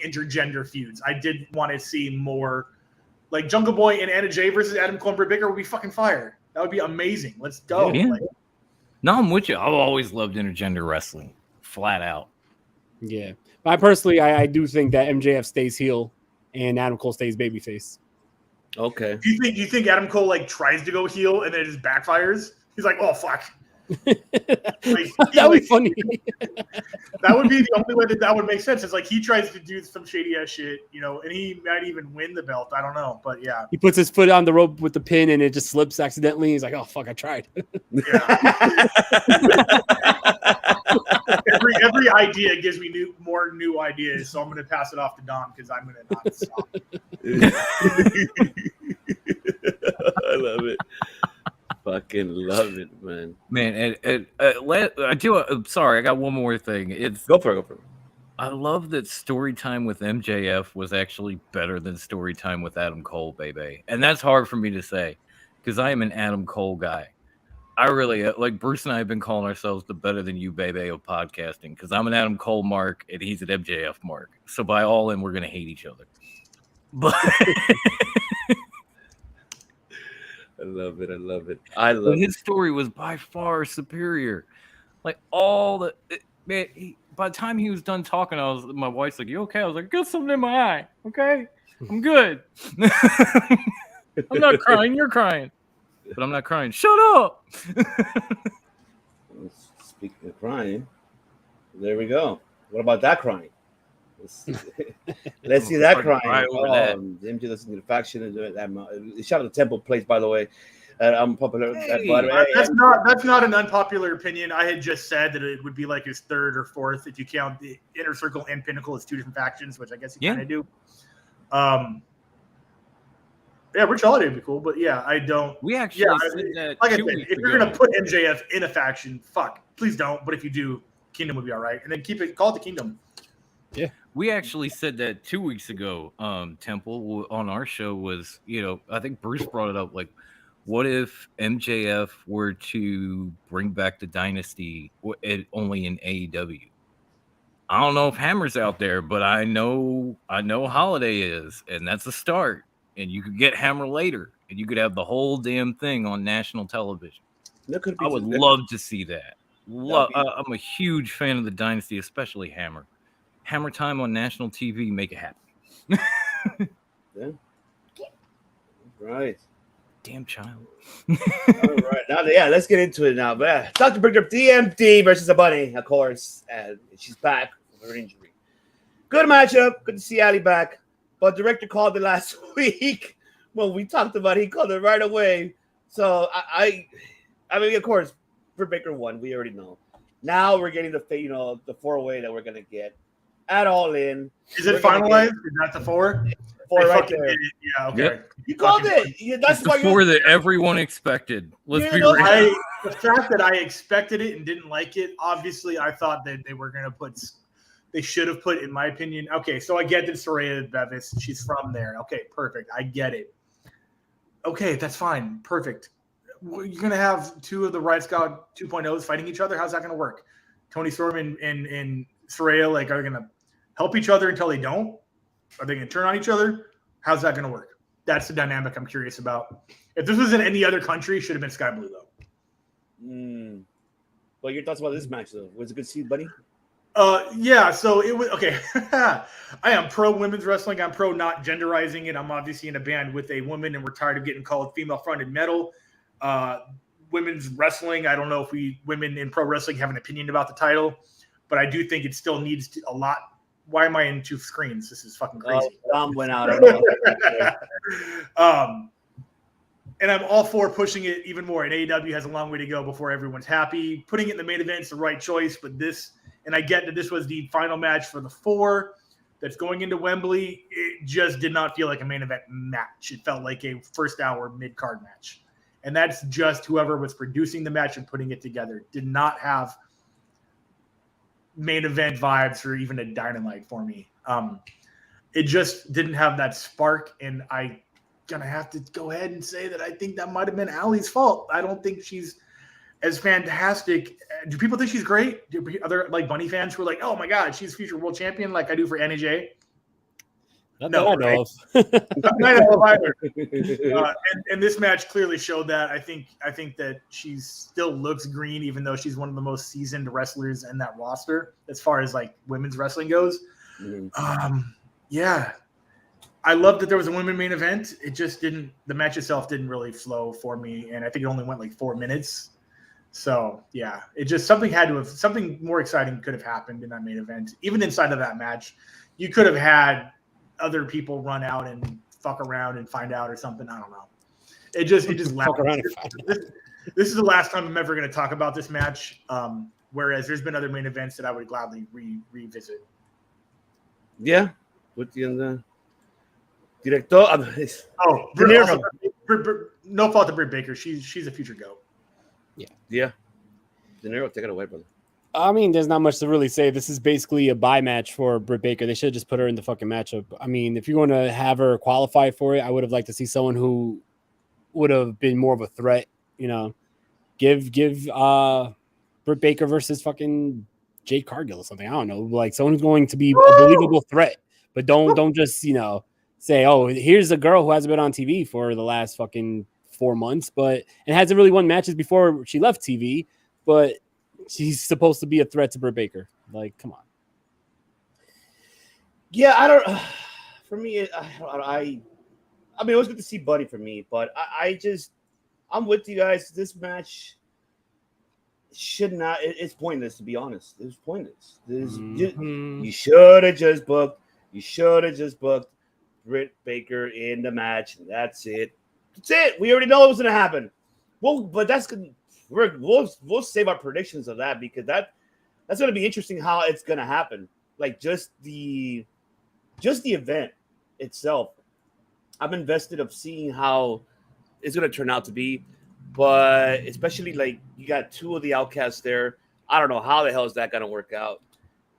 intergender feuds. I did want to see more, like Jungle Boy and Anna Jay versus Adam Cole and Britt Baker would be fucking fire. That would be amazing. Let's go. Yeah. No, I'm with you. I've always loved intergender wrestling, flat out. Yeah, but I personally, I do think that MJF stays heel and Adam Cole stays babyface. Okay. Do you think Adam Cole like tries to go heel and then it just backfires? He's like, oh fuck. That would be funny. That would be the only way that would make sense. It's like he tries to do some shady ass shit, and he might even win the belt. I don't know, but yeah. He puts his foot on the rope with the pin and it just slips accidentally. He's like, "Oh fuck, I tried." Every idea gives me more new ideas, so I'm going to pass it off to Don because I'm going to not stop. I love it. Fucking love it, man. Man, sorry, I got one more thing. Go for it. I love that story time with MJF was actually better than story time with Adam Cole, baby. And that's hard for me to say because I am an Adam Cole guy. I really like Bruce and I have been calling ourselves the Better Than You Baby of podcasting because I'm an Adam Cole mark and he's an MJF mark. So by all in, we're gonna hate each other. But I love it. But his story was by far superior. Like by the time he was done talking, my wife's like, "You okay?" I was like, "Got something in my eye. Okay, I'm good. I'm not crying. You're crying, but I'm not crying. Shut up." Speaking of crying, there we go. What about that crying? Let's see that crying. MJ listening to the faction. Shout out to Temple Place, by the way. Unpopular. That's not an unpopular opinion. I had just said that it would be like his third or fourth if you count the Inner Circle and Pinnacle as two different factions, which I guess you kind of do. Yeah, Rich Holiday would be cool, but yeah, I don't. We actually said that. Like I said, if you're gonna put MJF in a faction, please don't. But if you do, Kingdom would be all right, and then call it the Kingdom. Yeah, we actually said that 2 weeks ago. Temple on our show was, I think Bruce brought it up. Like, what if MJF were to bring back the Dynasty only in AEW? I don't know if Hammer's out there, but I know Holiday is, and that's a start. And you could get Hammer later, and you could have the whole damn thing on national television. I would love to see that. I'm a huge fan of the Dynasty, especially Hammer. Hammer time on national TV, make it happen. Yeah. Right. Damn child. All right. Now, let's get into it now. But Dr. Bring up DMD versus a bunny, of course. And she's back from her injury. Good matchup. Good to see Ali back. But director called it last week when we talked about it. He called it right away. So I mean, of course, Britt Baker won. We already know. Now we're getting the 4-way that we're gonna get at All In. Is it finalized? Is that the 4? 4 right there. Yeah. Okay. Yep. You called it. Yeah, that's why the 4 that everyone expected. Let's be real. The fact that I expected it and didn't like it. Obviously, I thought that they were gonna put. They should have put, in my opinion. Okay, so I get that Soraya Bevis, she's from there. Okay, perfect. I get it. Okay, that's fine. Perfect. You're going to have 2 of the Riot Squad 2.0s fighting each other? How's that going to work? Tony Storm and Soraya, are they going to help each other until they don't? Are they going to turn on each other? How's that going to work? That's the dynamic I'm curious about. If this was in any other country, it should have been Sky Blue, though. Well, your thoughts about this match, though? Was it good to see, buddy? Yeah, so it was okay. I am pro women's wrestling. I'm pro not genderizing it. I'm obviously in a band with a woman, and we're tired of getting called female fronted metal. Women's wrestling, I don't know if women in pro wrestling have an opinion about the title, but I do think it still needs a lot. Why am I in two screens? This is fucking crazy. Dom went out. And I'm all for pushing it even more. And AEW has a long way to go before everyone's happy. Putting it in the main event is the right choice, but and I get that this was the final match for the 4 that's going into Wembley. It just did not feel like a main event match. It felt like a first hour mid-card match. And that's just whoever was producing the match and putting it together. Did not have main event vibes or even a Dynamite for me. It just didn't have that spark, and I'm going to have to go ahead and say that I think that might have been Allie's fault. I don't think she's as fantastic. Do people think she's great? Do other like Bunny fans who are like, oh my God, she's future world champion like I do for NAJ? No, right? And this match clearly showed that. I think that she still looks green, even though she's one of the most seasoned wrestlers in that roster as far as like women's wrestling goes. Yeah, I love that there was a women main event. It just didn't. The match itself didn't really flow for me, and I think it only went like 4 minutes. So yeah, it just something more exciting could have happened in that main event. Even inside of that match, you could have had other people run out and fuck around and find out or something. I don't know. It just fuck around and find out. This is the last time I'm ever going to talk about this match. Whereas there's been other main events that I would gladly revisit. Yeah, with the director. No fault to Britt Baker. She's a future GOAT. Yeah. De Niro, take it away, brother. I mean, there's not much to really say. This is basically a bye match for Britt Baker. They should have just put her in the fucking matchup. I mean, if you're going to have her qualify for it, I would have liked to see someone who would have been more of a threat. You know, give Britt Baker versus fucking Jade Cargill or something. I don't know, like someone who's going to be a believable threat. But don't just say, oh, here's a girl who hasn't been on TV for the last fucking 4 months, and hasn't really won matches before she left TV, but she's supposed to be a threat to Britt Baker. Like, come on. Yeah, I don't. For me, I mean, it was good to see Buddy for me, but I'm with you guys. This match should not. It's pointless, to be honest. It was pointless. You should have just booked. You should have just booked Britt Baker in the match, and that's it. That's it. We already know it was going to happen. Well, but that's good. We'll save our predictions of that because that's going to be interesting how it's going to happen. Like just the event itself. I'm invested of seeing how it's going to turn out to be, but especially like you got 2 of the outcasts there. I don't know how the hell is that going to work out.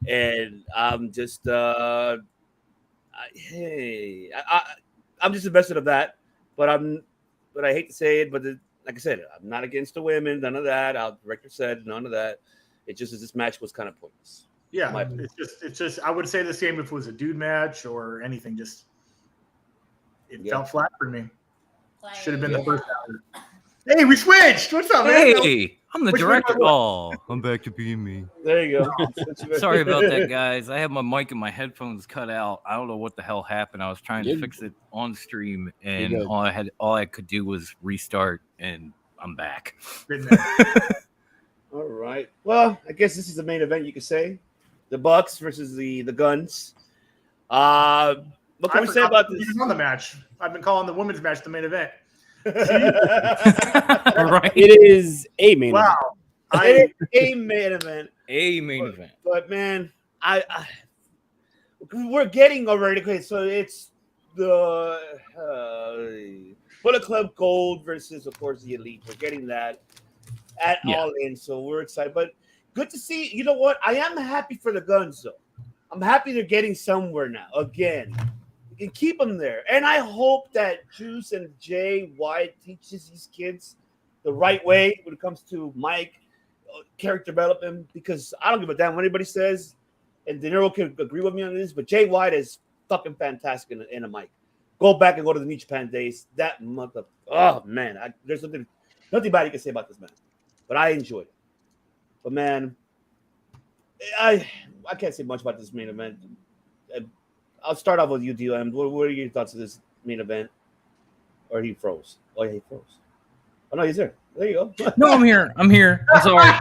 And I'm just I'm just invested of that, but I hate to say it, but like I said, I'm not against the women, none of that. Our director said none of that. It just this match was kind of pointless. Yeah, it's just I would say the same if it was a dude match or anything. Just it felt flat for me. Should have been the first hour. Hey, we switched. What's up, man? Hey, I'm the director. Oh, I'm back to being me. There you go. Sorry about that, guys. I have my mic and my headphones cut out. I don't know what the hell happened. I was trying to fix it on stream, and all I could do was restart, and I'm back. All right. Well, I guess this is the main event. You could say the Bucks versus the Guns. What can we say about this? On the match, I've been calling the women's match the main event. Right. It is a main event. It is a main event. A main event. But man, we're getting already. Okay, so it's the Bullet Club Gold versus, of course, the Elite. We're getting that at All In, so we're excited. But good to see. You know what? I am happy for the Guns, though. I'm happy they're getting somewhere now. Again, you can keep them there, and I hope that Juice and Jay White teaches these kids the right way when it comes to Mike character development. Because I don't give a damn what anybody says, and De Niro can agree with me on this. But Jay White is fucking fantastic in a Mike. Go back and go to the New Japan days. That mother, oh man, there's nothing bad you can say about this man. but I enjoyed it. But man, I can't say much about this main event. I'll start off with you, DLM. What are your thoughts of this main event? Or he froze. Oh yeah, he froze. Oh no, he's there. There you go. No, I'm here. I'm sorry.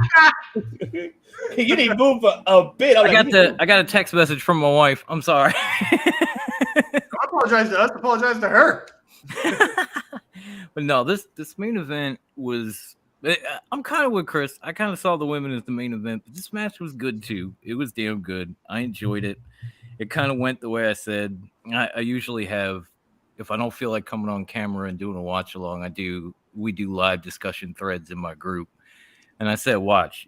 You didn't move a bit. I got a text message from my wife. I'm sorry. Don't apologize to us. Apologize to her. But no, this main event was. I'm kind of with Chris. I kind of saw the women as the main event, but this match was good too. It was damn good. I enjoyed it. It kind of went the way I said. I usually have, if I don't feel like coming on camera and doing a watch along, we do live discussion threads in my group. And I said, watch,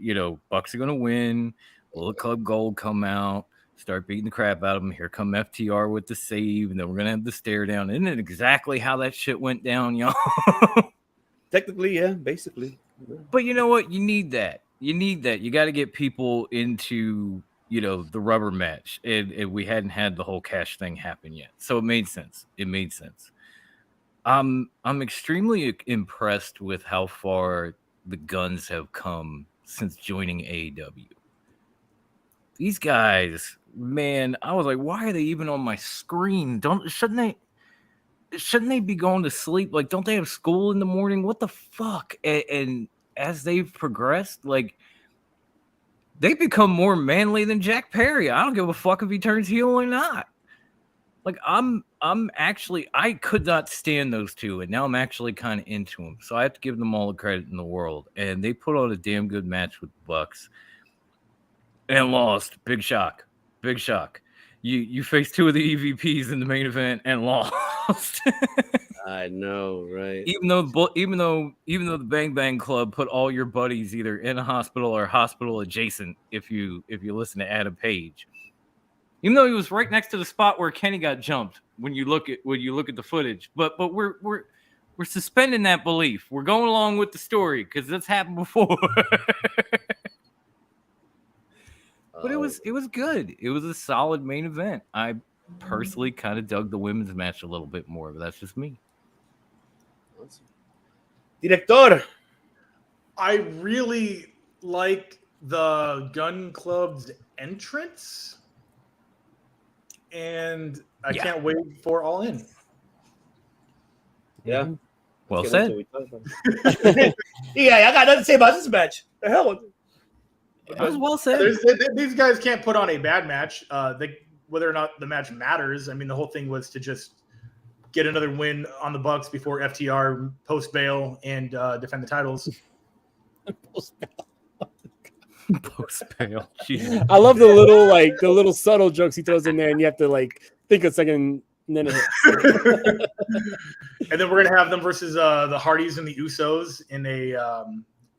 Bucks are going to win. Bullet Club Gold come out, start beating the crap out of them. Here come FTR with the save, and then we're going to have the stare down. Isn't it exactly how that shit went down, y'all? Technically, yeah, basically. But you know what? You need that. You got to get people into, the rubber match. And we hadn't had the whole cash thing happen yet. So it made sense. I'm extremely impressed with how far the Guns have come since joining AEW. These guys, man, I was like, why are they even on my screen? Shouldn't they be going to sleep? Like, don't they have school in the morning? What the fuck? And as they've progressed, like, they become more manly than Jack Perry. I don't give a fuck if he turns heel or not. Like, I'm actually, I could not stand those two, and now I'm actually kind of into them. So I have to give them all the credit in the world. And they put on a damn good match with the Bucks and lost. Big shock. You faced two of the EVPs in the main event and lost. I know, right? Even though the Bang Bang Club put all your buddies either in a hospital or hospital adjacent, if you listen to Adam Page. Even though he was right next to the spot where Kenny got jumped when you look at the footage. But we're suspending that belief. We're going along with the story because that's happened before. But it was good. It was a solid main event. I personally kind of dug the women's match a little bit more, but that's just me. Director. I really like the Gun Club's entrance. And I can't wait for All In. Yeah. Well said. Yeah, I got nothing to say about this match. The hell? That was well said. These guys can't put on a bad match. Whether or not the match matters. I mean, the whole thing was to just get another win on the Bucks before FTR post bail and defend the titles. Post bail. I love the little subtle jokes he throws in there, and you have to think a second. And then and then we're gonna have them versus the Hardys and the Usos in a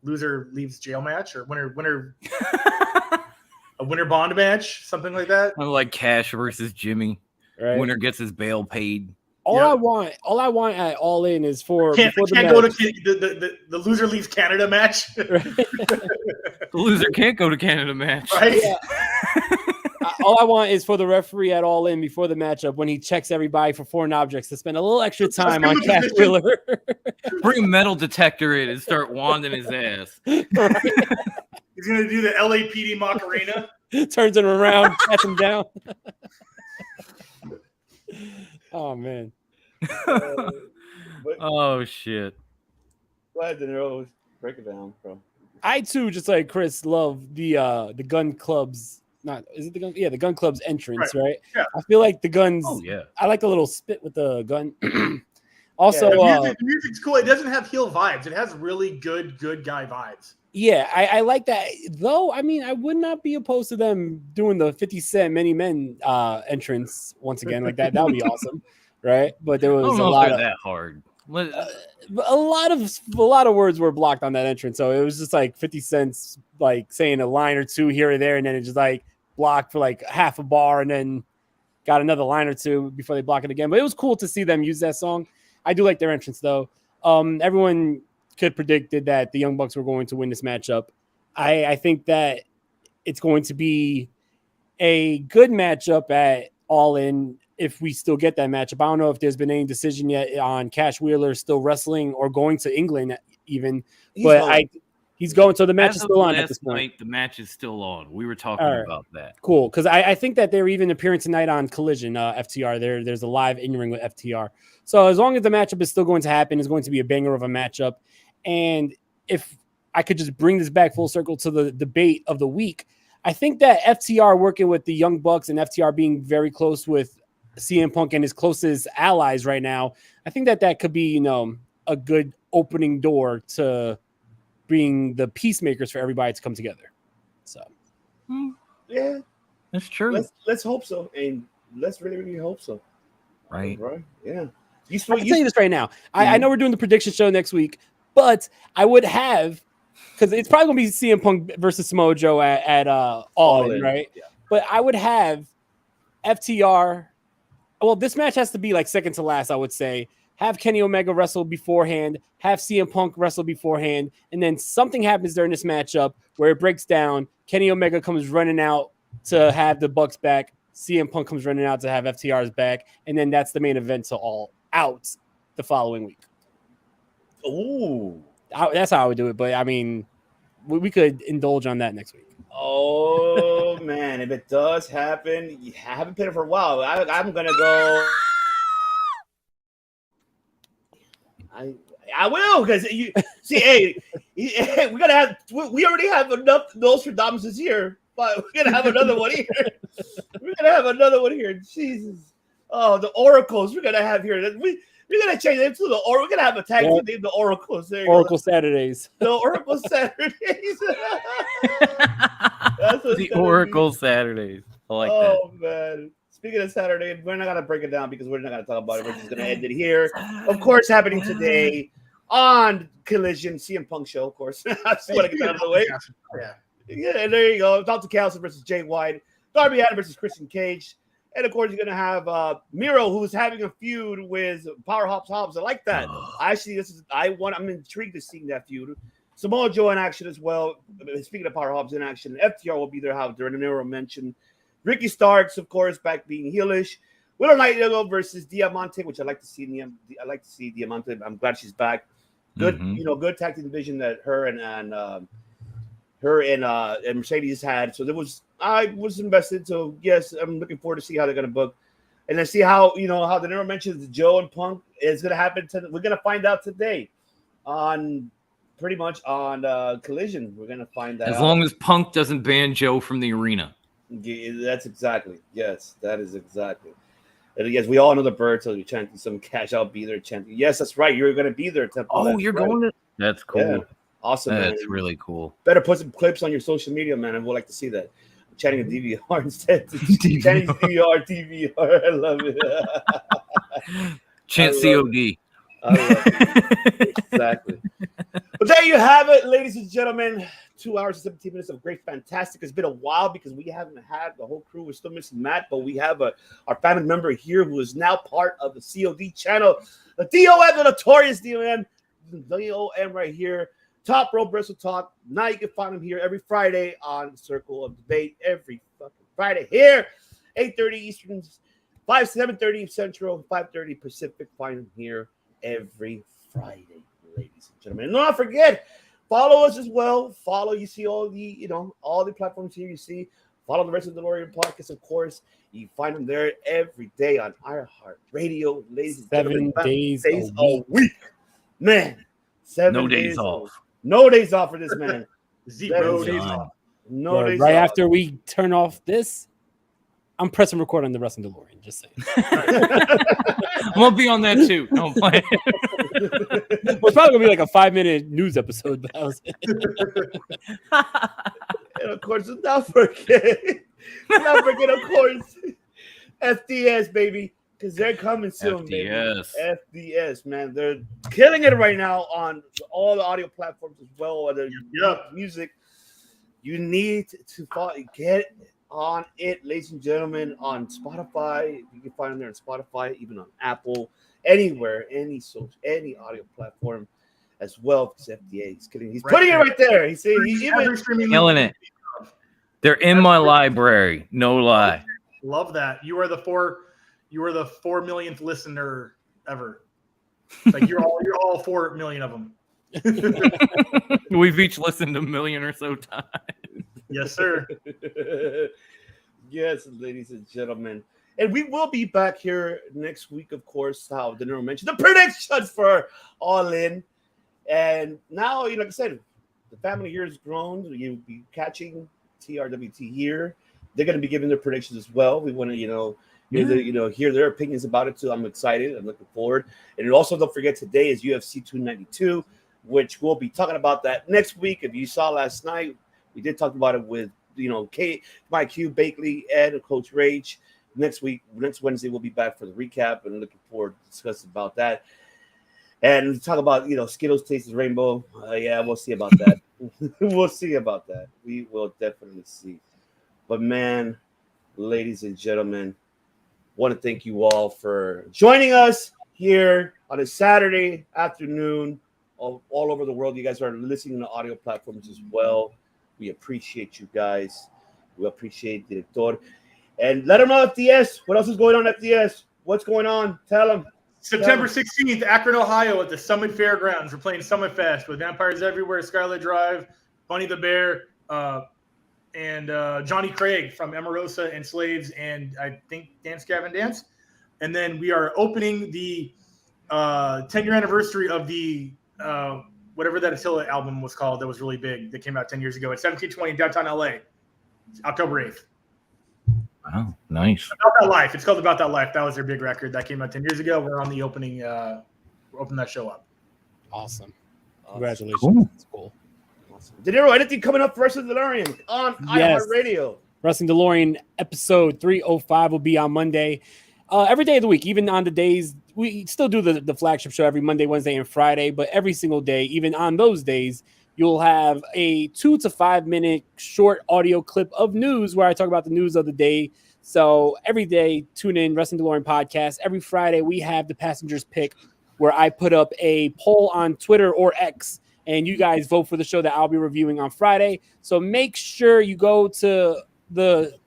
loser leaves jail match or winner a winner bond match, something like that. Like Cash versus Jimmy. Right. Winner gets his bail paid. All I want at All In is for can't go to the loser leaves Canada match. The loser can't go to Canada match. Right? Yeah. All I want is for the referee at All In before the matchup when he checks everybody for foreign objects to spend a little extra time on Cash Wheeler. Bring a metal detector in and start wanding his ass. He's gonna do the LAPD Macarena. Turns him around, pats him down. Oh man. Oh shit. Go ahead, De Niro. Break it down, bro. I too, just like Chris, love the Gun Club's the Gun Club's entrance, right? Yeah. I feel like the Guns. Oh yeah. I like the little spit with the gun. Also, the music's cool. It doesn't have heel vibes. It has really good guy vibes. Yeah, I like that. Though, I mean, I would not be opposed to them doing the 50 Cent Many Men entrance once again like that. That would be awesome, right? But there was a lot of that hard. A lot of words were blocked on that entrance, so it was just like 50 Cent's like saying a line or two here or there, and then it just like blocked for like half a bar, and then got another line or two before they block it again. But it was cool to see them use that song. I do like their entrance though. Everyone could predicted that the Young Bucks were going to win this matchup. I think that it's going to be a good matchup at All In if we still get that matchup. I don't know if there's been any decision yet on Cash Wheeler still wrestling or going to England even, but He's going. So the match is As of still on at last this point. night, the match is still on. We were talking All right. about that. Cool, because I think that they're even appearing tonight on Collision FTR. There's a live in-ring with FTR. So as long as the matchup is still going to happen, it's going to be a banger of a matchup. And if I could just bring this back full circle to the debate of the week, I think that FTR working with the Young Bucks and FTR being very close with CM Punk and his closest allies right now, I think that could be, a good opening door to being the peacemakers for everybody to come together. So, yeah, that's true. Let's hope so, and let's really hope so. Right. Yeah. I can tell you this right now. I know we're doing the prediction show next week, but I would have, because it's probably going to be CM Punk versus Samoa Joe at All In, right? Yeah. But I would have FTR. Well, this match has to be like second to last, I would say. Have Kenny Omega wrestle beforehand, have CM Punk wrestle beforehand, and then something happens during this matchup where it breaks down. Kenny Omega comes running out to have the Bucks back. CM Punk comes running out to have FTR's back, and then that's the main event to All Out the following week. Ooh. That's how I would do it, but I mean, we could indulge on that next week. Oh, man, if it does happen, you haven't played it for a while. I'm going to go... I will, because you see, hey, we already have enough Nostradamus here, but we're gonna have another one here. Jesus, the Oracles we're gonna have here. We're gonna change it to the Oracle. We're gonna have a tag team named the Oracles. There Oracle Saturdays. The Oracle Saturdays. That's the Oracle Saturdays. I like that. Oh man. Speaking of Saturday, we're not going to break it down because we're not going to talk about it. We're just going to end it here. Of course, happening today on Collision, CM Punk show, of course. I just want to get that out of the way. Yeah, and there you go. Dr. Callis versus Jay White. Darby Allin versus Christian Cage. And, of course, you're going to have Miro, who's having a feud with Powerhouse Hobbs. I like that. Actually, I'm intrigued to see that feud. Samoa Joe in action as well. Speaking of Powerhouse Hobbs in action, FTR will be there, how Nero mentioned. Ricky Starks, of course, back being heelish. Willow Nightingale versus Diamante, which I like to see. I like to see Diamante. I'm glad she's back. Good, good tag team division that her and Mercedes had. So I was invested. So yes, I'm looking forward to see how they're gonna book, and then see how how the Nero mentions Joe and Punk is gonna happen. We're gonna find out today on Collision. We're gonna find that as out. long as Punk doesn't ban Joe from the arena. That's exactly. Yes, that is exactly. And yes, we all know the birds. So you're chanting some cash. I'll be there chanting. Yes, that's right. You're going to be there. You're going to. That's cool. Yeah. Awesome. That's really cool. Better put some clips on your social media, man. I would like to see that. I'm chanting a DVR instead. Chanting DVR. I love it. Chant COD. I love it. Exactly. But there you have it, ladies and gentlemen. 2 hours and 17 minutes of great, fantastic. It's been a while because we haven't had the whole crew. We're still missing Matt, but we have our family member here who is now part of the COD channel. The DOM, the notorious DOM. The DOM right here. Top Rope Wrestle Talk. Now you can find him here every Friday on Circle of Debate. Every fucking Friday here. 8:30 Eastern, 7:30 Central, 5:30 Pacific. Find him here every Friday, ladies and gentlemen. And don't forget, follow us as well. You see all the platforms here. You see, follow the rest of the DeLorean podcast, of course. You find them there every day on iHeartRadio, ladies and gentlemen. 7 days a week. Man, 7 days off. No days off for this man. 0 days off. No days right off. After we turn off this, I'm pressing record on the Wrestling DeLorean. Just saying. I'm gonna be on that too. Don't play. It's probably gonna be like a 5-minute news episode. But and of course, not forget, of course, FDS, baby, because they're coming soon. FDS. Baby. FDS, man, they're killing it right now on all the audio platforms as well. Or the music. You need to get on it, ladies and gentlemen, on Spotify. You can find them there on Spotify, even on Apple, anywhere, any audio platform as well. Because FDA, he's kidding. He's putting it right there. He's killing it. They're in my library. No lie. Love that. You are the 4 millionth listener ever. Like you're all 4 million of them. We've each listened a million or so times. Yes, sir. Yes, ladies and gentlemen. And we will be back here next week, of course. How the Nero mentioned the predictions for All In. And now, like I said, the family here has grown. You'll be catching TRWT here. They're going to be giving their predictions as well. We want to, hear their opinions about it too. I'm excited. I'm looking forward. And also, don't forget, today is UFC 292, which we'll be talking about that next week. If you saw last night, we did talk about it with, Mike Q, Bakley, Ed, and Coach Rage. Next Wednesday, we'll be back for the recap and looking forward to discuss about that. And talk about, Skittles Tastes Rainbow. We'll see about that. We'll see about that. We will definitely see. But man, ladies and gentlemen, want to thank you all for joining us here on a Saturday afternoon all over the world. You guys are listening to audio platforms as well. We appreciate you guys. We appreciate Director. And let them know FDS. What else is going on, FDS? What's going on? Tell them. September 16th, Akron, Ohio, at the Summit Fairgrounds. We're playing Summit Fest with Vampires Everywhere, Scarlet Drive, Bunny the Bear, and Johnny Craig from Emarosa and Slaves, and I think Dance Gavin Dance. And then we are opening the 10-year anniversary of the whatever that Attila album was called that was really big that came out 10 years ago at 1720 downtown LA, October 8th. Wow, nice. About That Life. It's called About That Life. That was their big record that came out 10 years ago. We're on the opening. We're opening that show up. Awesome. Congratulations. Cool. That's cool. Awesome. De Niro, anything coming up for Wrestling DeLorean on iHeartRadio? Wrestling DeLorean episode 305 will be on Monday. Every day of the week, even on the days, we still do the flagship show every Monday, Wednesday, and Friday, but every single day, even on those days, you'll have a 2 to 5 minute short audio clip of news where I talk about the news of the day. So every day, tune in, Wrestling DeLorean podcast. Every Friday, we have the Passengers Pick, where I put up a poll on Twitter or X, and you guys vote for the show that I'll be reviewing on Friday. So make sure you go to the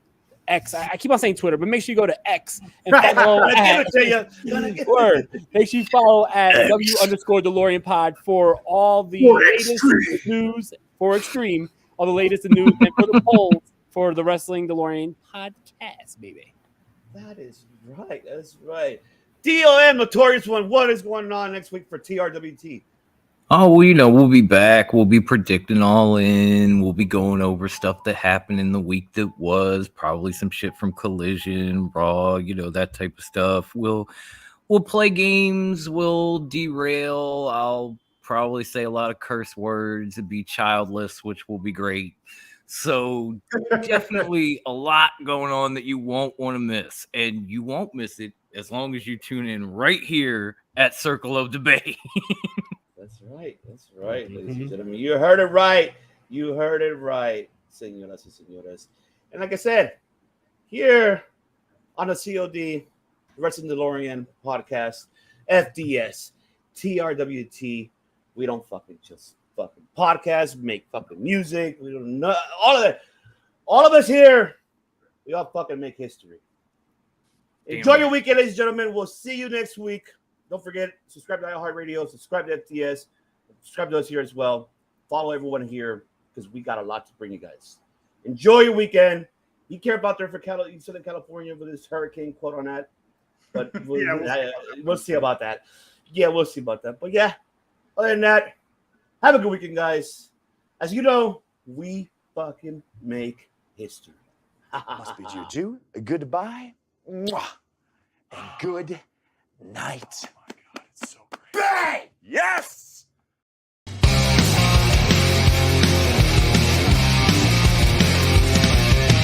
X. I keep on saying Twitter, but make sure you go to X and follow at Word. Make sure you follow at W_DeLorean Pod for all the latest news for Extreme, all the latest news, and for the polls for the Wrestling DeLorean podcast, baby. That is right. That's right. DOM, Notorious One. What is going on next week for TRWT? Oh, well, we'll be back. We'll be predicting All In. We'll be going over stuff that happened in the week that was. Probably some shit from Collision, Raw, that type of stuff. We'll play games. We'll derail. I'll probably say a lot of curse words and be childless, which will be great. So definitely a lot going on that you won't want to miss. And you won't miss it as long as you tune in right here at Circle of Debate. That's right, ladies and gentlemen. You heard it right. Señoras y señores. And like I said, here on the COD, Wrestling DeLorean podcast, FDS, TRWT, we don't fucking just fucking podcast, make fucking music. We don't know all of that. All of us here, we all fucking make history. Enjoy your weekend, ladies and gentlemen. We'll see you next week. Don't forget, subscribe to iHeartRadio, subscribe to FTS, subscribe to us here as well. Follow everyone here because we got a lot to bring you guys. Enjoy your weekend. Be careful out there for Southern California with this hurricane, quote on that. But we'll see about that. Yeah, we'll see about that. But yeah, other than that, have a good weekend, guys. As you know, we fucking make history. Must be juju. Goodbye. Mwah. And good night.